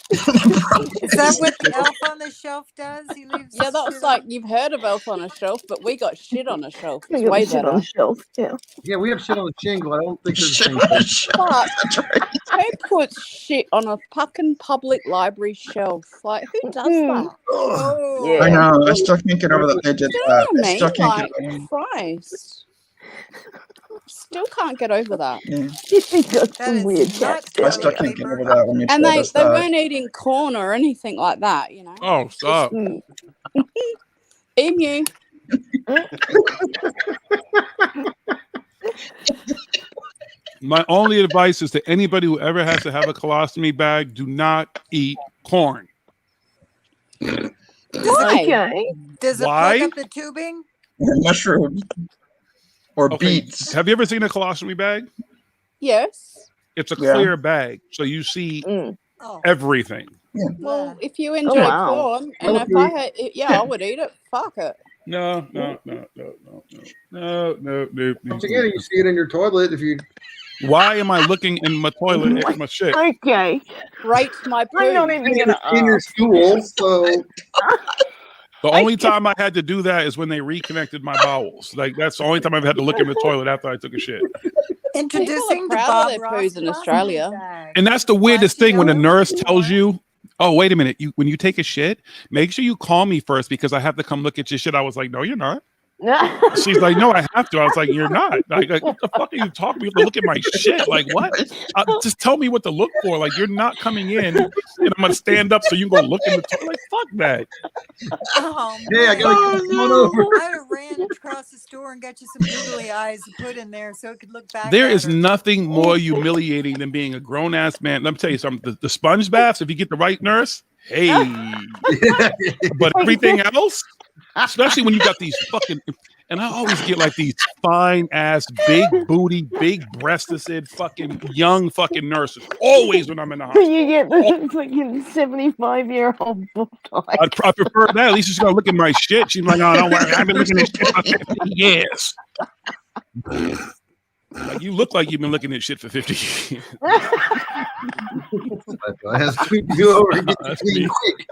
S5: Is that what the elf on the shelf does? He leaves.
S11: Yeah, that was like you've heard of Elf on a Shelf, but we got shit on a shelf.
S6: We
S11: It's
S6: got
S11: way
S6: shit on
S11: better.
S6: the shelf, yeah.
S7: Yeah, we have shit on the shingle. I don't think there's
S2: Shit
S7: the
S2: on
S7: same
S2: the
S7: thing.
S2: shelf.
S11: Fuck.
S2: That's right.
S11: Who puts shit on a fucking public library shelf? Like, who does that?
S5: Oh.
S6: Yeah.
S2: I know. I still can't get over that they did
S11: You know
S2: that.
S11: what I
S2: I still
S11: mean?
S2: can't
S11: Like,
S2: get over
S11: Christ. Still can't get over that.
S6: She got
S5: That
S6: some
S5: is
S6: weird
S5: not
S6: cats
S2: I
S6: down
S2: still
S6: there.
S2: can't get over that when you
S11: And
S2: told
S11: they
S2: us that.
S11: weren't eating corn or anything like that, you know.
S4: Oh, stop.
S11: Emu.
S4: My only advice is to anybody who ever has to have a colostomy bag: do not eat corn.
S6: Okay.
S5: Does it
S4: Why?
S5: plug up the tubing?
S2: Or mushrooms. Or
S4: Okay,
S2: beets.
S4: have you ever seen a colostomy bag?
S11: Yes.
S4: It's a
S2: Yeah.
S4: clear bag, so you see
S5: Oh.
S4: everything.
S11: Well, if you enjoy
S6: wow.
S11: corn, and if I had, I would eat it. Fuck it.
S4: No.
S7: Once again, you see it in your toilet if you.
S4: Why am I looking in my toilet at my shit?
S6: Okay.
S11: Rate my
S6: I'm not
S11: poo.
S6: even going to
S7: in your
S6: ask.
S7: stool, so
S4: The only time I had to do that is when they reconnected my bowels. Like that's the only time I've had to look in the toilet after I took a shit.
S5: Introducing the
S11: proud of
S5: Bob
S11: their
S5: Ross
S11: poos in
S5: colostomy
S11: Australia.
S5: bag.
S4: And that's the weirdest thing when a
S5: know
S4: nurse
S5: what you
S4: tells you, "Oh, wait a minute, when you take a shit, make sure you call me first because I have to come look at your shit." I was like, "No, you're not." She's like, "No, I have to." I was like, "You're not. Like what the fuck are you talking? You have to look at my shit. Like what? Just tell me what to look for. Like you're not coming in, and I'm gonna stand up so you can go look in the toilet. Like fuck that."
S5: Oh,
S7: Hey, I
S5: man.
S7: gotta come on over.
S5: I would have ran across the store and got you some googly eyes to put in there so it could look back.
S4: There
S5: at
S4: is
S5: her.
S4: nothing more humiliating than being a grown ass man. Let me tell you something. The sponge baths, if you get the right nurse, hey. But everything else, especially when you got these fucking, and I always get like these fine ass, big booty, big breasted, fucking young fucking nurses. Always when I'm in the hospital.
S6: You get the fucking 75-year-old book.
S4: I prefer that. At least she's gonna look at my shit. She's like, "Oh, don't worry, I've been looking at shit for 50 years." Like you look like you've been looking at shit for 50 years.
S7: I have to sweep you over to get
S4: That's
S7: clean
S4: me.
S7: quick.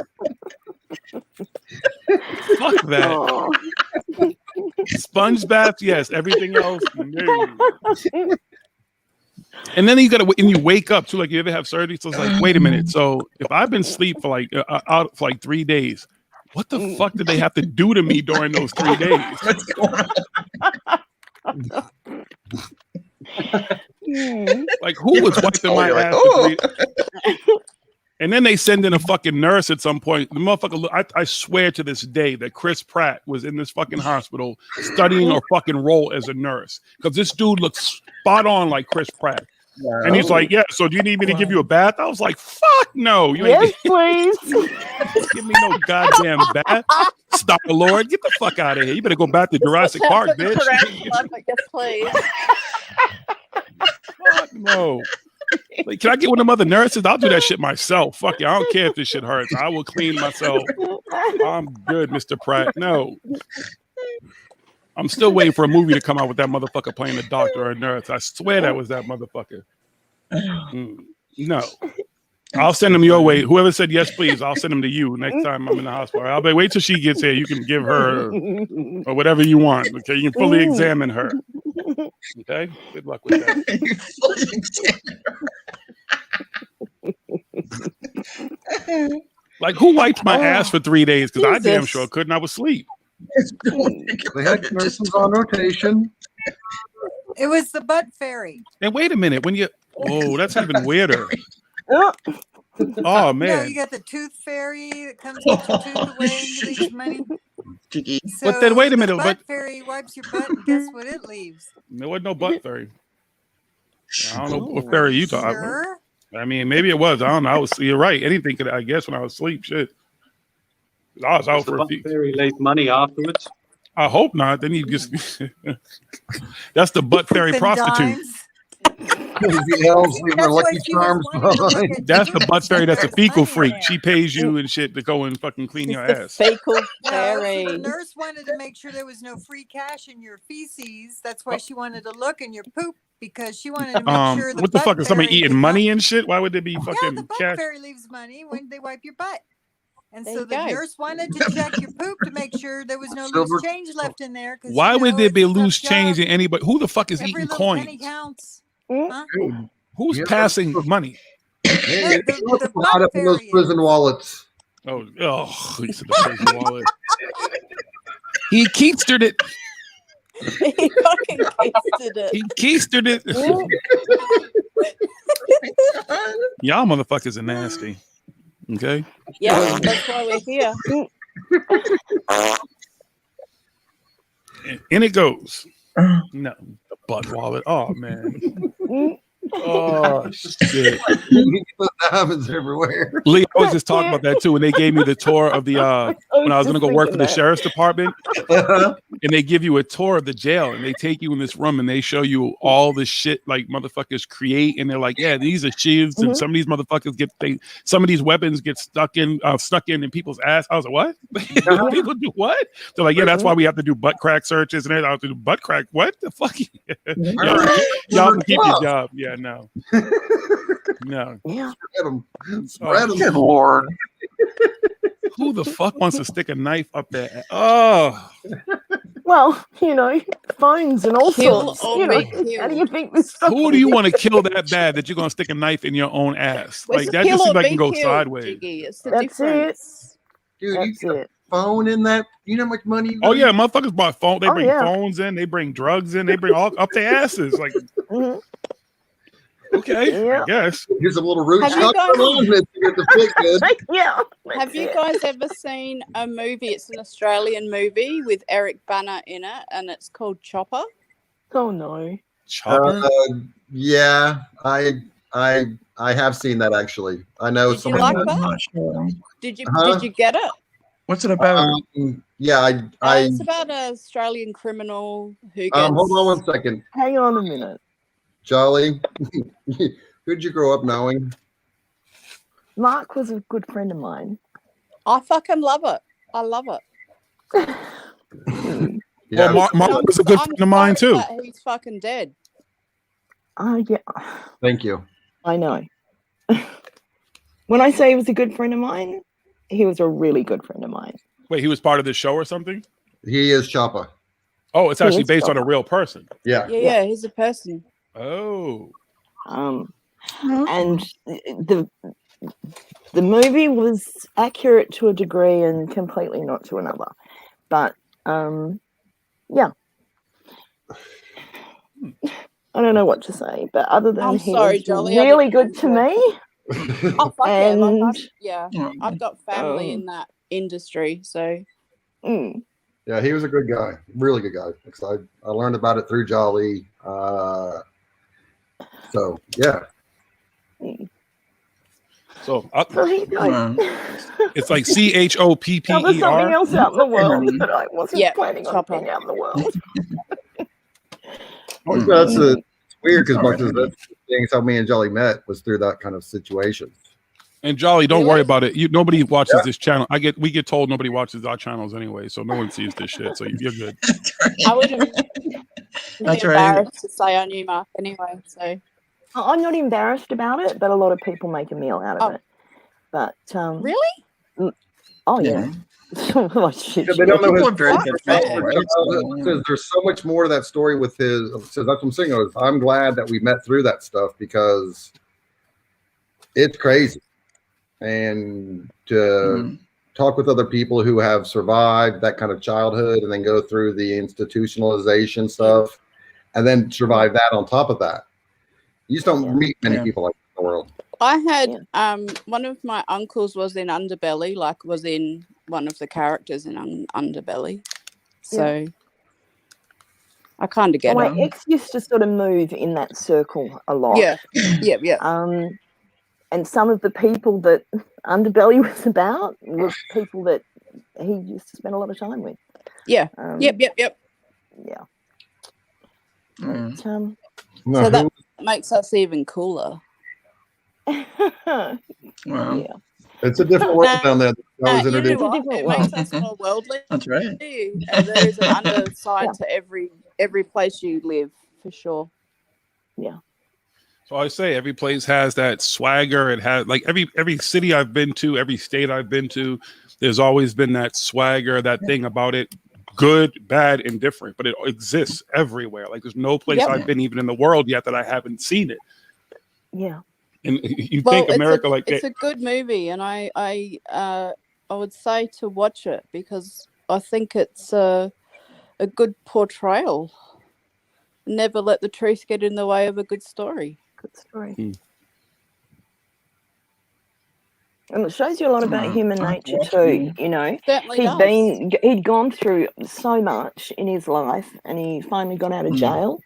S4: Fuck that. Sponge bath, yes. Everything else, no. And then you wake up too. Like you ever have surgery? So it's like, wait a minute. So if I've been asleep for like out for like 3 days, what the fuck did they have to do to me during those 3 days?
S2: What's going on?
S4: Like who was wiping my ass? For 3 And then they send in a fucking nurse at some point. The motherfucker, I swear to this day that Chris Pratt was in this fucking hospital studying a fucking role as a nurse. Because this dude looks spot on like Chris Pratt.
S2: Wow.
S4: And he's like, "Yeah, so do you need me to give you a bath?" I was like, "Fuck no. You ain't
S6: Yes, please.
S4: give me no goddamn bath. Stop the Lord. Get the fuck out of here. You better go back to Jurassic Park, bitch."
S11: Yes, please.
S4: Fuck no. Like, can I get one of them other nurses? I'll do that shit myself. Fuck you. I don't care if this shit hurts. I will clean myself. I'm good, Mr. Pratt. No. I'm still waiting for a movie to come out with that motherfucker playing a doctor or a nurse. I swear that was that motherfucker. No. I'll send him your way. Whoever said yes, please, I'll send him to you next time I'm in the hospital. I'll be wait till she gets here. You can give her or whatever you want. Okay, you can fully examine her. Okay, good luck with that. Like, who wiped my ass for 3 days? Because I damn sure couldn't. I was asleep.
S7: We had nurses on rotation.
S5: It was the butt fairy.
S4: And wait a minute, when you that's even weirder. Oh man!
S5: No, you got the tooth fairy that comes with your tooth away and you leave money. So
S4: But then wait a minute,
S5: the
S4: but
S5: butt fairy wipes your butt, and guess what it leaves?
S4: there wasn't no butt fairy. I don't know what fairy you talking about.
S5: Sure.
S4: I mean, maybe it was. I don't know. You're right. Anything could, I guess, when I was asleep. Shit. I was out for a few.
S3: Fairy leave money afterwards.
S4: I hope not. Then you just. That's the butt fairy prostitute.
S7: The elves leave their lucky charms behind.
S4: That's the butt fairy. That's a fecal freak. She pays you and shit to go and fucking clean your ass.
S11: Fecal
S5: No,
S11: fairy.
S5: so the nurse wanted to make sure there was no free cash in your feces. That's why she wanted to look in your poop because she wanted to make sure the
S4: what the
S5: butt
S4: fuck is somebody
S5: fairy
S4: eating
S5: did
S4: money
S5: not-
S4: and shit? Why would there be
S5: Yeah,
S4: fucking
S5: the butt
S4: cash?
S5: fairy leaves money when they wipe your butt. And
S11: There
S5: so
S11: you
S5: the
S11: go.
S5: nurse wanted to check your poop to make sure there was no
S7: Silver-
S5: loose change left in there.
S4: Why would there be loose change in anybody? Who the fuck is
S5: Every
S4: eating
S5: little
S4: coins?
S5: penny counts. Huh?
S4: Who's
S7: Yeah.
S4: passing money?
S7: Hey,
S5: the
S7: not
S5: butt
S7: up in those
S5: fairy
S7: prison wallets.
S4: Oh, he said the prison wallet. He keistered it.
S11: He fucking kissed it.
S4: He keistered it. Y'all motherfuckers are nasty. Okay.
S11: Yeah, that's why we're here.
S4: And it goes. No, the butt wallet. Oh man. Oh shit.
S7: Put diamonds everywhere.
S4: Lee, I was just talking about that too. When they gave me the tour of the when I was gonna go work for the sheriff's department, and they give you a tour of the jail, and they take you in this room and they show you all the shit like motherfuckers create, and they're like, yeah, these are shields, and some of these motherfuckers some of these weapons get stuck in people's ass. I was like, what? People do what? They're like, yeah, that's why we have to do butt crack searches, and I have to do butt crack. What the fuck? Y'all can keep your job. Yeah, no. No.
S7: Spread them.
S4: Oh,
S7: Spread them.
S10: Lord.
S4: Who the fuck wants to stick a knife up there? Oh,
S6: Well, phones and all
S11: Kill
S6: sorts.
S11: or be
S6: How do you
S11: killed.
S6: think this stuff
S4: who do you want to kill that bad that you're gonna stick a knife in your own ass?
S11: It's
S4: Like that
S11: kill
S4: just seems
S11: or
S4: like it
S11: be
S4: can go
S11: killed,
S4: sideways.
S11: Jiggy. It's the
S6: That's it.
S11: difference.
S7: Dude,
S6: That's
S7: you get
S6: it.
S7: a phone in that. You know how much money?
S4: Oh yeah, motherfuckers bought phone. They
S6: Oh,
S4: bring
S6: yeah.
S4: phones in. They bring drugs in. They bring all up their asses. Like,
S6: Mhm.
S4: okay,
S6: Yeah.
S4: I guess.
S7: Here's a little root
S11: Have you
S7: shot.
S11: guys-
S7: Come on, miss, to get the fit good.
S6: Yeah.
S11: Have
S6: that's
S11: you
S6: it.
S11: guys ever seen a movie? It's an Australian movie with Eric Bana in it, and it's called Chopper.
S6: Oh no.
S4: Chopper.
S7: Yeah, I have seen that actually. I know
S11: Did you
S7: someone.
S11: like
S2: I'm
S11: that?
S2: not sure.
S11: Did you
S7: Huh?
S11: Did you get it?
S2: What's it about?
S7: Yeah,
S11: It's about an Australian criminal who gets.
S7: hold on one second,
S6: Hang on a minute.
S7: Jolly. Who'd you grow up knowing?
S6: Mark was a good friend of mine.
S11: I fucking love it. I love it.
S7: Yeah,
S4: Well, Mark was a good friend of mine too.
S11: That he's fucking dead.
S6: Oh yeah.
S7: Thank you.
S6: I know. When I say he was a good friend of mine, he was a really good friend of mine.
S4: Wait, he was part of this show or something?
S7: He is Chopper.
S4: Oh, it's
S6: He
S4: actually
S6: is
S4: based on a
S6: Chopper.
S4: real person.
S7: Yeah.
S11: Yeah, he's a person.
S4: Oh.
S6: And the movie was accurate to a degree and completely not to another. But yeah. I don't know what to say, but other than
S11: I'm
S6: he
S11: sorry,
S6: was
S11: Jolly, I
S6: really
S11: didn't
S6: good to
S11: mean
S6: me.
S11: Oh fuck
S6: And
S11: yeah! I've got family in that industry, so
S7: Yeah, he was a good guy, really good guy. Because I learned about it through Jolly. So yeah.
S4: So
S6: it's
S4: like
S6: There was something
S4: CHOPPER.
S6: else out in the world that I wasn't
S11: Yeah,
S6: planning on
S11: Chopper.
S6: being out in the world.
S7: That's it's weird because much as that's things how me and Jolly met was through that kind of situation.
S4: And Jolly, don't
S11: Really?
S4: worry about it. Nobody watches this channel. We get told nobody watches our channels anyway, so no one sees this shit. So you're good.
S11: I wouldn't be
S2: That's right.
S11: embarrassed to say I knew Mark anyway. So
S6: I'm not embarrassed about it, but a lot of people make a meal out of it. But
S11: really?
S6: Oh yeah. Oh, shit,
S7: Yeah, they don't know
S2: People
S7: his
S2: are very good friends, right?
S7: Says there's so much more to that story with his. Says that's what I'm saying. I'm glad that we met through that stuff because it's crazy, and to talk with other people who have survived that kind of childhood and then go through the institutionalization stuff, and then survive that on top of that. You just don't meet many people like that in the world.
S11: I had one of my uncles was in Underbelly, was in one of the characters in Underbelly. So I kind of get
S6: my
S11: it.
S6: ex used to sort of move in that circle a lot.
S11: Yeah.
S6: And some of the people that Underbelly was about were people that he used to spend a lot of time with.
S11: Yeah. Yep.
S6: Yeah.
S7: No,
S11: So that makes us even cooler.
S2: Wow.
S6: Yeah.
S7: It's a different world down there. I was
S11: You know
S7: introduced.
S11: what? It makes us more worldly.
S2: That's right.
S11: And there is an underside to every place you live, for sure.
S6: Yeah.
S4: So I say every place has that swagger. It has like every city I've been to, every state I've been to, there's always been that swagger, that thing about it, good, bad, and different. But it exists everywhere. Like there's no place I've been even in the world yet that I haven't seen it.
S6: Yeah.
S4: And you think America like
S11: it's a good movie, and I would say to watch it because I think it's a good portrayal. Never let the truth get in the way of a good story.
S6: Good story. And it shows you a lot about human nature too, you know.
S11: Certainly
S6: He'd gone through so much in his life and he finally got out of jail.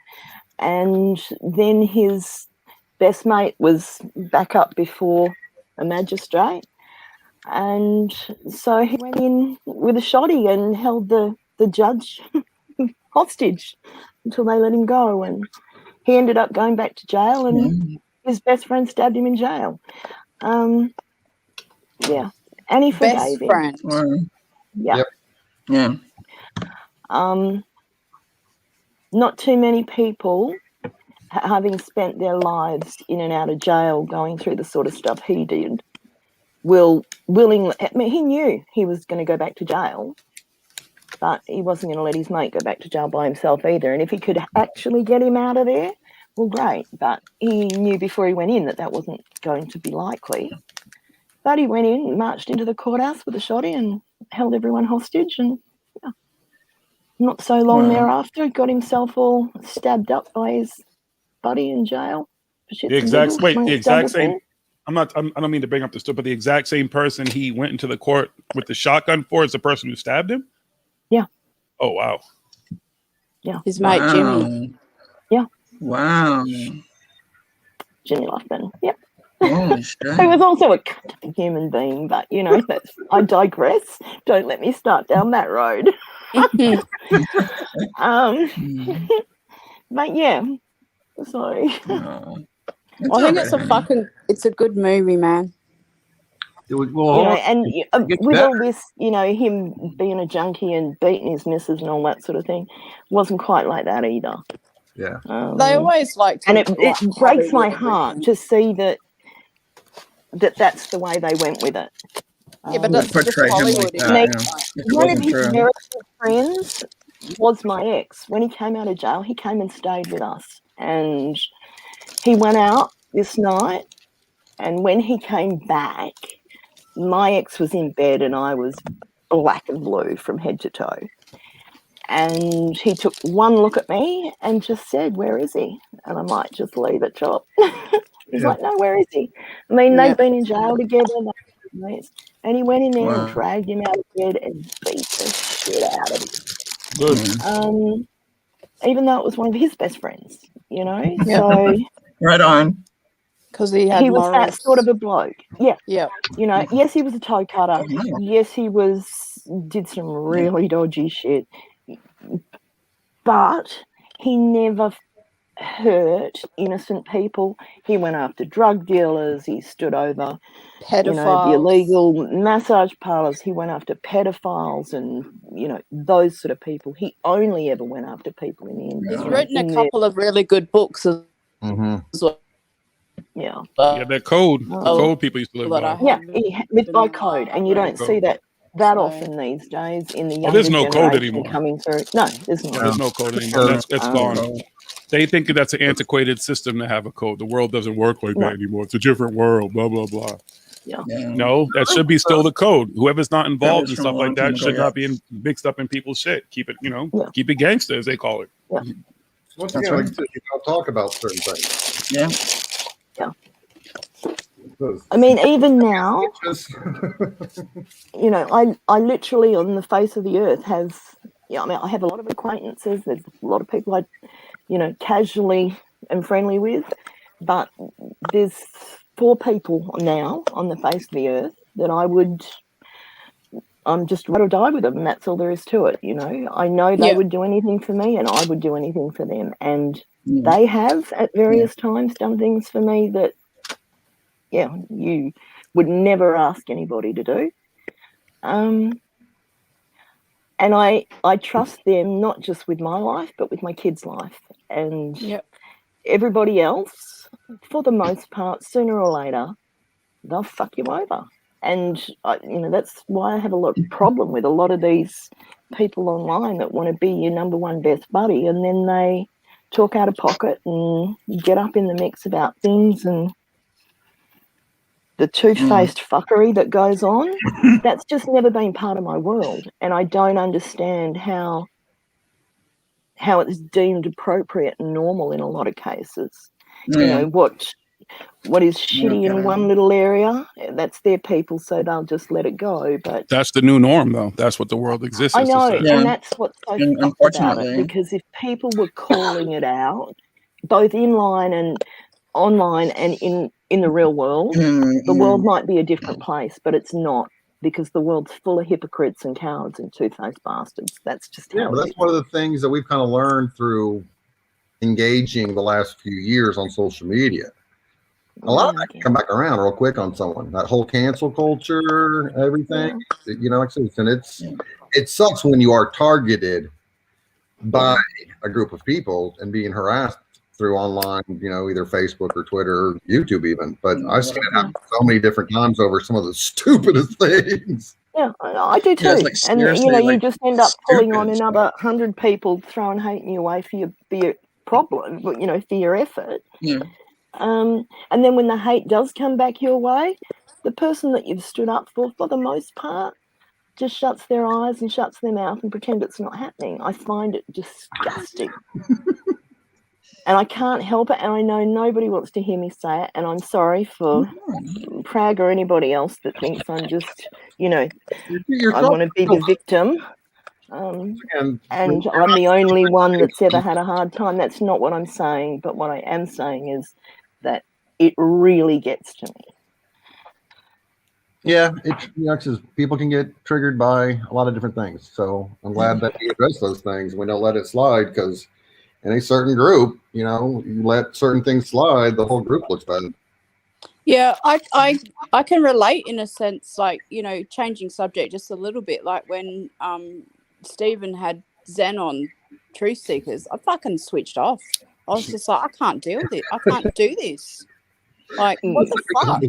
S6: And then his best mate was back up before a magistrate. And so he went in with a shotty and held the judge hostage until they let him go. And he ended up going back to jail and his best friend stabbed him in jail. Yeah. And he forgave him. Yeah.
S2: Yeah.
S6: Not too many people, having spent their lives in and out of jail going through the sort of stuff he did, will willingly. I mean, he knew he was going to go back to jail, but he wasn't going to let his mate go back to jail by himself either. And if he could actually get him out of there, well, great. But he knew before he went in that wasn't going to be likely. But he went in, marched into the courthouse with a shotty and held everyone hostage. And not so long thereafter, got himself all stabbed up by his buddy in jail.
S4: The exact same. I don't mean to bring up the story, but the exact same person he went into the court with the shotgun for is the person who stabbed him.
S6: Yeah.
S4: Oh wow.
S6: Yeah.
S11: His mate Jimmy.
S6: Yeah.
S2: Wow.
S6: Jimmy Luffman. Yep.
S2: Holy shit.
S6: He was also a human being, but I digress. Don't let me start down that road. But yeah, sorry.
S11: I think it's a good movie, man.
S6: And with all this, him being a junkie and beating his missus and all that sort of thing, wasn't quite like that either.
S7: Yeah.
S11: They always like to,
S6: and it breaks my heart to see that's the way they went with it.
S11: Yeah, but that's just Hollywood.
S6: One of his very good friends was my ex. When he came out of jail, he came and stayed with us. And he went out this night. And when he came back, my ex was in bed and I was black and blue from head to toe. And he took one look at me and just said, "Where is he?" And I might just leave it, Chop. He's like, "No, where is he?" I mean, they've been in jail together. And he went in there and dragged him out of bed and beat the shit out of him.
S4: Good.
S6: Even though it was one of his best friends, So
S2: right on.
S11: Because he
S6: was that sort of a bloke. Yeah.
S11: Yeah.
S6: Yes, he was a toe cutter. Yes, he did some really dodgy shit. But he never hurt innocent people. He went after drug dealers. He stood over
S11: pedophiles,
S6: the illegal massage parlors. He went after pedophiles and those sort of people. He only ever went after people in the end.
S11: He's written a couple of really good books as well.
S6: Yeah.
S4: That code. The code people used to live by.
S6: Yeah, he lived by code, and you don't see that often these days in the younger
S4: there's no code
S6: generation
S4: anymore.
S6: Coming through. No, there's not.
S4: There's no code anymore. It's gone. They think that's an antiquated system to have a code. The world doesn't work like that anymore. It's a different world. Blah blah blah.
S6: Yeah.
S4: No, that should be still the code. Whoever's not involved in stuff like that should not be mixed up in people's shit. Keep it, keep it gangster, as they call it.
S6: Yeah.
S7: Once again, like I said, you don't talk about certain things.
S2: Yeah.
S6: Yeah. I mean, even now, I literally on the face of the earth have, I have a lot of acquaintances. There's a lot of people I, casually am friendly with, but there's 4 people now on the face of the earth that I'm just ride or die with them, and that's all there is to it. I know they would do anything for me, and I would do anything for them, and they have at various times done things for me that, you would never ask anybody to do. And I trust them not just with my life, but with my kids' life. And everybody else, for the most part, sooner or later, they'll fuck you over. And, that's why I have a lot of problem with a lot of these people online that want to be your number one best buddy. And then they talk out of pocket and get up in the mix about things and the two-faced fuckery that goes on. That's just never been part of my world. And I don't understand how it's deemed appropriate and normal in a lot of cases. What is shitty in one little area, that's their people, so they'll just let it go. But
S4: that's the new norm, though. That's what the world exists.
S6: I know, and that's what's so fucked about it. Because if people were calling it out, both inline and online and in the real world, the world might be a different place, but it's not, because the world's full of hypocrites and cowards and two-faced bastards. That's just how
S7: but that's one of the things that we've kind of learned through engaging the last few years on social media. A lot of that can come back around real quick on someone. That whole cancel culture, everything, and it sucks when you are targeted by a group of people and being harassed through online, either Facebook or Twitter or YouTube even. But I've seen it happen so many different times over some of the stupidest things.
S6: Yeah, I do too.
S2: Yeah, it's like
S6: And
S2: seriously,
S6: you
S2: like,
S6: just end up pulling on
S2: stupid
S6: another 100 people throwing hate in your way for your problem, but for your effort.
S2: Yeah.
S6: And then when the hate does come back your way, the person that you've stood up for the most part, just shuts their eyes and shuts their mouth and pretend it's not happening. I find it disgusting. And I can't help it, and I know nobody wants to hear me say it, and I'm sorry for Prague or anybody else that thinks I'm just, I want to be the victim. And I'm the only one that's ever had a hard time. That's not what I'm saying, but what I am saying is that it really gets to me.
S7: Yeah, because people can get triggered by a lot of different things. So I'm glad that we address those things. We don't let it slide, because in a certain group, you let certain things slide, the whole group looks bad.
S11: Yeah, I can relate in a sense, like, changing subject just a little bit, like when Stephen had Zen on Truth Seekers, I fucking switched off. I was just like, I can't deal with it. I can't do this. Like, what the fuck?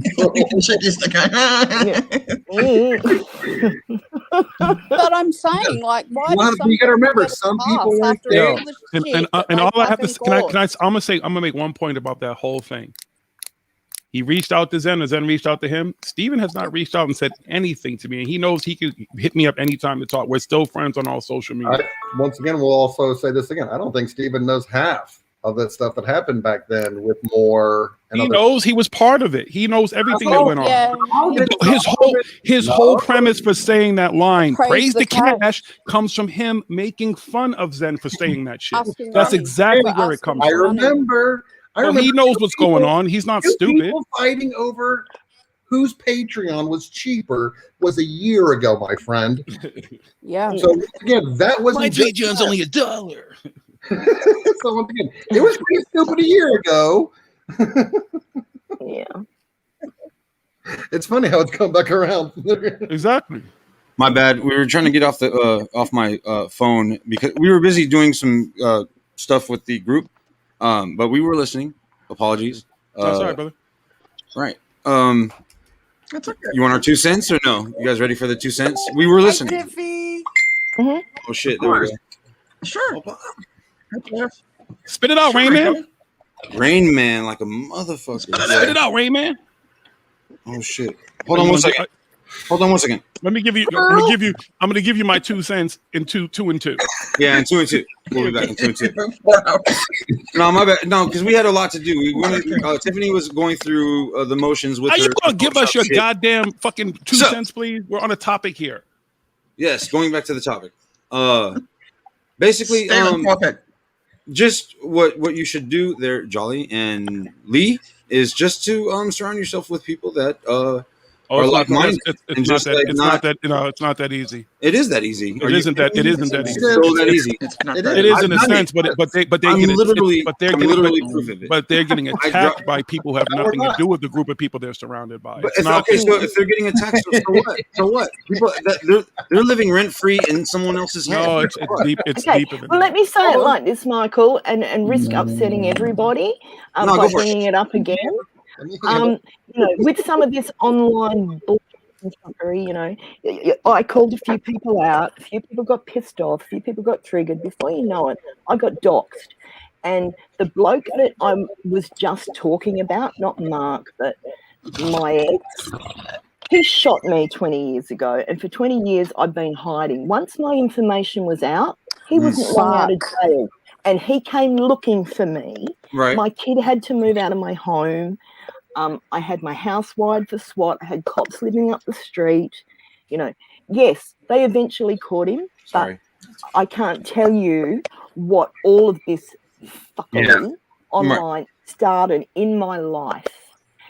S11: But I'm saying, like, why?
S7: Well, you got to remember, some people weren't there.
S4: And all I have to say, I'm gonna make one point about that whole thing. He reached out to Zen, and Zen reached out to him. Steven has not reached out and said anything to me, and he knows he could hit me up anytime to talk. We're still friends on all social media.
S7: Once again, we'll also say this again. I don't think Steven knows half of that stuff that happened back then with Moore.
S4: He knows he was part of it. He knows everything that went on. His whole premise for saying that line, praise the cash, comes from him making fun of Zen for saying that shit. That's exactly where it comes from.
S7: I remember.
S4: He knows what's going on. He's not stupid.
S7: People fighting over whose Patreon was cheaper was a year ago, my friend.
S11: Yeah.
S7: So again, that was
S8: my Patreon's only $1.
S7: So once again, it was pretty stupid a year ago.
S6: Yeah.
S7: It's funny how it's come back around.
S4: Exactly.
S13: My bad. We were trying to get off the off my phone because we were busy doing some stuff with the group. But we were listening. Apologies.
S4: That's all right, brother.
S13: Right.
S2: That's okay.
S13: You want our 2 cents or no? You guys ready for the 2 cents? We were listening.
S6: Mm-hmm.
S13: Oh shit! There we go.
S2: Sure.
S4: Spit it out, Rain Man.
S13: Rain Man, like a motherfucker.
S4: Spit it out, Rain Man.
S13: Oh shit! Hold on 1 second. Hold on 1 second.
S4: Let me give you. I'm gonna give you my 2 cents in two and two.
S13: Yeah, and 2 and 2. We'll be back in 2 and 2. No, my bad. No, because we had a lot to do. We wanted, Tiffany was going through the motions with.
S4: Are
S13: her
S4: you gonna give us your
S13: shit.
S4: goddamn fucking 2 cents, please? We're on a topic here.
S13: Yes, going back to the topic. Basically, just what you should do there, Jolly and Lee, is just to surround yourself with people that are like-minded.
S4: It's not that easy.
S13: It is that easy.
S4: It isn't that easy.
S13: So that easy.
S4: It is in a sense, but they're getting attacked by people who have nothing to do with the group of people they're surrounded by.
S13: But so if they're getting attacked, so what? So what? People they're living rent free in someone else's head.
S4: No, it's deep. It's deeper than
S6: well, let me say it like this, Michael, and risk upsetting everybody by bringing it up again. With some of this online bullshit, I called a few people out. A few people got pissed off. A few people got triggered. Before you know it, I got doxxed. And the bloke that I was just talking about, not Mark, but my ex, he shot me 20 years ago. And for 20 years, I've been hiding. Once my information was out, he wasn't long out of jail. And he came looking for me.
S13: Right.
S6: My kid had to move out of my home. I had my house wired for SWAT. I had cops living up the street. Yes, they eventually caught him, but I can't tell you what all of this fucking online started in my life.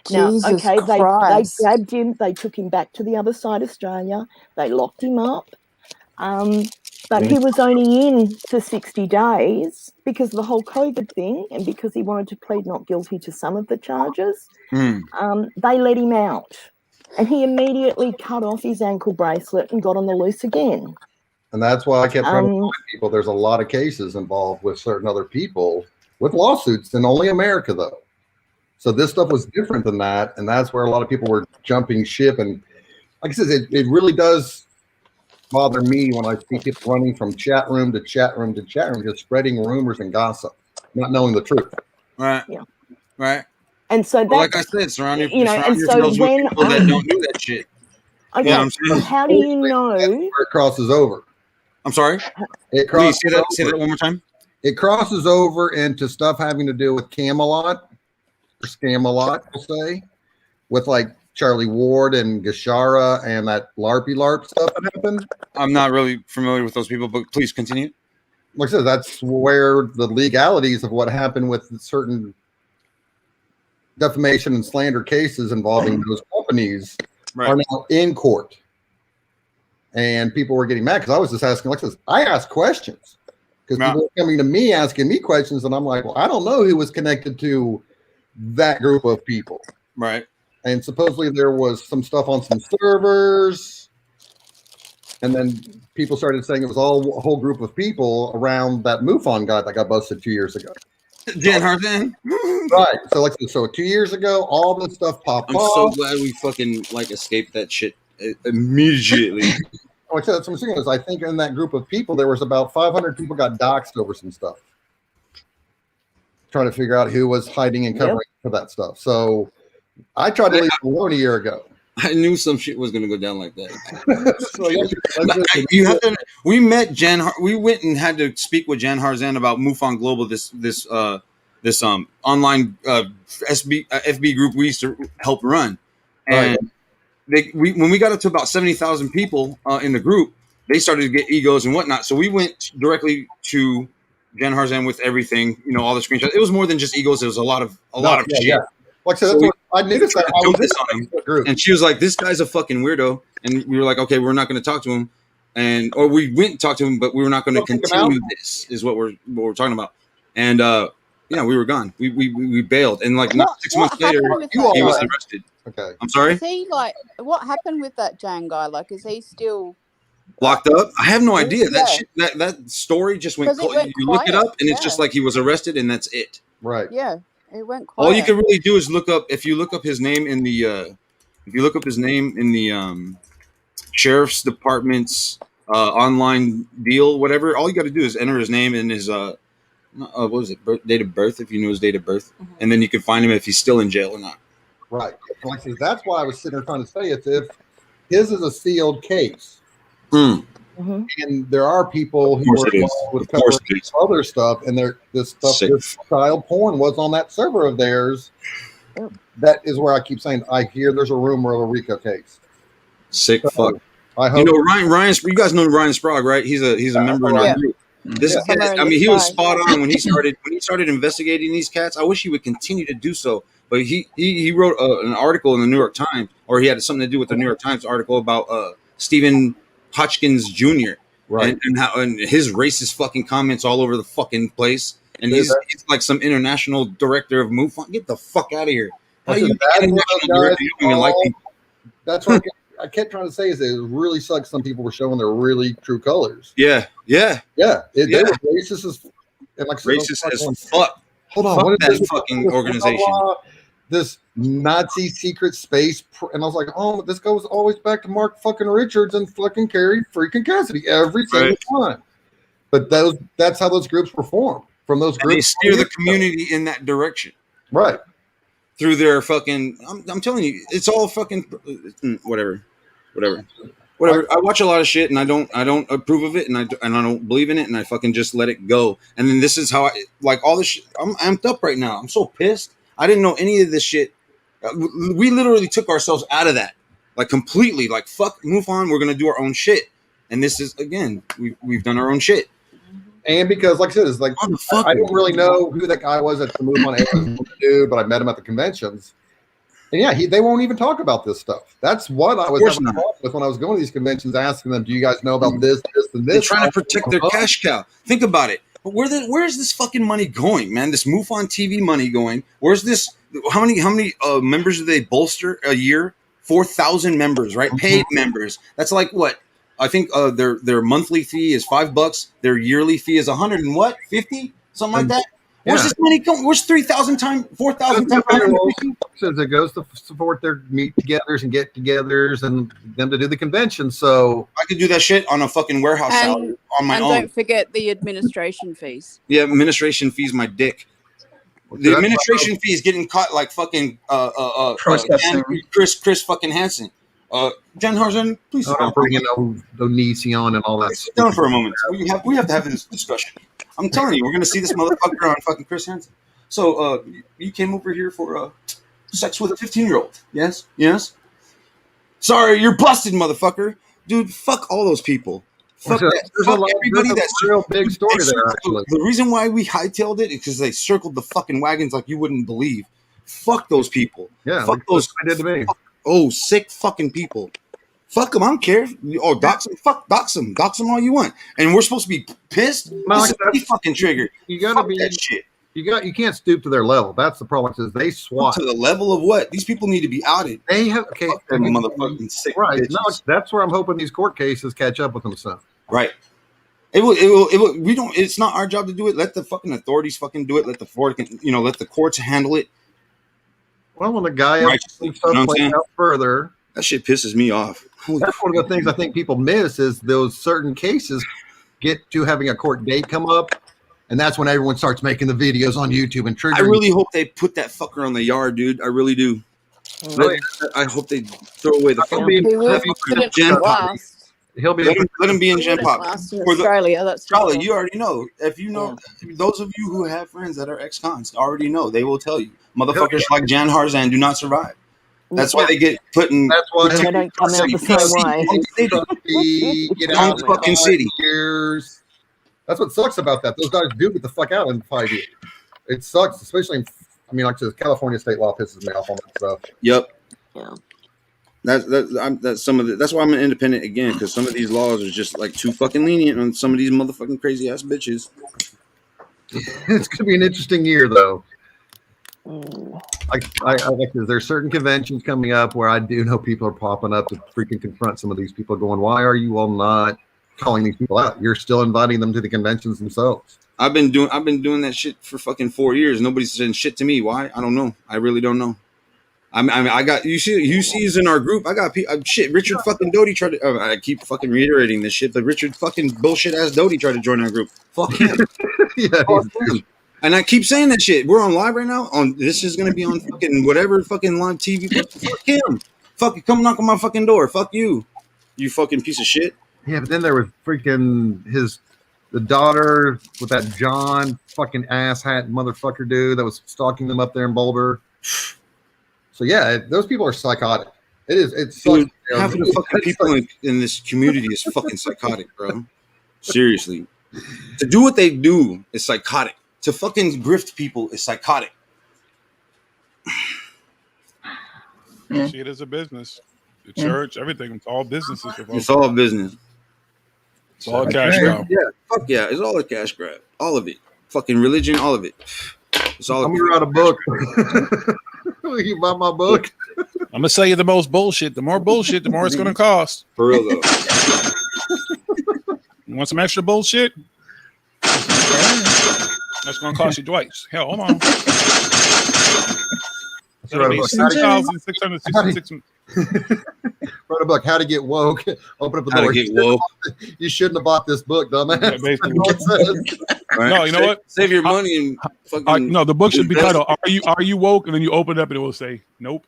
S6: Now,
S11: Jesus
S6: they
S11: Christ.
S6: grabbed him. They took him back to the other side of Australia. They locked him up. But he was only in for 60 days because of the whole COVID thing and because he wanted to plead not guilty to some of the charges. They let him out. And he immediately cut off his ankle bracelet and got on the loose again.
S7: And that's why I kept trying to remind people there's a lot of cases involved with certain other people with lawsuits in only America, though. So this stuff was different than that, and that's where a lot of people were jumping ship. And like I said, it really does bother me when I see people running from chat room to chat room to chat room, just spreading rumors and gossip, not knowing the truth.
S13: Right.
S6: Yeah.
S13: Right.
S6: And so
S13: Well, like I said, surround
S6: and so
S13: yourselves with
S6: when
S13: people that don't do that shit.
S6: okay,
S13: You know what I'm saying?
S6: how do you know
S7: where it crosses over?
S13: I'm sorry.
S7: It
S13: Please
S7: crosses
S13: say that one more time.
S7: It crosses over into stuff having to do with Camelot, or Scamelot, we'll say, with like Charlie Ward and Gashara and that LARP stuff that happened.
S13: I'm not really familiar with those people, but please continue.
S7: Like I said, that's where the legalities of what happened with certain defamation and slander cases involving those companies are now in court. And people were getting mad because I was just asking, like this, I asked questions because people were coming to me asking me questions, and I'm like, well, I don't know who was connected to that group of people.
S13: Right.
S7: And supposedly there was some stuff on some servers. And then people started saying it was all a whole group of people around that MUFON guy that got busted 2 years ago.
S13: Jan Harzan.
S7: Right. So 2 years ago, all this stuff popped
S13: I'm
S7: off.
S13: so glad we fucking escaped that shit immediately.
S7: Like I said, that's what I'm saying is I think in that group of people, there was about 500 people got doxxed over some stuff. Trying to figure out who was hiding and covering for that stuff. So I tried to leave it alone a year ago.
S13: I knew some shit was going to go down like that. We met Jan. We went and had to speak with Jan Harzan about MUFON Global. This online FB group we used to help run, and when we got up to about 70,000 people in the group, they started to get egos and whatnot. So we went directly to Jan Harzan with everything. All the screenshots. It was more than just egos. It was a lot of shit.
S7: Yeah. Like I said, that's what I noticed that I was
S13: this on him, and she was like, "This guy's a fucking weirdo," and we were like, "Okay, we're not going to talk to him," or we went and talked to him, but we were not going to continue this. Is what we're talking about, and we were gone. We bailed, and like not 6 months later, he was arrested.
S7: Okay,
S13: I'm sorry.
S11: Is he what happened with that Jan guy? Like, is he still
S13: locked up? I have no idea. That shit, that story just went. You look it up, and it's just like he was arrested, and that's it.
S7: Right.
S11: Yeah. It went quiet.
S13: All you can really do is look up. If you look up his name in the, sheriff's department's online deal, whatever. All you got to do is enter his name and his what was it? Date of birth, if you know his date of birth, and then you can find him if he's still in jail or not.
S7: Right. Like I said, that's why I was sitting there trying to say it's if his is a sealed case. And there are people who are with other stuff, and this child porn was on that server of theirs. That is where I keep saying I hear there's a rumor of a RICO case.
S13: Sick fuck.
S7: I hope
S13: Ryan. You guys know Ryan Sprague, right? He's a member in our group. He was spot on when he started investigating these cats. I wish he would continue to do so, but he wrote an article in the New York Times, or he had something to do with the New York Times article about Stephen Hodgkins Jr.
S7: Right.
S13: and his racist fucking comments all over the fucking place. And he's like some international director of MUFON. Get the fuck out of here. How you international director? You don't even like people.
S7: That's what I kept trying to say is it really sucks. Some people were showing their really true colors.
S13: Yeah.
S7: They were racist as
S13: fuck.
S7: Hold on,
S13: fuck
S7: what is
S13: that fucking organization?
S7: This Nazi secret space, and I was like, oh, this goes always back to Mark fucking Richards and fucking Carrie freaking Cassidy every single time. But that's how those groups were formed. From those groups,
S13: they steer the community in that direction,
S7: right?
S13: Through their fucking, I'm telling you, it's all fucking whatever. I watch a lot of shit, and I don't approve of it, and I don't believe in it, and I fucking just let it go. And then this is how I like all this shit. I'm amped up right now. I'm so pissed. I didn't know any of this shit. We literally took ourselves out of that, like completely. Like fuck, move on. We're gonna do our own shit. And this is again, we've done our own shit.
S7: And because, like I said, it's like I didn't really know who that guy was at the MUFON dude, but I met him at the conventions. And yeah, they won't even talk about this stuff. That's what I was having a problem with when I was going to these conventions, asking them, "Do you guys know about this, and this?"
S13: They're trying to protect their cash cow. Think about it. But where's this fucking money going, man? This MUFON TV money going? Where's this? How many members do they bolster a year? 4,000 members, right? Paid members. That's like what? I think their monthly fee is $5. Their yearly fee is 150, something like that. Where's this money coming? Where's 3,000 times, 4,000 times?
S7: Says it goes to support their meet-togethers and get-togethers and them to do the convention. So
S13: I could do that shit on a fucking warehouse salary on my
S11: and
S13: own.
S11: don't forget the administration fees.
S13: Yeah, administration fees my dick. The administration fee is getting caught like fucking Chris fucking Hansen. Jen Harzen, please sit down.
S7: Bringing Onision and all that.
S13: Sit down for a moment. We have to have this discussion. I'm telling you, we're gonna see this motherfucker on fucking Chris Hansen. So you came over here for sex with a 15-year-old? Yes, yes. Sorry, you're busted, motherfucker. Dude, fuck all those people. Fuck everybody. That's a real big story there. Actually, the reason why we hightailed it is because they circled the fucking wagons like you wouldn't believe. Fuck those people.
S7: Yeah,
S13: fuck those.
S7: They did to me.
S13: Sick fucking people. Fuck them. I don't care. Dox them. Fuck, dox them. Dox them all you want. And we're supposed to be pissed. This is fucking triggered.
S7: You gotta be
S13: that shit.
S7: You can't stoop to their level. That's the problem. Is they swat
S13: to the level of what? These people need to be outed.
S7: They have
S13: motherfucking sick.
S7: Right.
S13: Bitches.
S7: No, that's where I'm hoping these court cases catch up with themselves.
S13: Right. It will. We don't. It's not our job to do it. Let the fucking authorities fucking do it. Let the courts handle it.
S7: Well, when the guy plays out further,
S13: that shit pisses me off.
S7: That's one of the things I think people miss is those certain cases get to having a court date come up. And that's when everyone starts making the videos on YouTube and triggering.
S13: I really hope they put that fucker on the yard, dude. I really do. I hope they throw away the fucker.
S7: He'll be
S13: let him be in Gen Pop.
S11: Australia, that's
S13: Charlie, you already know. If you know, those of you who have friends that are ex-cons already know. They will tell you. Motherfuckers like Jan Harzan do not survive. That's why they get put in.
S6: That's why they don't come out the same way.
S7: Get out of
S13: fucking city.
S7: Years. That's what sucks about that. Those guys do get the fuck out in 5 years. It sucks, especially. Like the California state law pisses me off on that stuff.
S13: Yep. Yeah. That's some of the. That's why I'm an independent again, because some of these laws are just like too fucking lenient on some of these motherfucking crazy ass bitches.
S7: It's gonna be an interesting year, though. There's certain conventions coming up where I do know people are popping up to freaking confront some of these people, going, "Why are you all not calling these people out? You're still inviting them to the conventions themselves." I've been doing that shit for fucking 4 years. Nobody's saying shit to me. Why? I don't know. I really don't know. I got UC's in our group. I got shit. Richard fucking Doty tried to. I keep fucking reiterating this shit, but Richard fucking bullshit ass Doty tried to join our group. Fuck him. Fuck him. And I keep saying that shit. We're on live right now. This is gonna be on fucking whatever fucking live TV. Fuck him. Fuck you. Come knock on my fucking door. Fuck you. You fucking piece of shit. Yeah, but then there was freaking the daughter with that John fucking asshat motherfucker dude that was stalking them up there in Boulder. So yeah, those people are psychotic. It is. It's
S13: dude, half of the fucking people in this community is fucking psychotic, bro. Seriously, to do what they do is psychotic. To fucking grift people is psychotic.
S4: See it as a business. The church, everything. It's all businesses.
S13: It's all business.
S4: It's all a cash grab.
S13: Yeah, fuck yeah. It's all a cash grab. All of it. Fucking religion, all of it. It's all.
S7: I'm gonna write a book. You buy my book?
S4: I'm gonna sell you the most bullshit. The more bullshit, the more it's gonna cost.
S13: For real though.
S4: You want some extra bullshit? That's gonna cost you twice. Hell, hold on. That'll be 6,666.
S7: Wrote a book, How to Get Woke. Open up the door.
S13: How to Get Woke.
S7: You shouldn't have bought this book, dumbass.
S13: Right.
S4: No, you know what?
S13: Save your money and fucking.
S4: No, the book should be titled "Are you woke?" And then you open it up and it will say, "Nope."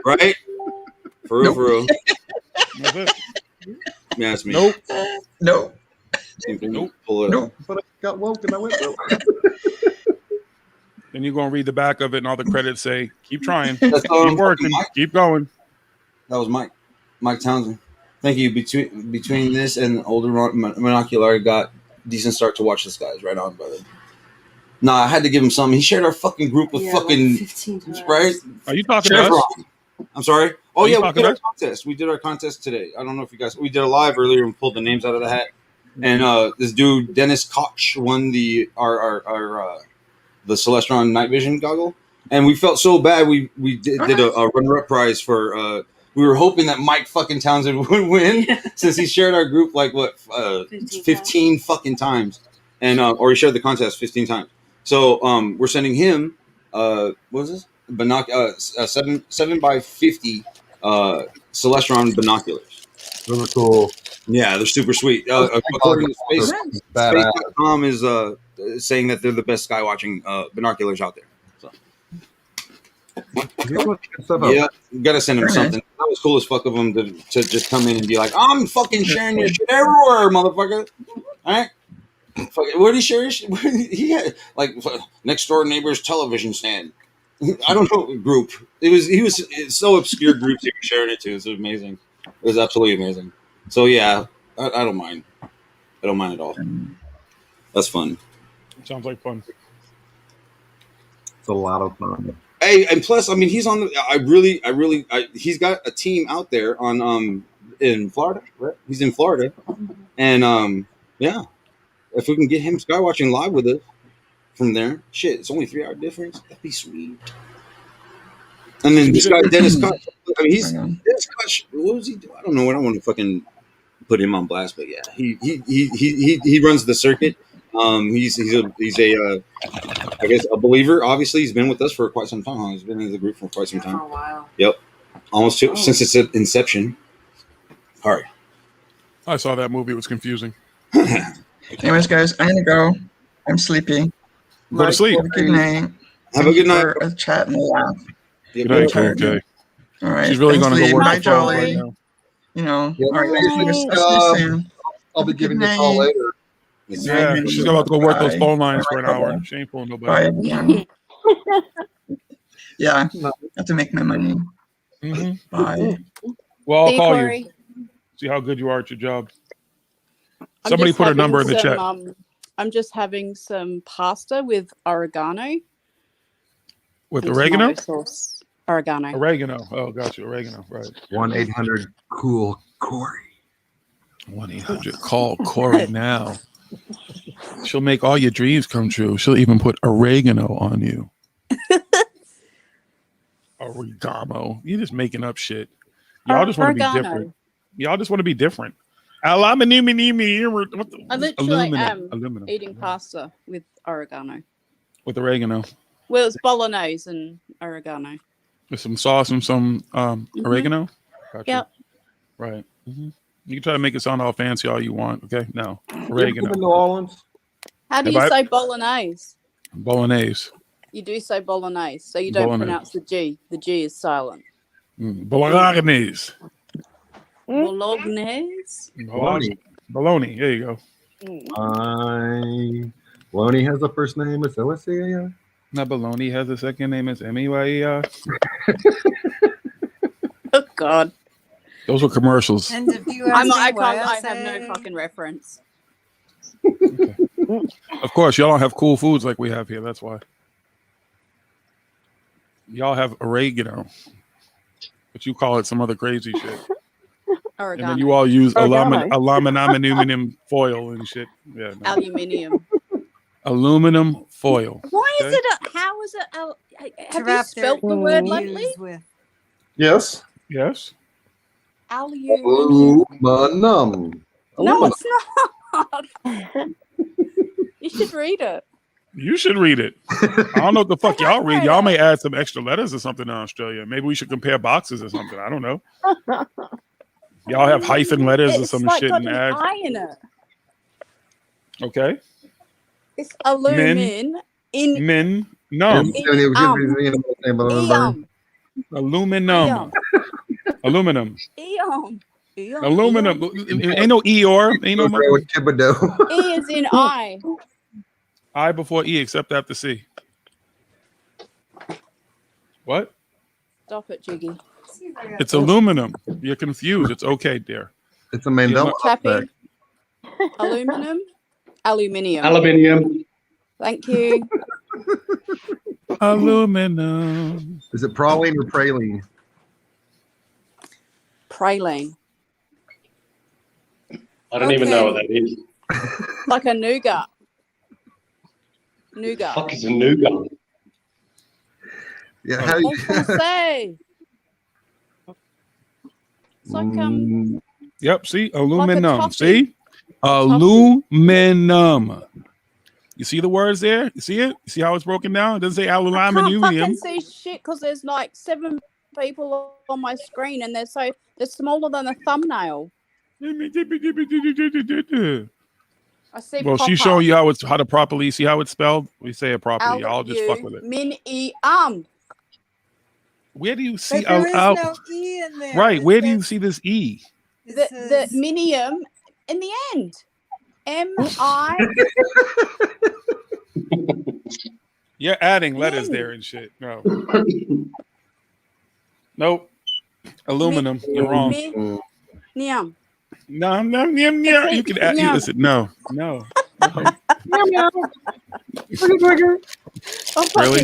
S13: Right? For real, for real.
S4: That's it.
S13: Yeah, that's me.
S4: Nope.
S2: Nope.
S4: Nope.
S13: Pull it up.
S7: Nope. But I got woke and I went. Nope.
S4: Then you're gonna read the back of it, and all the credits say, "Keep trying,
S13: That's
S4: keep working, keep going."
S13: That was Mike Townsend. Thank you. Between this and older monocular, got decent start to watch this guys. Right on, brother. Nah, I had to give him something. He shared our fucking group with fucking like right.
S4: Are you talking about us?
S13: I'm sorry. Oh
S4: Are you
S13: yeah, we did our
S4: talking
S13: contest. We did our contest today. I don't know if you guys. We did a live earlier and pulled the names out of the hat. And this dude Dennis Koch won the Celestron Night Vision goggle, and we felt so bad. We did a runner-up prize for. We were hoping that Mike fucking Townsend would win since he shared our group like 15 fucking times, and or he shared the contest 15 times. So we're sending him what is this? 7x50 Celestron binoculars.
S7: Those are cool.
S13: Yeah, they're super sweet. According to Space.com is saying that they're the best sky watching binoculars out there. So. Yeah, you gotta send him something. That was cool as fuck of him to just come in and be like, I'm fucking sharing your shit everywhere, motherfucker. All right. Where did he share his shit? He had like next door neighbor's television stand. I don't know group. It's so obscure groups he was sharing it to. It's amazing. It was absolutely amazing. So yeah, I don't mind. I don't mind at all. That's fun.
S4: Sounds like fun.
S7: It's a lot of fun.
S13: Hey, and plus, I mean, he's on the. He's got a team out there on in Florida. Right? He's in Florida, and yeah, if we can get him skywatching live with us from there, shit, it's only 3 hour difference. That'd be sweet. And then this guy Dennis Koch. I mean, Dennis Koch. What was he doing? I don't know. I don't want to fucking put him on blast, but yeah, he runs the circuit. He's a I guess a believer. Obviously, he's been with us for quite some time. Huh? He's been in the group for quite some time. For a while. Yep, almost since its inception. All right.
S4: I saw that movie. It was confusing.
S2: Anyways, guys, I'm gonna go. I'm sleepy.
S4: Go to sleep.
S2: Good night.
S13: Have a good night.
S2: For a chat and a laugh.
S13: Good
S4: night. Okay.
S2: All right.
S4: She's really going to go work
S2: Bye,
S4: the phone
S2: Jolly.
S4: right now.
S2: You know.
S7: Yeah,
S2: All right. I'll see you soon.
S7: I'll be giving you a call later.
S4: Yeah, she's about to go work those phone lines for an hour. She ain't pulling nobody.
S2: Bye, everyone. Yeah, I have to make my money.
S4: Mm-hmm.
S2: Bye.
S4: Well, I'll
S11: See you,
S4: call
S11: Corey.
S4: you. See how good you are at your job.
S11: I'm
S4: Somebody
S11: just
S4: put a
S11: having
S4: number in the chat.
S11: I'm just having some pasta with oregano.
S4: With
S11: and
S4: oregano?
S11: tomato sauce. Oregano.
S4: Oregano. Oh, got you. Oregano. Right.
S7: 1-800-COOL-COREY.
S4: 1-800-CALL Corey now. She'll make all your dreams come true. She'll even put oregano on you. Oregano. You're just making up shit. Y'all just want to be
S11: Oregano.
S4: different. Y'all just want to be different. Aluminum.
S11: I literally am
S4: Aluminum.
S11: eating pasta with oregano.
S4: With oregano.
S11: Well, it's bolognese and oregano.
S4: With some sauce and some oregano. Gotcha.
S11: Yep.
S4: Right. Mm-hmm. You can try to make it sound all fancy all you want. Okay. No.
S7: You
S4: Oregano.
S7: ever been to New Orleans?
S11: How do you say bolognese?
S4: Bolognese.
S11: You do say bolognese, so you don't
S4: Bolognese.
S11: pronounce the G. The G is silent.
S4: Bolognese.
S11: Bolognese?
S4: Bologna. There you go.
S7: Loney has a first name. It's Alicia.
S4: Not Bologna has a second name. It's M-E-Y-E-R.
S11: Oh, God.
S4: Those were commercials.
S5: And if you
S11: I
S5: ask
S11: have no fucking reference.
S4: Of course, y'all don't have cool foods like we have here. That's why. Y'all have oregano, but you call it some other crazy shit.
S11: Oregano.
S4: And then you all use
S11: Oregano.
S4: aluminum foil and shit. Yeah, no.
S11: Aluminium.
S4: Aluminum foil.
S11: Why is
S4: Okay.
S11: it how is it have you
S5: wrap their
S11: spelt the word
S5: U's
S11: lately?
S5: with.
S7: Yes.
S4: Yes.
S11: Aluminium.
S7: Aluminum.
S11: No, it's not. You should read it.
S4: You should read it. I don't know what the fuck y'all read. Y'all may add some extra letters or something in Australia. Maybe we should compare boxes or something. I don't know. Y'all have hyphen letters or
S11: It's
S4: some
S11: like
S4: shit
S11: got
S4: and
S11: an
S4: add.
S11: I in it.
S4: Okay.
S11: It's alumin in
S4: Min. Num.
S11: Eom.
S4: Aluminum. Aluminum.
S11: Eom. Eom.
S4: Aluminum. Ain't no E or. Ain't no
S11: E is in I.
S4: I before E except after C. What?
S11: Stop it, Jiggy.
S4: It's aluminum. You're confused. It's okay, dear.
S7: It's a Mandela
S11: Tappy.
S7: effect.
S11: Aluminum. Aluminium.
S3: Aluminium.
S11: Thank you.
S4: Aluminum.
S7: Is it praline or praline?
S11: Praline.
S3: I don't even know what that is.
S11: Like a nougat. Nougat.
S3: Fuck is a nougat?
S7: Yeah, how you
S11: Say. It's like
S4: Yep, see? Aluminum.
S11: toffee.
S4: See? Aluminum. You see the words there? You see it? You see how it's broken down? It doesn't say
S11: I can't
S4: aluminium.
S11: fucking see shit because there's like 7 people on my screen and they're smaller than a thumbnail. I see.
S4: Well, she's showing you how to properly see how it's spelled. We say it properly. I'll just fuck with it. Where do you see
S5: But there is no E in there.
S4: Right? Where do you see this E?
S11: The minium in the end. M-I.
S4: You're adding letters there and shit. No. Nope. Aluminum. You're wrong.
S11: Niam.
S4: No. You can add. Listen. No.
S11: I fucking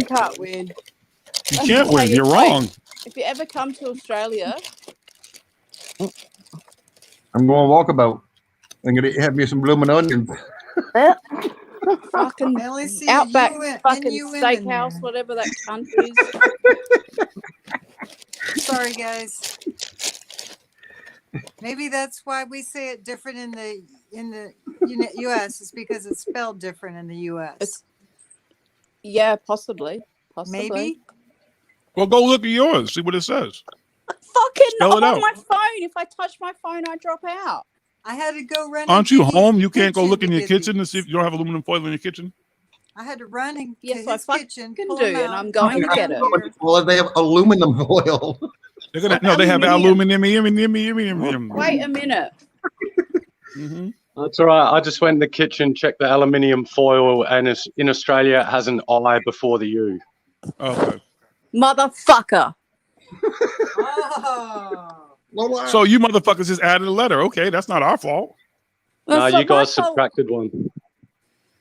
S11: can't win.
S4: You can't win. You're wrong.
S11: If you ever come to Australia,
S7: I'm going walkabout. I'm gonna have me some blooming onions.
S11: fucking Outback fucking steakhouse, whatever that country is.
S5: Sorry, guys. Maybe that's why we say it different in the U.S. It's because it's spelled different in the U.S.
S11: Yeah, possibly.
S5: Maybe.
S4: Well, go look at yours. See what it says.
S11: Fucking
S4: Spell it
S11: I'm on
S4: out.
S11: my phone. If I touch my phone, I drop out.
S5: I had to go run.
S4: Aren't you home? You can't go look in your kitchen to see if you don't have aluminum foil in your kitchen.
S5: I had to run and
S11: yes,
S5: to his kitchen,
S11: can
S5: pull
S11: do,
S5: him out,
S11: and I'm going to get it.
S7: Well, they have aluminum foil.
S4: They're gonna no. They have aluminum.
S11: Wait a minute.
S3: That's all right. I just went in the kitchen, checked the aluminium foil, and it's, in Australia, it has an I before the U.
S4: Okay.
S11: Motherfucker.
S4: So you motherfuckers just added a letter. Okay, that's not our fault.
S3: No,
S11: That's
S3: you
S11: not my
S3: guys
S11: fault.
S3: subtracted one.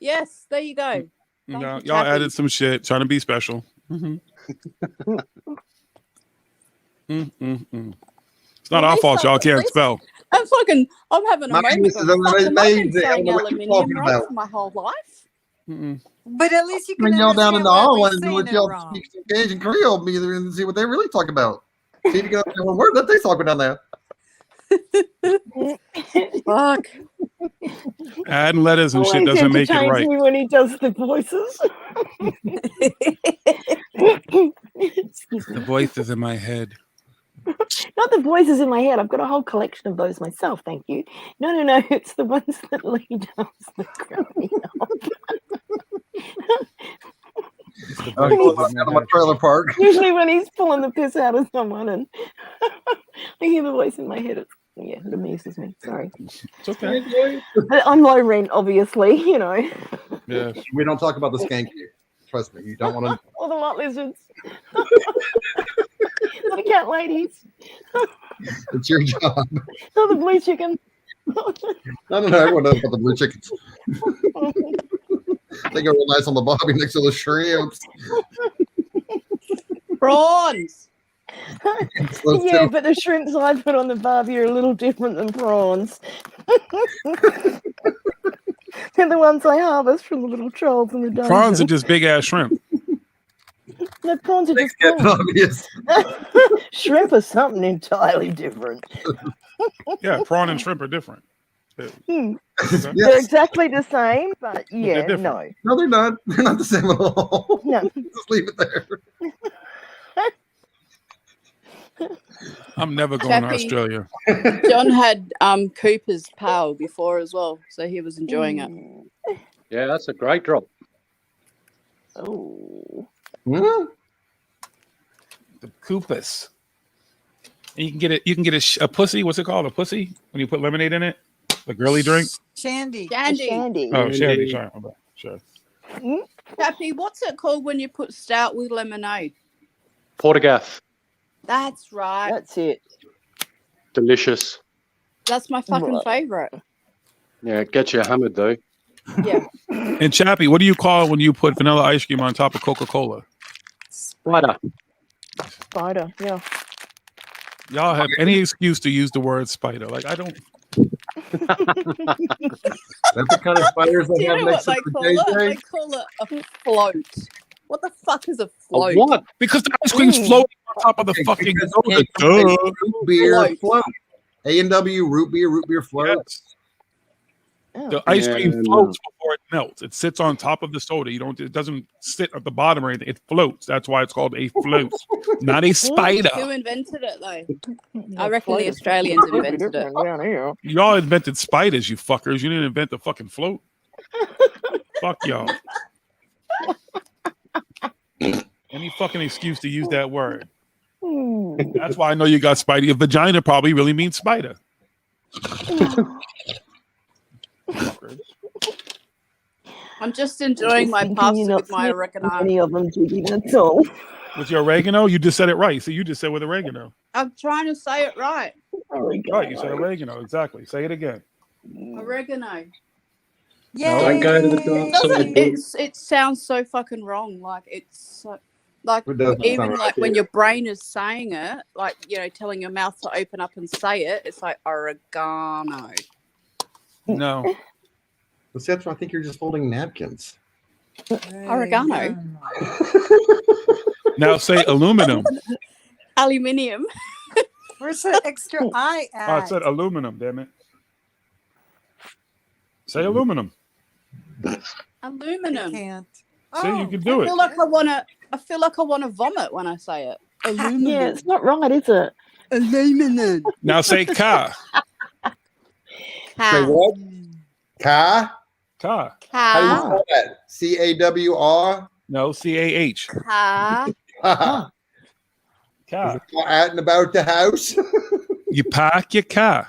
S11: Yes, there you go.
S4: No, y'all added some shit trying to be special. It's not our fault. Y'all can't spell.
S11: I'm having a moment.
S7: This is amazing.
S11: I've been
S7: I
S11: saying
S7: don't know what you're
S11: aluminium
S7: talking
S11: right
S7: about.
S11: for my whole life.
S5: But at least you can
S7: Bring y'all down
S5: understand
S7: into
S5: why
S7: Ireland
S5: we're
S7: and
S5: saying
S7: let
S5: it
S7: y'all
S5: wrong.
S7: speak some Cajun Creole together and see what they really talk about. See if you can understand what word that they talking down there.
S11: Fuck.
S4: Adding letters and shit
S6: Always
S4: doesn't make it
S6: entertains
S4: right.
S6: me when he does the voices. Excuse me.
S4: The voices in my head.
S6: Not the voices in my head. I've got a whole collection of those myself. Thank you. No. It's the ones that Lee does that crack me up.
S7: On my trailer park.
S6: Usually when he's pulling the piss out of someone, and I hear the voice in my head. It amuses me. Sorry.
S4: It's okay.
S6: I'm low rent, obviously. You know.
S4: Yeah.
S7: We don't talk about the skank here. Trust me, you don't want to.
S6: Or the lot lizards. Or the cat ladies.
S7: It's your job.
S6: Or the blue chicken.
S7: Everyone knows about the blue chickens. They go real nice on the bobby next to the shrimps.
S11: Prawns.
S6: Yeah, but the shrimps I put on the barbie are a little different than prawns. They're the ones I harvest from the little trolls in the dungeon.
S4: Prawns are just big ass shrimp.
S6: No, prawns are just prawns. Shrimp are something entirely different.
S4: Yeah, prawn and shrimp are different.
S6: They're
S7: Yes.
S6: exactly the same, but yeah,
S4: different.
S6: no.
S7: No, they're not. They're not the same at all.
S6: No.
S7: Just leave it there.
S4: I'm never going to
S11: Chappie.
S4: Australia.
S11: John had Cooper's pal before as well, so he was enjoying it.
S3: Yeah, that's a great drop.
S6: Oh.
S4: The Koopas. And you can get it. You can get a pussy. What's it called? A pussy when you put lemonade in it. The girly drink.
S5: Shandy.
S6: Shandy.
S4: Oh, shandy. Sorry. Okay. Sure.
S11: Chappie, what's it called when you put stout with lemonade?
S3: Portergath.
S11: That's right.
S6: That's it.
S3: Delicious.
S11: That's my fucking
S6: Right.
S11: favorite.
S3: Yeah, get you hammered though.
S11: Yeah.
S4: And Chappie, what do you call it when you put vanilla ice cream on top of Coca-Cola?
S3: Spider.
S6: Spider, yeah.
S4: Y'all have any excuse to use the word spider? Like I don't.
S7: That's the kind of spiders
S11: Do
S7: they
S11: you
S7: have
S11: know what
S7: next to
S11: they
S7: the
S11: call it? They
S7: JJ.
S11: call it a float. What the fuck is a float?
S3: What?
S4: Because the ice cream's floating on top of the fucking soda. Duh.
S7: Root beer
S11: Float.
S7: float. A&W root beer float.
S4: Yes. The ice cream
S9: Yeah,
S4: floats before it melts. It sits on top of the soda. It doesn't sit at the bottom or anything. It floats. That's why it's called a float, not a spider.
S11: Who invented it though? I reckon the Australians invented it.
S4: Y'all invented spiders, you fuckers. You didn't invent the fucking float. Fuck y'all. Any fucking excuse to use that word. That's why I know you got spidey. A vagina probably really means spider.
S11: I'm just enjoying my pasta with my oregano.
S6: Any of them, Jiggy, that's all.
S4: With your oregano, you just said it right. So you just said with oregano.
S11: I'm trying to say it right.
S4: Right, you said oregano. Exactly. Say it again.
S11: Oregano.
S3: Yeah. Don't go to the dark side.
S11: It sounds so fucking wrong. Like it's like
S7: It doesn't
S11: even
S7: sound
S11: like
S7: right
S11: when
S7: either.
S11: your brain is saying it, like telling your mouth to open up and say it. It's like oregano.
S4: No.
S7: But see, that's why I think you're just folding napkins.
S11: Oregano.
S4: Now say aluminum.
S11: Aluminium.
S5: Where's the extra I
S4: Oh, I
S5: at?
S4: said aluminum, damn it. Say aluminum.
S11: Aluminum.
S5: Can't.
S4: See, you can do
S11: I
S4: it.
S11: feel like I wanna vomit when I say it. Aluminum.
S6: Yeah, it's not right, is it?
S11: Aluminum.
S4: Now say car.
S7: Say what? Ka?
S4: Car.
S7: How do you spell that? CAWR?
S4: No, CAH.
S11: Car.
S4: Car.
S7: Out and about the house.
S4: You park your car.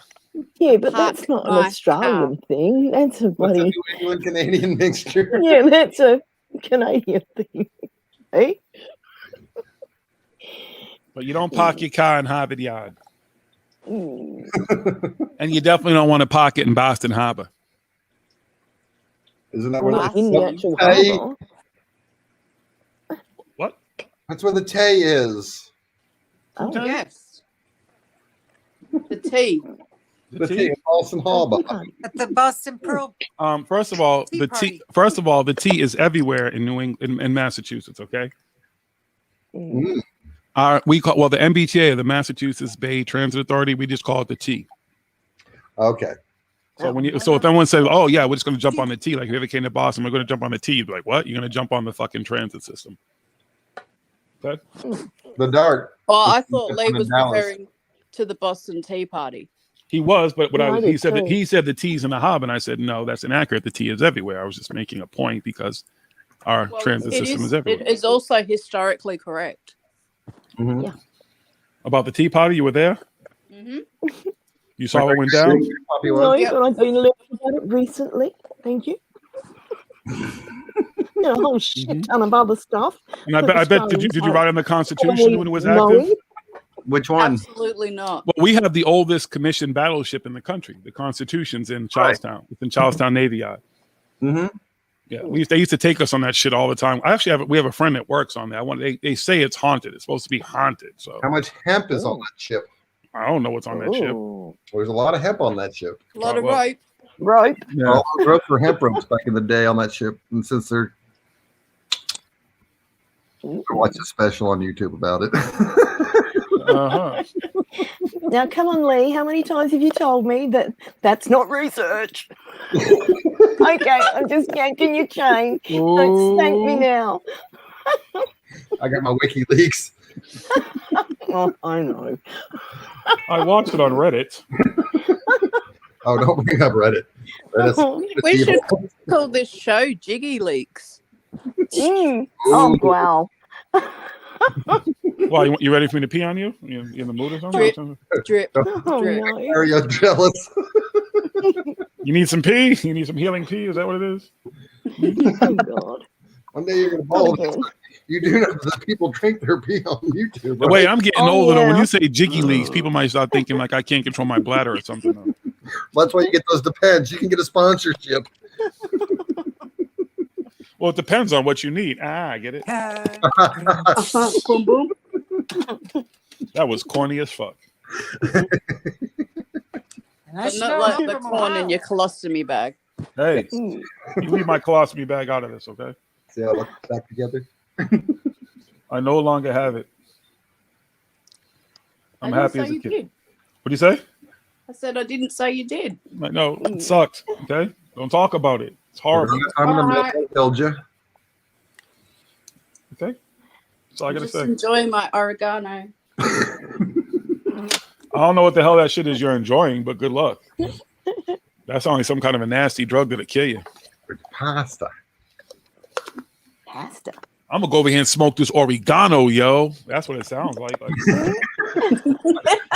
S6: Yeah, but
S11: Park
S6: that's not an
S11: my
S6: Australian thing. That's a
S7: What's a
S6: bloody
S7: New England Canadian mixture?
S6: yeah, that's a Canadian thing. Hey,
S4: But you don't park your car in Harvard Yard. And you definitely don't want to park it in Boston Harbor.
S7: Isn't that
S6: well,
S7: where
S6: not in the actual
S7: Tay?
S6: harbour.
S4: What?
S7: That's where the Tay is.
S6: Oh,
S11: Yes. The tea.
S7: The Tay in Boston Harbor.
S5: At the Boston Pearl.
S4: First of all,
S5: Tea
S4: the
S5: party.
S4: tea. First of all, the tea is everywhere in New England, in Massachusetts. Okay.
S7: Mm.
S4: The MBTA, the Massachusetts Bay Transit Authority, we just call it the T.
S7: Okay.
S4: So if anyone says, "Oh yeah, we're just going to jump on the T," like if you ever came to Boston, we're going to jump on the T, you'd be like, "What? You're going to jump on the fucking transit system?" Okay.
S7: The Dart.
S11: Oh, I thought Lee
S7: in
S11: was
S7: Dallas.
S11: referring to the Boston Tea Party.
S4: He was, but
S6: No, I
S4: he
S6: did
S4: said
S6: too.
S4: he said the T's in the hub, and I said no, that's inaccurate. The T is everywhere. I was just making a point because our transit system is everywhere.
S11: It is also historically correct.
S7: Mm-hmm.
S6: Yeah.
S4: About the tea party, you were there.
S11: Mm-hmm.
S4: You saw what went down.
S6: No,
S11: Yep.
S6: but I've been learning about it recently. Thank you. A whole shit ton of other stuff.
S4: And I
S6: that
S4: bet did you
S6: Australians
S4: write on the Constitution
S6: probably
S4: when it was
S6: know.
S4: active?
S7: Which one?
S11: Absolutely not.
S4: Well, we have the oldest commissioned battleship in the country. The Constitution's in Charlestown. It's in Charlestown Navy Yard.
S7: Mm-hmm.
S4: Yeah, they used to take us on that shit all the time. We have a friend that works on that. They say it's haunted. It's supposed to be haunted. So
S7: How much hemp is on that ship?
S4: I don't know what's on that ship.
S6: Ooh.
S7: There's a lot of hemp on that ship.
S11: A lot of
S4: well,
S11: rope.
S6: Right.
S4: Yeah.
S7: All those ropes were hemp ropes back in the day on that ship. And since they're watch a special on YouTube about it.
S4: Uh-huh.
S6: Now, come on, Lee. How many times have you told me that that's not research? Okay, I'm just yanking your chain. Don't spank me now.
S7: I got my WikiLeaks.
S6: Oh, I know.
S4: I watched it on Reddit.
S7: Oh, don't bring up Reddit.
S11: We should call this show Jiggy Leaks.
S6: Oh, wow.
S4: Well, you ready for me to pee on you? You in the mood or something?
S11: Drip.
S6: Oh,
S11: Drip.
S6: no.
S7: Are you jealous?
S4: You need some pee? You need some healing pee? Is that what it is?
S6: Oh, God.
S7: One day you're going to follow
S6: Okay.
S7: this. You do know that people drink their pee on YouTube.
S4: The way I'm getting
S6: Oh,
S4: older, though, when
S6: yeah.
S4: you say jiggy leaks, people might start thinking like I can't control my bladder or something.
S7: That's why you get those Depends. You can get a sponsorship.
S4: Well, it depends on what you need. I get it.
S11: Boom, boom.
S4: That was corny as fuck.
S11: But not like the corn in your colostomy bag.
S4: Hey, you leave my colostomy bag out of this, okay?
S7: See how I look back together?
S4: I no longer have it. I'm
S11: I didn't
S4: happy
S11: say
S4: as a
S11: you
S4: kid.
S11: did.
S4: What do you say?
S11: I said I didn't say you did.
S4: Like, no, it sucked. Okay, Don't talk about it. It's horrible.
S7: I'm gonna told you.
S4: Okay. That's all I gotta
S11: Just
S4: say.
S11: enjoying my oregano.
S4: I don't know what the hell that shit is you're enjoying, but good luck. That's only some kind of a nasty drug that'll kill you.
S7: Pasta.
S6: Pasta.
S4: I'm gonna go over here and smoke this oregano, yo. That's what it sounds like.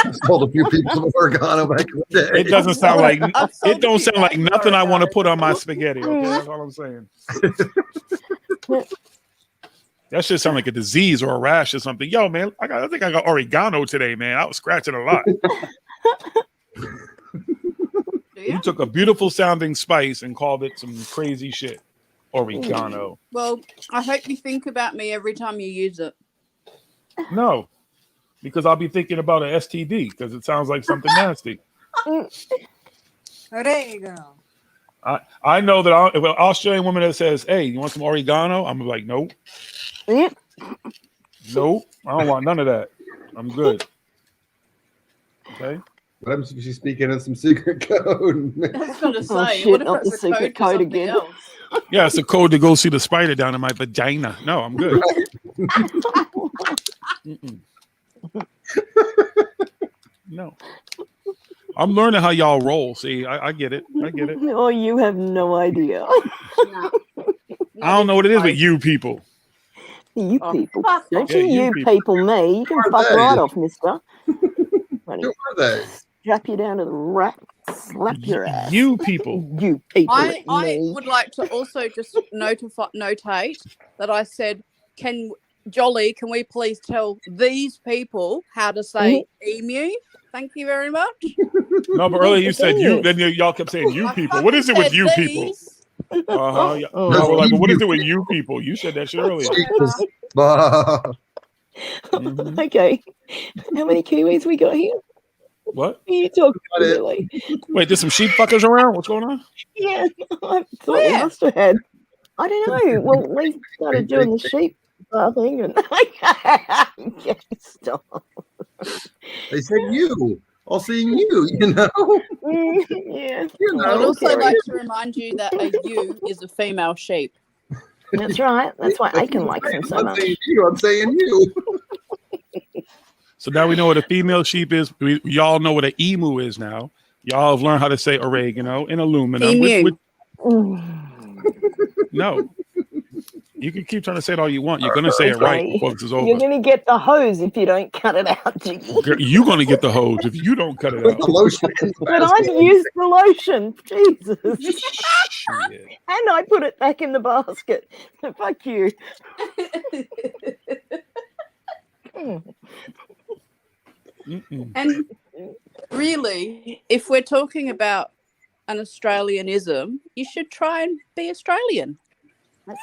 S7: I told a few people some oregano back in the day.
S4: It doesn't sound like it don't sound like nothing I want to put on my spaghetti. Okay, that's all I'm saying. That shit sound like a disease or a rash or something. Yo, man, I think I got oregano today, man. I was scratching a lot. You took a beautiful sounding spice and called it some crazy shit. Oregano.
S11: Well, I hope you think about me every time you use it.
S4: No, because I'll be thinking about an STD because it sounds like something nasty.
S5: Oh, there you go.
S4: I know that if an Australian woman that says, "Hey, you want some oregano?" I'm like, "Nope, nope, I don't want none of that. I'm good." Okay.
S7: What happens if she's speaking in some secret code?
S11: I was going to say,
S6: shit,
S11: what if
S6: not
S11: that's
S6: the
S11: a
S6: secret
S11: code
S6: code
S11: for something
S6: again.
S11: else?
S4: Yeah, it's a code to go see the spider down in my vagina. No, I'm good. Mm-mm. No. I'm learning how y'all roll. See, I get it. I get it.
S6: Oh, you have no idea.
S4: I don't know what it is with you people.
S6: You people. Don't
S4: Yeah,
S6: you people me. You can fuck
S7: they?
S6: right off, mister.
S7: Who are they?
S6: Strap you down to the rack, slap your ass.
S4: You people.
S6: You people.
S11: I
S6: me.
S11: would like to also just notate that I said, can we please tell these people how to say emu? Thank you very much.
S4: No, but earlier you said you, then y'all kept saying you people. What is it with you people? Uh-huh. Y'all were like, well, what is it with you people? You said that shit earlier.
S6: Okay. How many Kiwis we got here?
S4: What?
S6: Are you talking really?
S4: Wait, there's some sheep fuckers around? What's going on?
S6: Yeah, I thought we must have had. I don't know. Well, we started doing the sheep thing, and okay, stop.
S7: They said you. All seeing you, you know.
S6: Yeah.
S7: You know.
S11: I would also like to remind you that a ewe is a female sheep.
S6: That's right. That's why Aiken likes him so
S7: I'm
S6: much.
S7: saying you. I'm saying you.
S4: So now we know what a female sheep is. Y'all know what an emu is now. Y'all have learned how to say oregano and aluminum.
S11: Emu.
S4: No. You can keep trying to say it all you want. You're going to say it right before this is over.
S6: You're going to get the hose if you don't cut it out, Jiggy.
S4: You're going to get the hose if you don't cut it out.
S7: The lotion.
S6: But I've used the lotion. Jesus. And I put it back in the basket. Fuck you.
S11: And really, if we're talking about an Australianism, you should try and be Australian.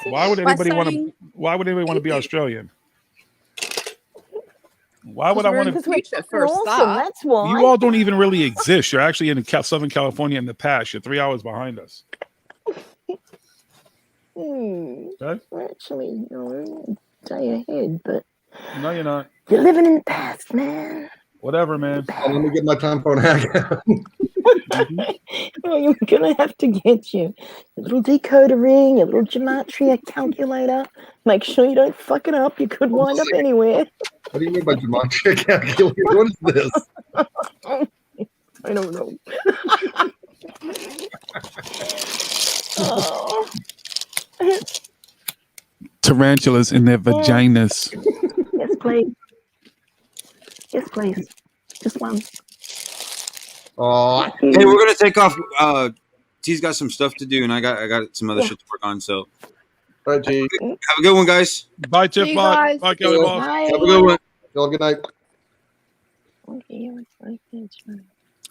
S4: Why would anybody want to? Why would anybody want to be Australian? Why would I want to?
S11: For a start,
S6: that's why.
S4: You all don't even really exist. You're actually in Southern California in the past. You're 3 hours behind us. Okay?
S6: Actually, no, day ahead, but
S4: No, you're not.
S6: you're living in the past, man.
S4: Whatever, man.
S7: Oh, let me get my time phone hack out.
S6: Oh, you're gonna have to get your little decoder ring, your little gematria calculator. Make sure you don't fuck it up. You could wind up anywhere.
S7: What do you mean by gematria calculator? What is this?
S6: I don't know. Oh.
S4: Tarantulas in their vaginas.
S6: Yes, please. Yes, please. Just one.
S7: Oh,
S13: hey, we're gonna take off. T's got some stuff to do, and I got some other shit to work on. So,
S7: all right, G.
S13: Have a good one, guys.
S4: Bye, Chip.
S11: See you
S4: Bye,
S11: guys.
S4: bye, Kelly Boss.
S6: Bye.
S13: Have a good one.
S7: Y'all good night.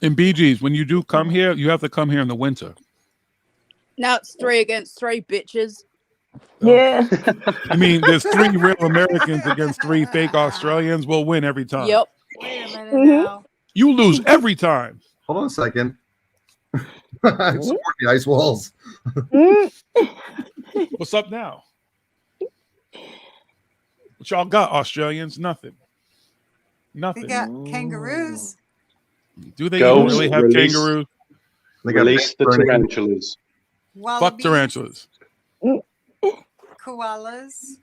S4: And BGs, when you do come here, you have to come here in the winter.
S11: Now it's 3 against 3, bitches.
S6: Yeah.
S4: I mean, there's 3 real Americans against 3 fake Australians. We'll win every time.
S11: Yep.
S5: Wait a minute now.
S4: You lose every time.
S7: Hold on a second. I support the ice walls.
S4: What's up now? What y'all got, Australians? Nothing.
S5: We
S4: Nothing.
S5: got kangaroos.
S4: Do they
S3: Girls,
S4: even really have
S3: release-
S4: kangaroos?
S7: They got
S3: Release the
S7: burning.
S3: tarantulas.
S5: Wallabies,
S4: Fuck tarantulas.
S5: koalas,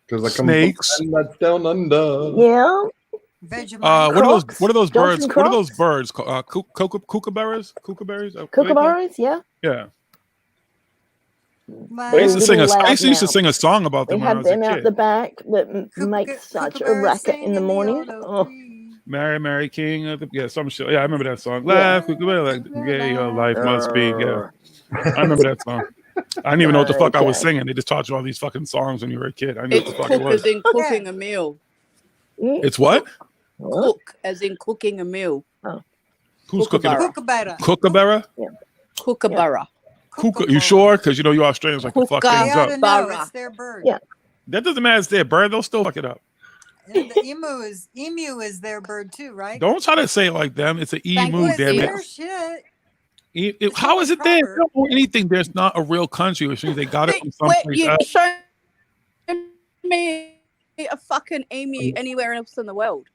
S7: Because I come
S4: Snakes.
S7: from that's down under.
S6: Yeah.
S5: Vegemite.
S4: What are those birds?
S6: Johnson
S4: What are those
S6: Crocs?
S4: birds? Kookaburras? Kookaburras?
S6: Kookaburras, yeah.
S4: Yeah.
S5: Well,
S4: I used to sing a.
S6: Little
S4: I used to
S6: loudmouth.
S4: sing a song about
S6: We
S4: them when I
S6: have
S4: was a
S6: them out
S4: kid.
S6: the back that make such a racket in the morning. Oh,
S4: Mary, Mary, King of the some shit. Yeah, I remember that song.
S6: Yeah.
S4: Laugh, Kookaburra, like yeah, your life must be. Yeah, I remember that song. I didn't even know what the fuck I was
S6: Okay.
S4: singing. They just taught you all these fucking songs when you were a kid. I knew
S11: It's
S4: what the fuck it
S11: cook
S4: was.
S11: as in cooking a meal.
S4: It's what?
S11: Cook as in cooking a meal.
S4: Who's cooking?
S11: Kookaburra.
S4: Kookaburra?
S11: Kookaburra.
S4: Kooka. You sure? Because you know you Australians like to fuck things up.
S5: No, it's their bird.
S6: Yeah.
S4: That doesn't matter. It's their bird. They'll still fuck it up.
S5: And the emu is their bird too, right?
S4: Don't try to say it like them. It's an emu, damn
S5: Their
S4: it.
S5: shit.
S4: How is it there? They don't know anything. There's not a real country, which means they got it from someplace
S11: You
S4: else.
S11: show me a fucking emu anywhere else in the world.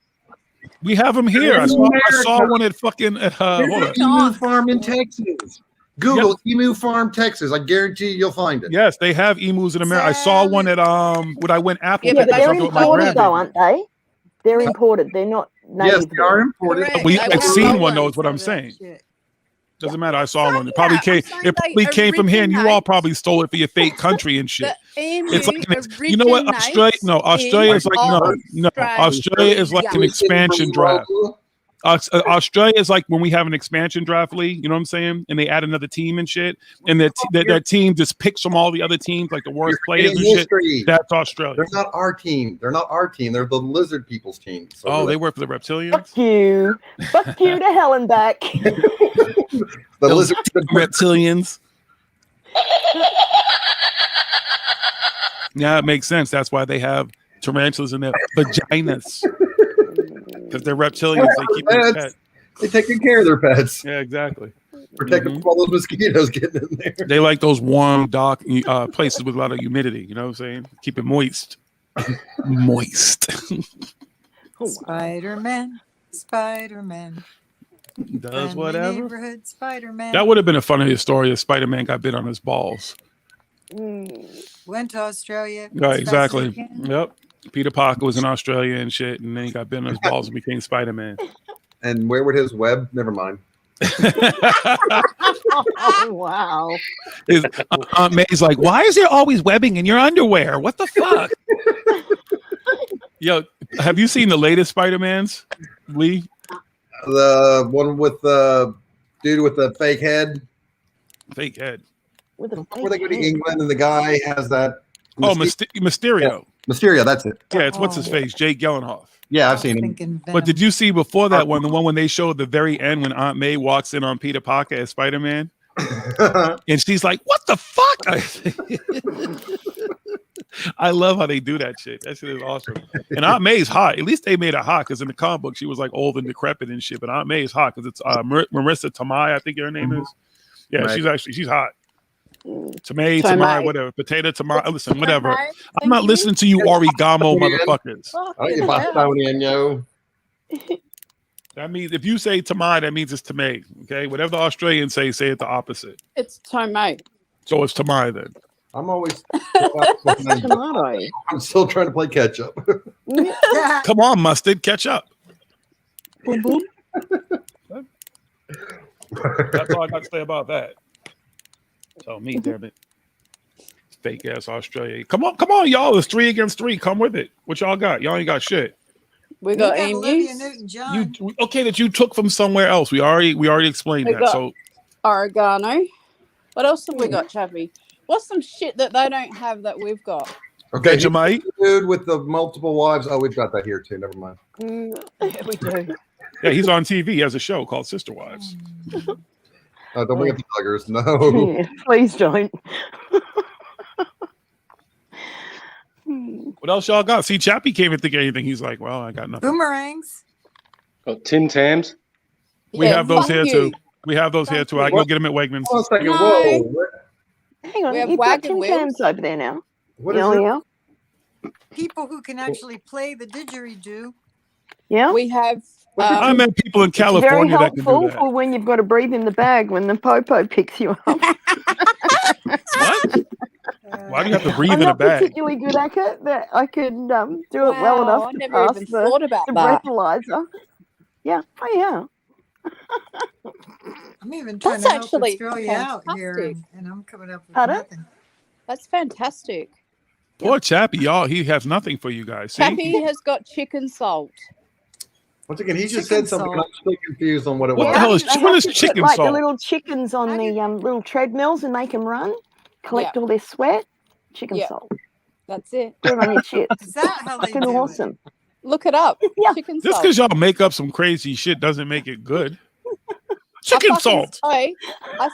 S4: We have them here. I saw one at fucking hold on.
S7: Emu Farm in Texas. Google Emu Farm, Texas. I guarantee you'll find it.
S4: Yes, they have emus in America. I saw one at when I went apple
S6: Yeah, but
S4: picking
S6: they're
S4: something with my
S6: imported though,
S4: grandbaby.
S6: aren't they? They're imported. They're not native.
S7: Yes, they are imported.
S11: Correct.
S4: We
S11: I
S4: I've
S11: will
S4: seen
S11: know
S4: one though.
S11: one
S4: Is what I'm
S5: That
S4: saying.
S5: shit.
S4: Doesn't matter. I saw one. It probably came.
S11: saying
S4: It probably
S11: they
S4: came from here, and you all
S11: originate-
S4: probably stole it for your fake country and shit.
S11: The emu
S4: It's like you know what? Australia. No, Australia is like no. Australia is like an expansion draft. Australia is like when we have an expansion draft league, you know what I'm saying? And they add another team and shit, and that team just picks from all the other teams, like the worst players and shit. That's Australia.
S7: They're not our team. They're not our team. They're the lizard people's team. So
S4: Oh, they work for the reptilians.
S6: Fuck you. Fuck you to hell and back.
S7: the
S4: Those
S7: lizard
S4: reptilians. Yeah, it makes sense. That's why they have tarantulas in their vaginas. Because they're reptilians. They keep their pet.
S7: They're taking care of their pets.
S4: Yeah, exactly.
S7: Protect them from all those mosquitoes getting in there.
S4: They like those warm, dark places with a lot of humidity. You know what I'm saying? Keep it moist. Moist.
S5: Spider-Man. Spider-Man.
S4: Does
S5: Friendly
S4: whatever.
S5: Neighborhood Spider-Man.
S4: That would have been a funny story if Spider-Man got bit on his balls.
S5: Went to Australia.
S4: Right,
S5: as fast as
S4: exactly.
S5: he can.
S4: Yep. Peter Parker was in Australia and shit, and then he got bit on his balls and became Spider-Man.
S7: And where would his web? Never mind.
S6: Oh, wow.
S4: Aunt May's like, why is there always webbing in your underwear? What the fuck? Yo, have you seen the latest Spider-Mans, Lee?
S7: The one with the dude with the fake head.
S4: Fake head.
S6: With a
S7: Where they go to England and the guy has that.
S4: Oh, Mysterio.
S7: Mysterio, that's it.
S4: Yeah, it's what's his face? Jake Gyllenhaal.
S7: Yeah, I've seen him.
S4: But did you see before that one, the one when they showed the very end when Aunt May walks in on Peter Parker as Spider-Man? And she's like, what the fuck? I love how they do that shit. That shit is awesome. And Aunt May's hot. At least they made her hot because in the comic book she was like old and decrepit and shit. But Aunt May is hot because it's Marissa Tomei, I think her name is. Yeah,
S7: Right.
S4: she's hot. Tomei, whatever. Potato, tomato. Listen, whatever. I'm not listening to you origamo motherfuckers. That means if you say Tomei, that means it's Tomei. Okay, whatever the Australians say it the opposite.
S11: It's Tomei.
S4: So it's Tomei then.
S7: I'm always.
S6: Tomato.
S7: I'm still trying to play catch up.
S4: Come on, mustard, catch up. Boom, boom. That's all I got to say about that. So me, damn it. Fake ass Australia. Come on, y'all. It's 3 against 3. Come with it. What y'all got? Y'all ain't got shit.
S11: We got
S5: Olivia
S11: emus.
S5: Newton-John.
S4: That you took from somewhere else. We already explained
S11: We
S4: that.
S11: got
S4: So
S11: oregano. What else have we got, Chappy? What's some shit that they don't have that we've got?
S7: Okay,
S4: Vegemite.
S7: Dude with the multiple wives. Oh, we've got that here too. Never mind.
S6: Yeah, we do.
S4: yeah, he's on TV. He has a show called Sister Wives.
S7: Don't bring up the Duggars. No.
S6: Yeah, please don't.
S4: What else y'all got? See, Chappie can't even think of anything. He's like, well, I got nothing.
S5: Boomerangs.
S3: Got Tim Tams.
S4: We have those here
S11: you.
S4: too. We have those here too. I can go get them at Wegmans.
S7: Hold on a second.
S11: No.
S7: Whoa.
S6: Hang on,
S11: We have
S6: you've got
S11: wagon
S6: Tim
S11: wheels.
S6: Tams over there now.
S7: What is
S6: Yeah,
S7: it?
S6: yeah.
S5: People who can actually play the didgeridoo.
S6: Yeah.
S11: We have.
S4: I met people in
S6: It's very
S4: California that can do
S6: helpful
S4: that.
S6: for when you've got to breathe in the bag when the popo picks you up.
S4: Why do you have to breathe
S6: I'm
S4: in a
S6: not
S4: bag?
S6: particularly good at it, but I can do it well
S11: Wow,
S6: enough
S11: I
S6: to
S11: never
S6: pass
S11: even thought about
S6: the
S11: that.
S6: breathalyzer. Yeah. Oh yeah.
S5: I'm even trying
S11: That's
S5: to help
S11: actually
S5: Australia out here,
S11: fantastic.
S5: and I'm coming up with
S6: Pardon?
S5: nothing.
S11: That's fantastic.
S4: Poor Chappie, y'all. He has nothing for you guys. See?
S11: Chappie has got chicken salt.
S7: Once again, he just
S5: Chicken
S7: said something.
S5: salt.
S7: I'm still confused on what it
S4: What
S7: was.
S4: the hell is
S6: They
S4: what
S6: have
S4: is
S6: to put,
S4: chicken
S6: like the
S4: salt?
S6: little chickens on the little treadmills and make them run, collect all their sweat. Chicken
S11: Yeah.
S6: salt.
S11: That's it.
S6: Put it on your chips.
S5: Is that how they
S6: Fucking
S5: do
S6: awesome.
S11: Look it up.
S6: Yeah.
S11: Chicken
S4: Just
S11: salt.
S4: because y'all make up some crazy shit doesn't make it good. Chicken salt.
S11: I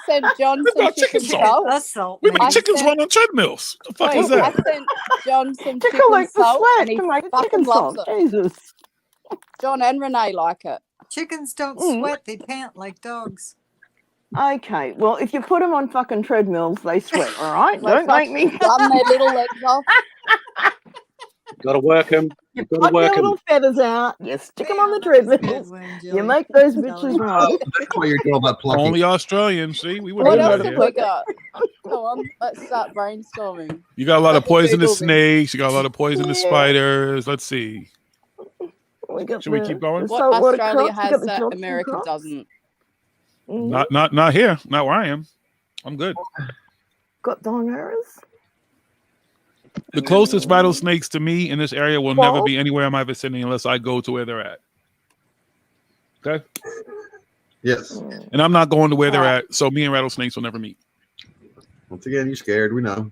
S11: sent John
S4: It's
S11: some
S4: not
S11: chicken
S4: chicken
S11: salt.
S5: Us salt?
S4: We make
S11: I
S4: chickens
S11: sent-
S4: run on treadmills. The fuck is
S11: I
S4: that?
S11: sent John some
S6: To
S11: chicken
S6: collect the
S11: salt,
S6: sweat
S11: and he
S6: to make
S11: fucking
S6: chicken
S11: loves
S6: salt.
S11: it.
S6: Jesus.
S11: John and Renee like it.
S5: Chickens don't
S6: Mm.
S5: sweat; they pant like dogs.
S6: Okay, well, if you put them on fucking treadmills, they sweat. All right,
S11: They
S6: don't make me.
S11: run their little legs off.
S3: Got to work them.
S6: You
S3: Got to
S6: pluck
S3: work
S6: their
S3: them.
S6: little feathers out. You stick them on the
S5: That was good
S6: treadmills.
S5: one,
S6: You
S5: Jilly.
S6: make those
S5: Jolly.
S6: bitches run.
S7: That's why you're doing all that plucking.
S4: Only Australian. See, we would
S11: What
S4: do
S11: else
S4: that
S11: have
S4: here.
S11: we got? Come on, let's start brainstorming.
S4: You got a lot of
S11: Couple
S4: poisonous
S11: Google
S4: snakes. You got a lot of poisonous
S6: Yeah.
S4: spiders. Let's see.
S6: We got
S4: Should we keep going?
S6: the
S11: What
S6: saltwater
S11: Australia
S6: crocs, we
S11: has
S6: got the
S11: that
S6: Johnson
S11: America
S6: crocs.
S11: doesn't?
S6: Mhm.
S4: Not here. Not where I am. I'm good.
S6: Got dongoras.
S4: The closest rattlesnakes to me in this area will never
S6: Well-
S4: be anywhere in my vicinity unless I go to where they're at. Okay?
S7: Yes.
S4: And I'm not going to where they're at, so me and rattlesnakes will never meet.
S7: Once again, you're scared. We know.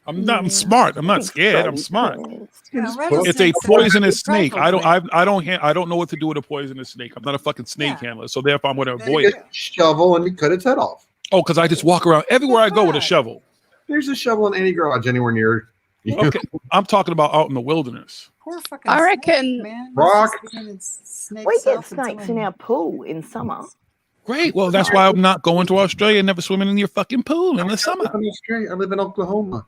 S4: I'm smart. I'm not scared. I'm smart.
S5: Yeah,
S4: It's a
S5: rattlesnakes are
S4: poisonous snake.
S5: preferably-
S4: I don't know what to do with a poisonous snake. I'm not a fucking snake handler, so therefore I'm going to
S5: There
S4: avoid
S5: you
S4: it.
S5: go.
S7: Shovel and you cut its head off.
S4: Oh, because I just walk around everywhere I go with a shovel.
S7: There's a shovel in any garage anywhere near you.
S4: Okay, I'm talking about out in the wilderness.
S5: Poor fucking
S11: I
S5: snake,
S11: reckon-
S5: man.
S7: Rock.
S5: It's just sending snake
S6: We get
S5: cells and
S6: snakes in
S5: someone-
S6: our pool in summer.
S4: Great. Well, that's why I'm not going to Australia and never swimming in your fucking pool in the summer.
S7: I'm in Australia. I live in Oklahoma.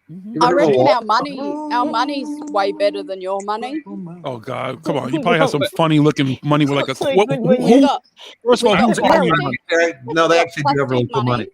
S7: You
S11: I
S7: ever
S11: reckon
S7: walk-
S11: our money's way better than your money.
S4: Oh God, come on! You probably have some funny looking money with like a.
S6: So
S4: What,
S6: when
S4: who,
S6: you-
S4: first of all,
S11: We've
S4: who's
S11: got
S4: on your
S11: plastic.
S4: money?
S7: No, they actually do have really
S11: Plastic
S7: cool money.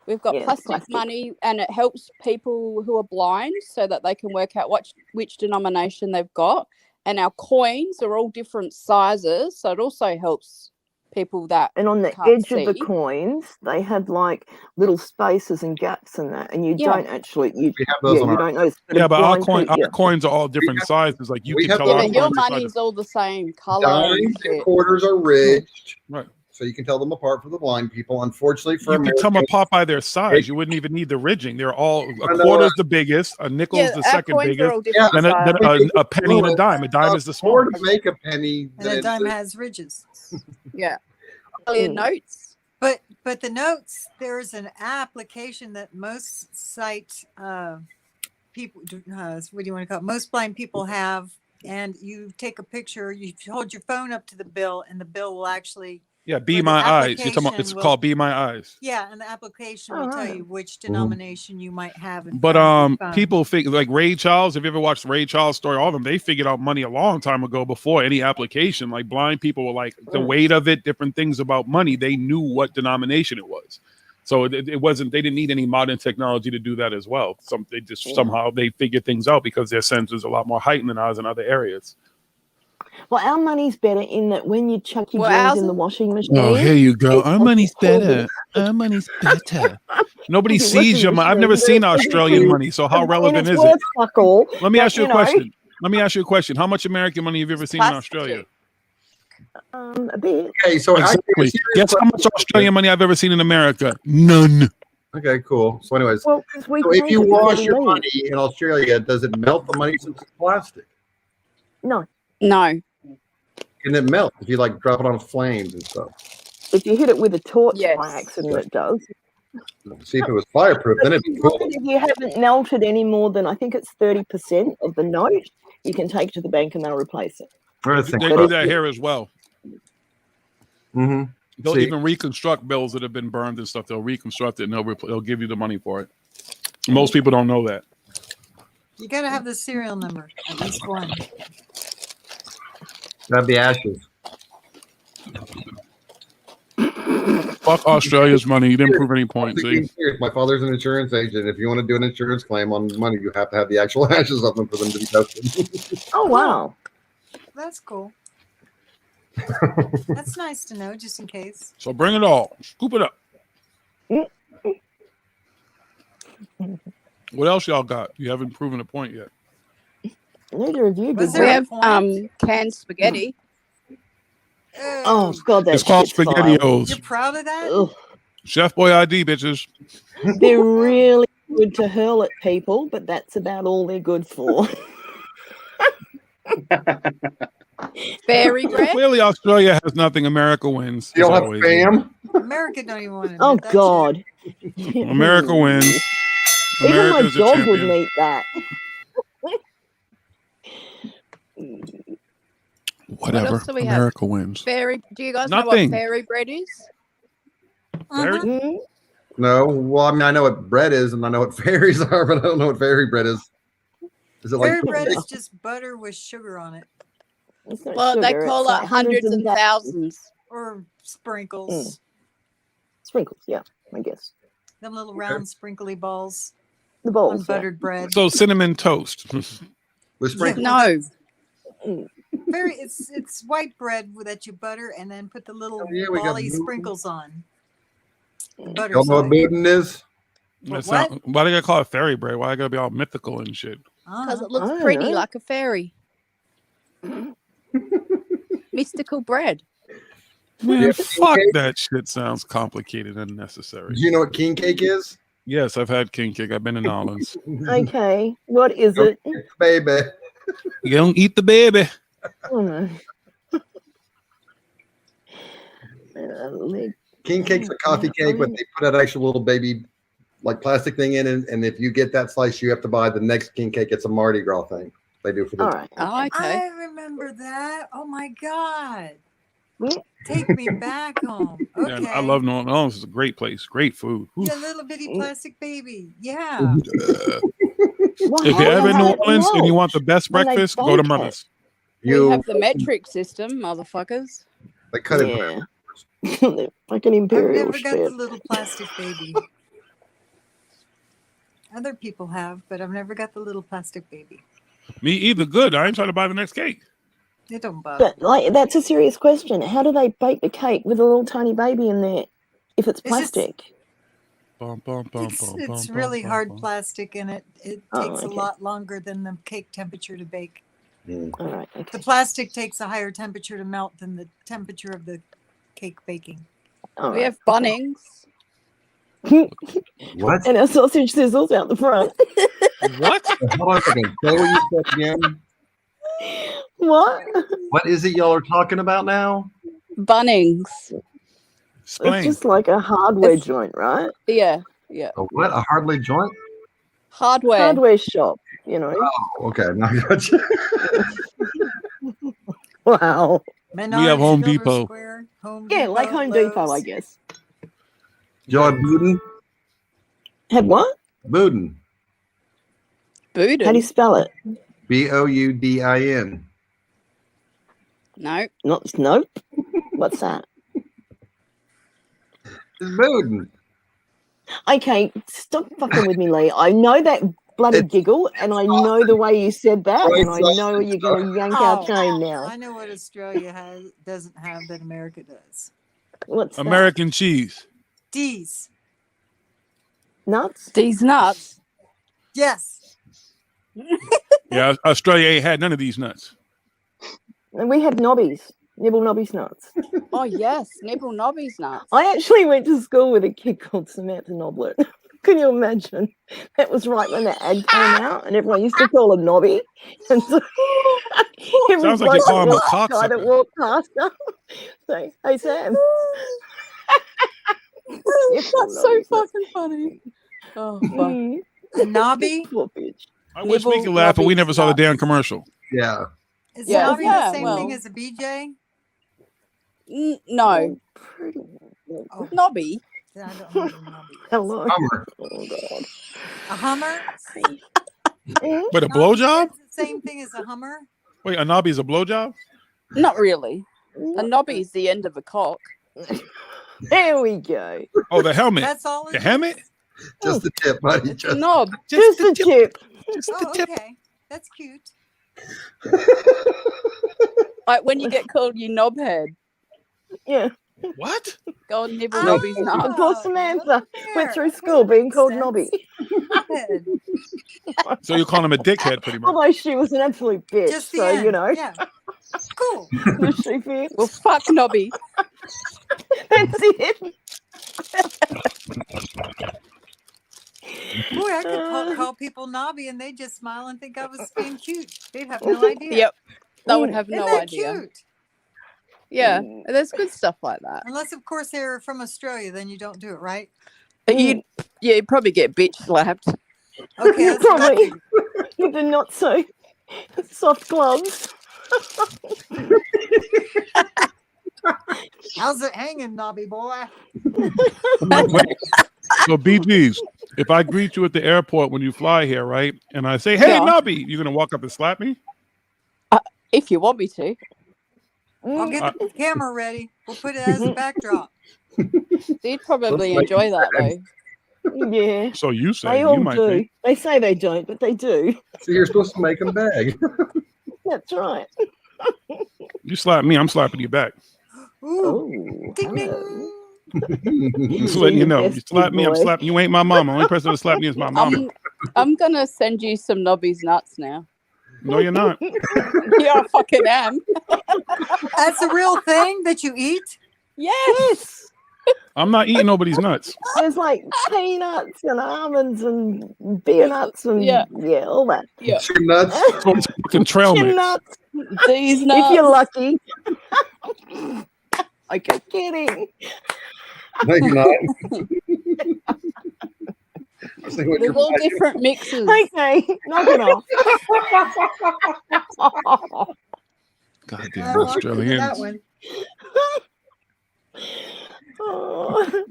S11: We've got
S6: Yeah,
S11: plastic,
S6: plastic.
S11: money, and it helps people who are blind so that they can work out which denomination they've got. And our coins are all different sizes, so it also helps people that
S6: And on the
S11: can't
S6: edge of the
S11: see.
S6: coins, they have like little spaces and gaps in that, and you
S11: Yeah.
S6: don't actually you
S7: We have those
S6: yeah
S7: on
S6: you
S7: our.
S6: don't know.
S4: Yeah, but our
S6: blind people-
S4: coins are all different sizes. Like you
S7: we
S4: can
S7: have
S4: tell
S11: Yeah,
S4: our
S11: but your
S4: coins are sizes.
S11: money's all the same color.
S7: Dimes
S11: And
S7: and
S11: shit.
S7: quarters are ridged,
S4: Right.
S7: so you can tell them apart from the blind people. Unfortunately for
S4: You can tell them
S7: Americans,
S4: apart by their size. You wouldn't even need the ridging. They're all
S7: I
S4: a
S7: know.
S4: quarter's the biggest, a nickel's
S11: Yeah,
S4: the
S11: our
S4: second
S11: coins are
S4: biggest,
S11: all different
S4: then
S11: sizes.
S4: a penny and a dime. A dime is the
S7: more
S4: smallest.
S7: to make a penny.
S5: And
S7: than
S5: a
S7: it
S5: dime
S7: is-
S5: has ridges.
S11: Yeah. Billion notes.
S5: But the notes, there's an application that most sight people, what do you want to call it? Most blind people have, and you take a picture, you hold your phone up to the bill, and the bill will actually.
S4: Yeah, Be
S5: or the
S4: My Eyes. You're talking about,
S5: application
S4: it's
S5: will-
S4: called Be My Eyes.
S5: Yeah, and the application will tell you which
S7: Mm-hmm.
S5: denomination you might have. in
S4: But
S5: front of your phone.
S4: people figure like Ray Charles. Have you ever watched Ray Charles' story? All of them, they figured out money a long time ago before any application. Like blind people were like the weight of it, different things about money. They knew what denomination it was. So it wasn't. They didn't need any modern technology to do that as well. They just somehow they figured things out because their senses are a lot more heightened than ours in other areas.
S6: Well, our money's better in that when you chuck your
S11: Well,
S6: jeans
S11: ours
S6: in the
S11: is-
S6: washing machine.
S4: Oh, here you go.
S6: it
S4: Our
S6: costs
S4: money's
S6: $4.
S4: better. Our money's better. Nobody
S6: Your
S4: sees
S6: washing
S4: your money. I've never
S6: machine,
S4: seen
S6: but it's
S4: Australian
S6: pretty-
S4: money. So how
S6: and
S4: relevant
S6: it's
S4: is
S6: worth
S4: it?
S6: fuck all,
S4: Let me
S6: but,
S4: ask you a
S6: know,
S4: question. Let me ask you a question. How much American money have you ever seen in
S11: plastic.
S4: Australia?
S6: A bit.
S7: Okay, so
S4: Exactly.
S7: actually,
S4: Guess how much Australian money I've ever seen in America? None.
S7: Okay, cool. So, anyways,
S6: Well, 'cause we
S7: so if
S6: paint
S7: you
S6: it before
S7: wash
S6: we
S7: your
S6: leave.
S7: money in Australia, does it melt the money since it's plastic?
S6: No,
S11: No.
S7: Can it melt if you like drop it on flames and stuff?
S6: if you hit it with a torch
S11: Yes.
S6: by accident, it does.
S7: See if it was fireproof, then it'd be cool.
S6: If you haven't melted any more than I think it's 30% of the note, you can take it to the bank and they'll replace it.
S7: I'm gonna think
S4: They do
S7: about
S4: that
S7: it.
S4: here as well.
S7: Mm-hmm.
S4: They'll
S7: See.
S4: even reconstruct bills that have been burned and stuff. They'll reconstruct it and they'll give you the money for it. Most people don't know that.
S5: You got to have the serial number, at least one.
S7: That'd be ashes.
S4: Fuck Australia's money. You didn't prove any point. See?
S7: My father's an insurance agent. If you want to do an insurance claim on money, you have to have the actual ashes of them for them to be tested.
S6: Oh wow.
S5: That's cool. That's nice to know, just in case.
S4: So bring it all. Scoop it up. What else y'all got? You haven't proven a point yet.
S6: Neither of you.
S11: We have canned spaghetti.
S6: Oh God,
S4: It's called SpaghettiOs.
S5: You're proud of that?
S6: Ugh.
S4: Chef Boy ID, bitches.
S6: They're really good to hurl at people, but that's about all they're good for.
S11: Fairy bread.
S4: Clearly, Australia has nothing. America wins.
S7: You don't
S4: as
S7: have
S4: always.
S7: spam?
S5: America don't even want to.
S6: Oh God.
S4: America wins.
S6: Even my
S4: America's a
S6: dog
S4: champion.
S6: wouldn't eat that.
S4: Whatever.
S11: else do we
S4: America
S11: have?
S4: wins.
S11: Fairy. Do you guys
S4: Nothing.
S11: know what fairy bread is?
S4: Fairy?
S7: No. Well, I mean, I know what bread is, and I know what fairies are, but I don't know what fairy bread is. Is it like
S5: Fairy bread is just butter with sugar on it,
S6: It's not
S11: Well, they
S6: sugar,
S11: call
S6: it's
S11: it
S6: like
S11: hundreds and thousands.
S5: or sprinkles.
S6: Sprinkles, yeah, I guess.
S5: Them little round sprinkly balls
S6: The
S5: on
S6: balls, yeah.
S5: buttered bread.
S4: So cinnamon toast.
S7: with sprinkles?
S11: No.
S5: Very, it's white bread that you butter and then put the little
S7: Yeah, we got
S5: bally
S7: noodles.
S5: sprinkles on. The butter
S7: Y'all know what
S5: side.
S7: boudin is?
S4: That's
S5: What?
S4: not, why they gotta call it fairy bread? Why they gotta be all mythical and shit?
S11: Because
S5: Uh-huh.
S11: it looks
S6: I don't
S11: pretty
S6: know.
S11: like a fairy. Mystical bread.
S4: Man,
S7: Yeah,
S4: fuck
S7: king cake?
S4: that shit. Sounds complicated and unnecessary.
S7: Do you know what king cake is?
S4: Yes, I've had king cake. I've been in Nolans.
S6: Okay, what is it?
S7: Baby.
S4: You don't eat the baby.
S6: Oh no. Leg.
S7: King cake's a coffee cake, but they put that actual little baby like plastic thing in it, and if you get that slice, you have to buy the next king cake. It's a Mardi Gras thing they do for the
S6: All right.
S11: Oh, okay.
S5: I remember that. Oh my God.
S6: Mm.
S5: Take me back home. Okay.
S4: And I love New Orleans. It's a great place. Great food. Oof.
S5: Yeah, little bitty plastic baby. Yeah.
S6: Well,
S4: If
S6: how
S4: you're
S6: do
S4: ever in
S6: they
S4: New
S6: have it
S4: Orleans and you want the
S6: melted
S4: best
S6: when they
S4: breakfast, go to
S6: bake it?
S4: Mother's.
S11: We have the metric system, motherfuckers.
S7: They cut it.
S6: Yeah. They're like an
S5: I've
S6: imperial
S5: never got the
S6: ship.
S5: little plastic baby. Other people have, but I've never got the little plastic baby.
S4: Me either. Good. I ain't trying to buy the next cake.
S5: It don't bother.
S6: But like, that's a serious question. How do they bake the cake with a little tiny baby in there if it's
S5: It's just-
S6: plastic?
S4: Bum, bum, bum,
S5: It's
S4: bum,
S5: it's
S4: bum,
S5: really
S4: bum,
S5: hard
S4: bum.
S5: plastic and it
S6: Oh,
S5: takes a
S6: okay.
S5: lot longer than the cake temperature to bake.
S6: All right.
S5: The
S6: Okay.
S5: plastic takes a higher temperature to melt than the temperature of the cake baking.
S6: All
S11: We
S6: right.
S11: have Bunnings.
S7: What?
S6: And our sausage sizzles out the front.
S4: What?
S7: Hold on a second. Say what you said again.
S6: What?
S7: What is it y'all are talking about now?
S11: Bunnings.
S6: It's
S4: Explain.
S6: just like a hardware
S11: It's-
S6: joint, right?
S11: Yeah, yeah.
S7: A what? A hardly joint?
S11: Hardware.
S6: Hardware shop, you know.
S7: Oh, okay. Now I got you.
S6: Wow.
S5: Menards,
S4: have Home
S5: Silver
S4: Depot.
S5: Square, Home
S6: Yeah, like
S5: Depot,
S6: Home Depot, I
S5: Lowe's.
S6: guess.
S7: Y'all have boudin?
S6: Have what?
S7: Boudin.
S6: How do you
S11: Boudin.
S6: spell it?
S7: Boudin.
S11: No.
S6: Not nope. What's that?
S7: It's boudin.
S6: Okay, stop fucking with me, Lee. I know that bloody
S7: It's-
S6: giggle, and I know the way you said that,
S7: Right
S6: and I know you're going to yank our chain now.
S5: I know what Australia doesn't have that America does.
S6: What's
S4: American cheese.
S5: D's.
S6: that? Nuts?
S11: These nuts.
S5: Yes.
S4: Yeah, Australia ain't had none of these nuts.
S6: And we have knobbies. Nibble nobbies nuts.
S11: Oh, yes. Nibble nobbies nuts.
S6: I actually went to school with a kid called Samantha Noblet. Can you imagine? That was right when the ad came out, and everyone used to call him Nobby. And so every
S4: Sounds like you call him a
S6: guy that
S4: cocksucker.
S6: walked past her, say, "Hey Sam."
S11: That's so fucking funny. Oh, fuck.
S6: Mm.
S5: A knobby?
S6: Poor bitch.
S4: I wish we
S11: Nibble
S4: could laugh, but we
S11: nobbies
S4: never saw the
S11: nuts.
S4: damn commercial.
S7: Yeah.
S5: Is
S11: Yeah.
S5: knobby
S11: Yeah,
S5: the same
S11: well.
S5: thing as a BJ?
S11: No.
S6: Pretty.
S5: Oh,
S11: Nobby.
S5: I don't know what a knobby is.
S6: Hello.
S7: Hummer.
S6: Oh God.
S5: A Hummer?
S6: Mm.
S4: Wait, a
S5: Knobby,
S4: blowjob?
S5: that's the same thing as a Hummer?
S4: Wait, a knobby is a blowjob?
S11: Not really. A knobby is the end of a cock.
S6: There we go.
S4: Oh, the helmet.
S5: That's all.
S4: The helmet.
S7: Just the tip, buddy. Just
S11: Knob.
S6: Just the tip.
S5: Oh, okay. That's cute.
S11: Like when you get called you knobhead.
S6: Yeah.
S4: What?
S11: Go and nibble
S5: Oh,
S11: Nobby's nuts.
S6: Poor Samantha
S5: Here,
S6: went through school being called
S5: sense.
S6: Nobby.
S5: Good.
S4: So you call him a dickhead, pretty much.
S6: Although she was an absolute bitch,
S5: Just the
S6: so
S5: end.
S6: you know.
S5: Yeah. Cool.
S6: Was she fierce?
S11: Well, fuck Nobby.
S6: That's it.
S5: Boy, I could call people knobby and they just smile and think I was being cute. They'd have no idea.
S11: Yep. They would have
S5: Isn't
S11: no
S5: that
S11: idea.
S5: cute?
S11: Yeah. There's good stuff like that.
S5: Unless, of course, they're from Australia, then you don't do it, right?
S11: You'd probably get bitch slapped.
S5: Okay, that's
S6: Probably with the not so soft gloves.
S5: How's it hanging, knobby boy?
S4: Wait. So BGs, if I greet you at the airport when you fly here, right, and I say, "Hey,
S11: Yeah.
S4: Nobby," you're gonna walk up and slap me?
S11: If you want me to.
S5: I'll get the camera ready. We'll put it as a backdrop.
S11: They'd probably enjoy that though.
S6: Yeah.
S4: So you say
S6: They
S4: you
S6: all
S4: might
S6: do.
S4: think.
S6: They say they don't, but they do.
S7: so you're supposed to make them beg.
S6: That's right.
S4: You slap me, I'm slapping you back.
S5: Ooh. Ding, ding.
S4: Just letting you know. You
S6: Best
S4: slap
S6: big
S4: me, I'm
S6: boy.
S4: slapping you. Ain't my mama. Only person that slap me is my mama.
S11: I'm gonna send you some Nobby's nuts now.
S4: No, you're not.
S11: Yeah, I fucking am.
S5: That's a real thing that you eat?
S11: Yes.
S4: I'm not eating nobody's nuts.
S6: There's like peanuts and almonds and beer nuts and yeah, all that.
S11: Yeah.
S7: Tree nuts.
S4: So it's fucking trail
S6: Chin
S4: mix.
S6: nuts.
S11: These nuts.
S6: If you're lucky. Okay, kidding.
S7: No, you're not. I was thinking what
S11: They're
S7: you're
S11: all
S7: buying.
S11: different mixes.
S6: Okay, knock it off.
S4: Goddamn
S5: That
S4: Australians.
S5: one.
S6: Oh.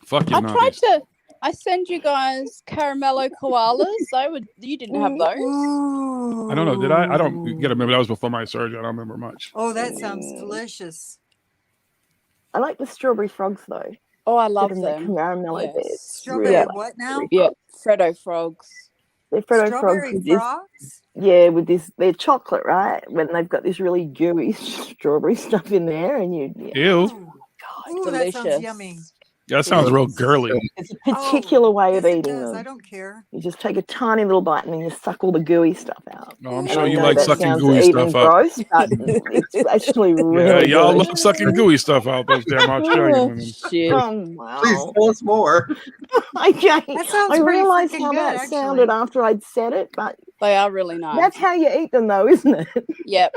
S4: Fuck your
S11: I tried
S4: nobbies.
S11: to. I send you guys caramello koalas. You didn't have those.
S4: I don't know. Did I? I don't get to remember. That was before my surgery. I don't remember much.
S5: Oh, that sounds delicious.
S6: I like the strawberry frogs though.
S11: Oh, I love
S6: Give 'em that
S11: them.
S6: caramello
S11: Yes.
S6: bit.
S5: Strawberry
S6: Yeah.
S5: what now?
S11: Yeah, Freddo frogs.
S6: They're Freddo frogs
S5: Strawberry
S6: with this.
S5: frogs?
S6: Yeah, with this, they're chocolate, right? When they've got this really gooey strawberry stuff in there, and you, yeah.
S4: Ew.
S5: Ooh, that sounds yummy.
S4: That sounds real girly.
S6: It's a particular way of
S5: Yes, it
S6: eating
S5: does.
S6: them.
S5: I don't care.
S6: You just take a tiny little bite and then you suck all the gooey stuff out.
S4: No, I'm
S6: And
S4: sure
S6: I
S4: you
S6: know
S4: like
S6: that
S4: sucking
S6: sounds
S4: gooey
S6: even
S4: stuff up.
S6: gross, but it's actually
S4: Yeah,
S6: really
S4: y'all
S6: good.
S4: love sucking gooey stuff out. Those damn Australian women.
S11: Shit.
S6: Oh, wow.
S7: Please tell us more.
S6: Okay,
S5: That sounds
S6: I
S5: pretty
S6: realised
S5: freaking
S6: how
S5: good,
S6: that
S5: actually.
S6: sounded after I'd said it, but
S11: They are really nice.
S6: that's how you eat them, though, isn't it?
S11: Yep.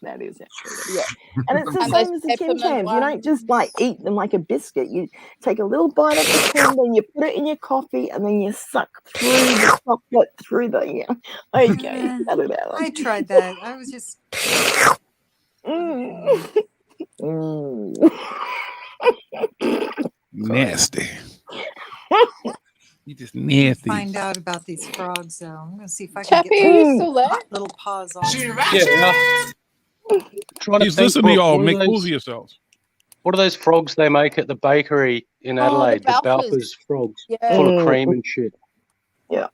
S6: That is actually.
S11: Yeah.
S6: And it's the
S11: And
S6: same
S11: those
S6: as the Tim
S11: peppermint
S6: Tams. You don't
S11: ones.
S6: just like eat them like a biscuit. You take a little bite of the Tim, then you put it in your coffee, and then you suck through the chocolate through the. Yeah. Okay, cut it out.
S5: I tried that. I was just.
S6: Mm. Mm.
S4: Nasty. You just nasty.
S5: Find out about these frogs, though. I'm going to see if I can
S11: Chappie,
S5: get
S11: are you
S5: my
S11: still there?
S5: little paws on.
S3: Trying to
S4: Please
S3: think,
S4: listen to
S3: what
S4: y'all.
S3: are
S4: Make
S3: those-
S4: fools of yourselves.
S3: What are those frogs they make at the bakery in
S11: Oh, the
S3: Adelaide? The
S11: Balfours.
S3: Balfours frogs,
S11: Yeah.
S3: full of cream and shit.
S11: Yeah.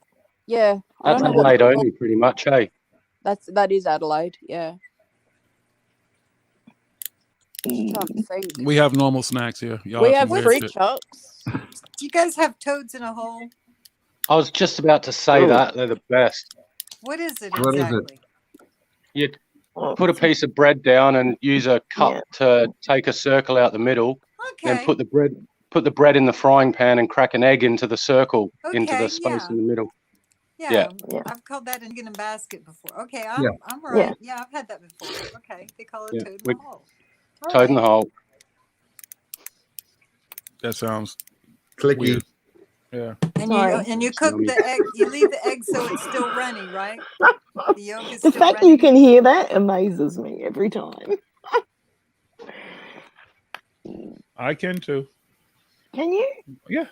S11: I
S3: That's
S11: don't know what
S3: Adelaide
S11: they're
S3: only, pretty much, hey?
S11: that is Adelaide. Yeah. Trying to think.
S4: We have normal snacks here. Y'all
S11: We
S4: have
S11: have
S4: some weird
S11: fruit
S4: shit.
S11: chucks.
S5: Do you guys have toads in a hole?
S3: I was just about to say
S7: Oh.
S3: that. They're the best.
S5: What is it
S7: What is it?
S5: exactly?
S3: You put a piece of bread down and use a cup to take a circle out the middle.
S5: Okay.
S3: Then put the bread in the frying pan and crack an egg into the circle, into
S5: Okay,
S3: the space
S5: yeah.
S3: in the middle.
S5: Yeah,
S3: Yeah.
S5: I've called that an egg in a basket before. Okay,
S3: Yeah.
S5: I'm right. Yeah, I've had that before. Okay, they call it
S3: Yeah,
S5: toad in
S3: we-
S5: the hole. All
S3: Toad in the
S5: right.
S3: hole.
S4: That sounds
S7: clicky.
S4: Weird. Yeah.
S5: And you cook the egg. You leave the egg so it's still runny, right? The yolk is
S6: The
S5: still
S6: fact
S5: runny.
S6: you can hear that amazes me every time.
S4: I can too.
S6: Can you?
S4: Yeah.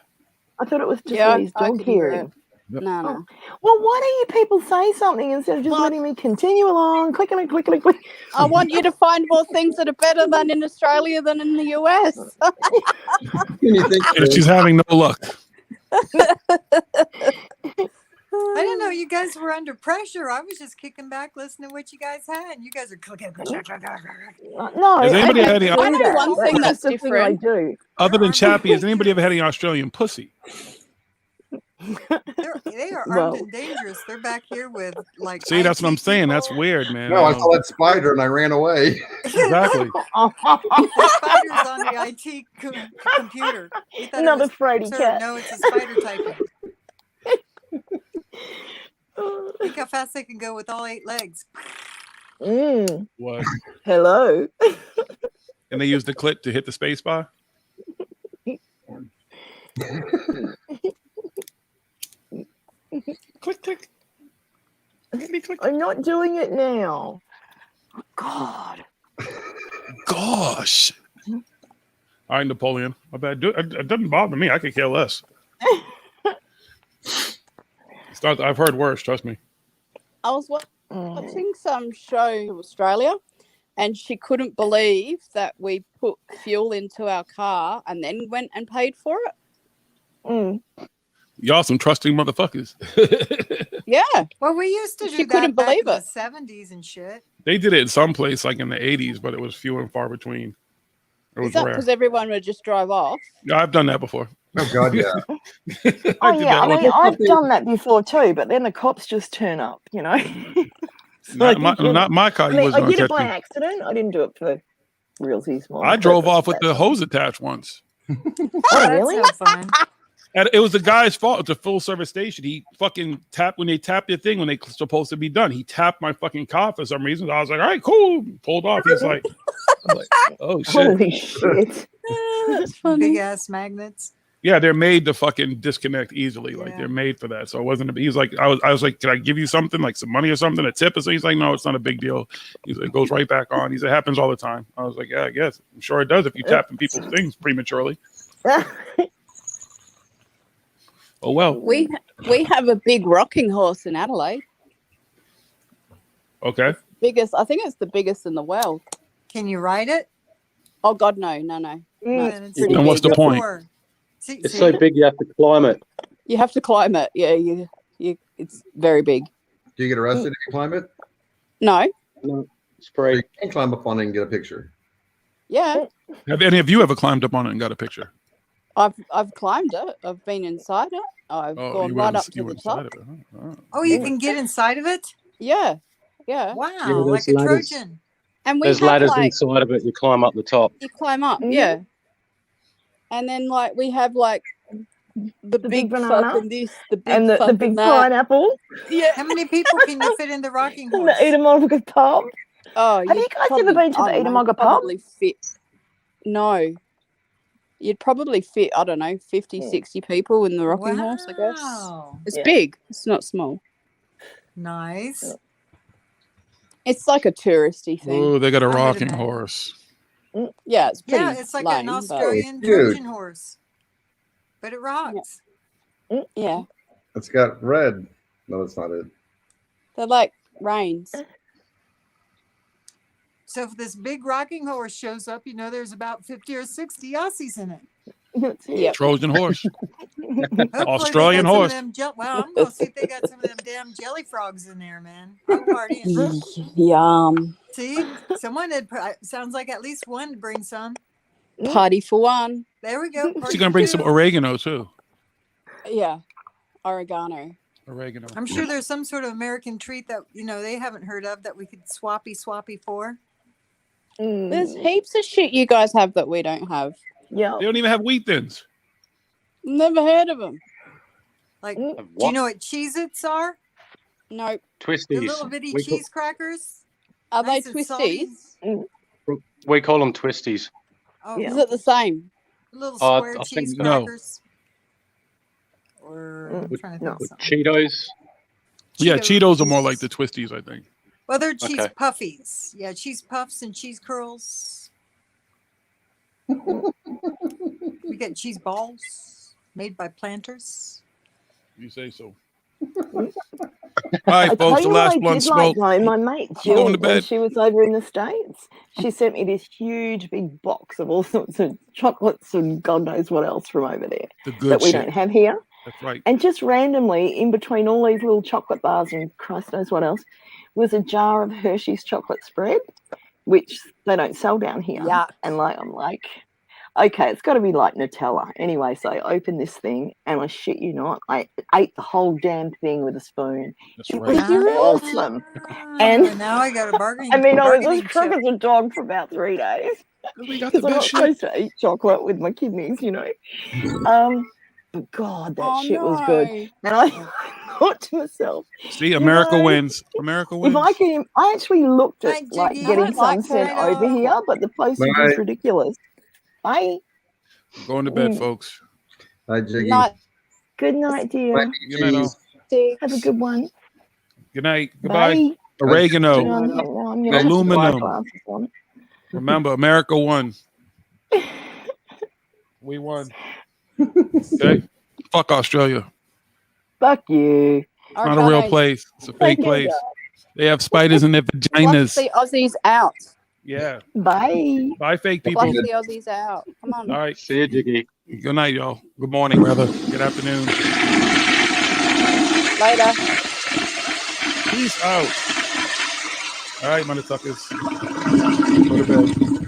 S6: I thought it was just
S11: Yeah,
S6: Lee's
S11: I
S6: dog
S11: can hear
S6: hearing.
S11: No.
S6: Well, why don't you people say something instead of just letting me continue along, clicking and clicking and clicking?
S11: I want you to find more things that are better than in Australia than in the US.
S4: And she's having no luck.
S5: I didn't know you guys were under pressure. I was just kicking back, listening to what you guys had. You guys are clicking.
S6: No,
S4: Has anybody had any?
S11: I know one thing that's
S6: the thing I
S11: different.
S6: do.
S4: Other than Chappie, has anybody ever had any Australian pussy?
S5: They are armed
S6: Well.
S5: and dangerous. They're back here with like.
S4: See, that's what I'm
S5: IT
S4: saying. That's
S5: people.
S4: weird, man.
S7: No, I saw that spider and I ran away.
S4: Exactly.
S5: The spider's on the IT computer. We thought it
S6: Another
S5: was
S6: Frady
S5: absurd.
S6: cat.
S5: No, it's a spider typing. Think how fast they can go with all 8 legs.
S4: What?
S6: Hello.
S4: And they use the clit to hit the space bar? Click, click.
S6: I'm not doing it now. God.
S4: Gosh. All right, Napoleon. My bad. It doesn't bother me. I could care less. I've heard worse. Trust me.
S11: I was watching some show in Australia, and she couldn't believe that we put fuel into our car and then went and paid for it.
S4: Y'all some trusting motherfuckers.
S11: Yeah.
S5: Well, we used to do
S11: She
S5: that
S11: couldn't
S5: back
S11: believe
S5: in
S11: it.
S5: the 70s and shit.
S4: They did it in some place, like in the 80s, but it was few and far between. It was
S11: Is that
S4: rare.
S11: because everyone would just drive off?
S4: Yeah, I've done that before.
S7: Oh God, yeah.
S6: Oh yeah, I mean I've done that before too, but then the cops just turn up, you know.
S4: Not my car.
S6: I mean,
S4: was
S6: I
S4: gonna
S6: did it
S4: catch
S6: by
S4: me.
S6: accident. I didn't do it for realsies.
S4: I drove off with the hose attached once.
S6: Oh, really?
S5: That's no fun.
S4: And it was the guy's fault. It's a full service station. He fucking tapped when they tapped the thing when they supposed to be done. He tapped my fucking car for some reason. I was like, all right, cool. Pulled off. He's like, I'm like, oh shit.
S6: Holy shit.
S11: That's funny.
S5: Big ass magnets.
S4: Yeah, they're made to fucking disconnect easily. Like they're made for that. So it wasn't. He's like, I was like, can I give you something, like some money or something, a tip or something? He's like, no, it's not a big deal. He's like, it goes right back on. He said, it happens all the time. I was like, yeah, I guess. I'm sure it does if you tap in people's things prematurely. Oh well.
S11: We have a big rocking horse in Adelaide.
S4: Okay.
S11: Biggest, I think it's the biggest in the world.
S5: Can you ride it?
S11: Oh God, no. No, it's pretty
S4: And what's
S11: big.
S4: the point?
S3: It's so big you have to climb it.
S11: You have to climb it. Yeah, you. It's very big.
S7: Do you get arrested if you climb it?
S11: No.
S3: No, it's free.
S7: You can climb up on it and get a picture.
S11: Yeah,
S4: Have any of you ever climbed up on it and got a picture?
S11: I've climbed it. I've been inside it. I've gone
S4: you
S11: right
S4: were
S11: up to
S4: you were
S11: the
S4: inside
S11: top.
S4: of it. Huh?
S5: Oh, you can get inside of it?
S11: Yeah.
S5: Wow,
S3: there's
S5: like a
S3: ladders.
S5: Trojan.
S11: And we
S3: There's
S11: have
S3: ladders
S11: like
S3: inside of it. You climb up the top.
S11: you climb up. Yeah. And then like we have like the big
S6: banana
S11: fucking this, the big
S6: and the
S11: fucking
S6: big
S11: that.
S6: pineapple
S11: Yeah.
S5: How many people can you fit in the rocking
S6: and
S5: horse?
S6: the Edamoga pub.
S11: Oh,
S6: Have you guys ever been to the Edamoga pub?
S11: Probably fit. No. You'd probably fit, I don't know, 50, 60 people in the rocking horse, I guess.
S5: Wow.
S11: It's big. It's not small.
S5: Nice.
S11: It's like a touristy thing.
S4: Oh, they got a
S5: I
S4: rocking
S5: imagine.
S4: horse.
S11: Yeah, it's pretty
S5: Yeah, it's like
S11: lame,
S5: an
S11: but-
S5: Australian
S7: Dude.
S5: Trojan horse. But it rocks.
S11: Yeah.
S7: It's got red. No, that's not it.
S11: They're like reins.
S5: So if this big rocking horse shows up, you know there's about 50 or 60 Aussies in it.
S11: Yep.
S4: Trojan horse.
S5: Hopefully they
S4: Australian
S5: got some of
S4: horse.
S5: them well, I'm going to see if they got some of them damn jelly frogs in there, man. I'm partying.
S11: Yum.
S5: See, someone had, sounds like at least one to bring some.
S11: Party for one.
S5: There we go.
S4: She's gonna bring some oregano too.
S11: Yeah. Oregano.
S4: Oregano.
S5: I'm sure there's some sort of American treat that, you know, they haven't heard of that we could swappy for.
S11: There's heaps of shit you guys have that we don't have.
S6: Yeah.
S4: They don't even have wheat thins.
S11: Never heard of them.
S5: Like, do you know what Cheez-Its are?
S11: No.
S5: The
S3: Twisties.
S5: little bitty
S3: We call-
S5: cheese crackers?
S11: Are
S5: Nice
S11: they
S5: and salty.
S11: twisties?
S3: We call them twisties.
S5: Oh,
S11: Is it the same?
S5: little
S3: Oh,
S5: square
S3: I think
S5: cheese
S4: no.
S5: crackers. Or I'm trying to think of something.
S3: Cheetos.
S4: Yeah,
S5: Cheetos.
S4: Cheetos are more like the twisties, I think.
S5: Well, they're cheese
S3: Okay.
S5: puffies. Yeah, cheese puffs and cheese curls. We get cheese balls made by planters.
S4: You say so. All right,
S6: I tell
S4: folks, the
S6: you what
S4: last
S6: I
S4: one
S6: did like
S4: spoke.
S6: though, my mate
S4: I'm
S6: Jill,
S4: going to
S6: when
S4: bed.
S6: she was over in the States, she sent me this huge big box of all sorts of chocolates and God knows what else from over there
S4: The good
S6: that we
S4: shit.
S6: don't have here.
S4: That's right.
S6: And just randomly, in between all these little chocolate bars and Christ knows what else, was a jar of Hershey's chocolate spread, which they don't sell down here.
S5: Yuck.
S6: And like, I'm like, okay, it's got to be like Nutella. Anyway, so I opened this thing, and I shit you not, I ate the whole damn thing with a spoon.
S4: That's
S6: It
S4: right.
S6: was awesome. And
S5: now I got a bargaining.
S6: I mean, I was as
S5: bargaining
S6: crook
S5: chip.
S6: as a dog for about 3 days
S4: We got the
S6: because I'm not
S4: best shit.
S6: supposed to eat chocolate with my kidneys, you know. But God, that
S11: Oh
S6: shit was good.
S11: no.
S6: And I thought to myself,
S4: See,
S6: you
S4: America
S6: know,
S4: wins. America
S6: if
S4: wins.
S6: I can, I actually looked at
S5: Night,
S6: like
S5: Jiggy.
S6: getting
S11: I don't
S6: some
S11: like
S6: sent
S11: chocolate.
S6: over here, but the postage is
S7: Night.
S6: ridiculous. Bye.
S4: Going to bed, folks.
S7: Hi, Jiggy.
S11: Night.
S6: Good night, dear.
S7: Bye,
S4: Good night, all.
S6: Have a good one.
S4: Good night. Goodbye.
S6: Bye.
S4: Oregano.
S6: Hang on, I'm gonna have to put my
S4: Aluminum.
S6: glasses on.
S4: Remember, America won. We won. Okay. Fuck Australia.
S6: Fuck you.
S4: It's not a real place. It's a fake
S6: Okay,
S4: place.
S6: guys.
S4: They have spiders in their
S11: Flush
S4: vaginas.
S11: the Aussies out.
S4: Yeah.
S6: Bye.
S4: Bye, fake people.
S11: Flush the Aussies out. Come on.
S4: All right.
S3: See you, Jiggy.
S4: Good night, y'all. Good morning, rather. Good afternoon.
S11: Later.
S4: Peace out. All right, motherfuckers. Go to bed.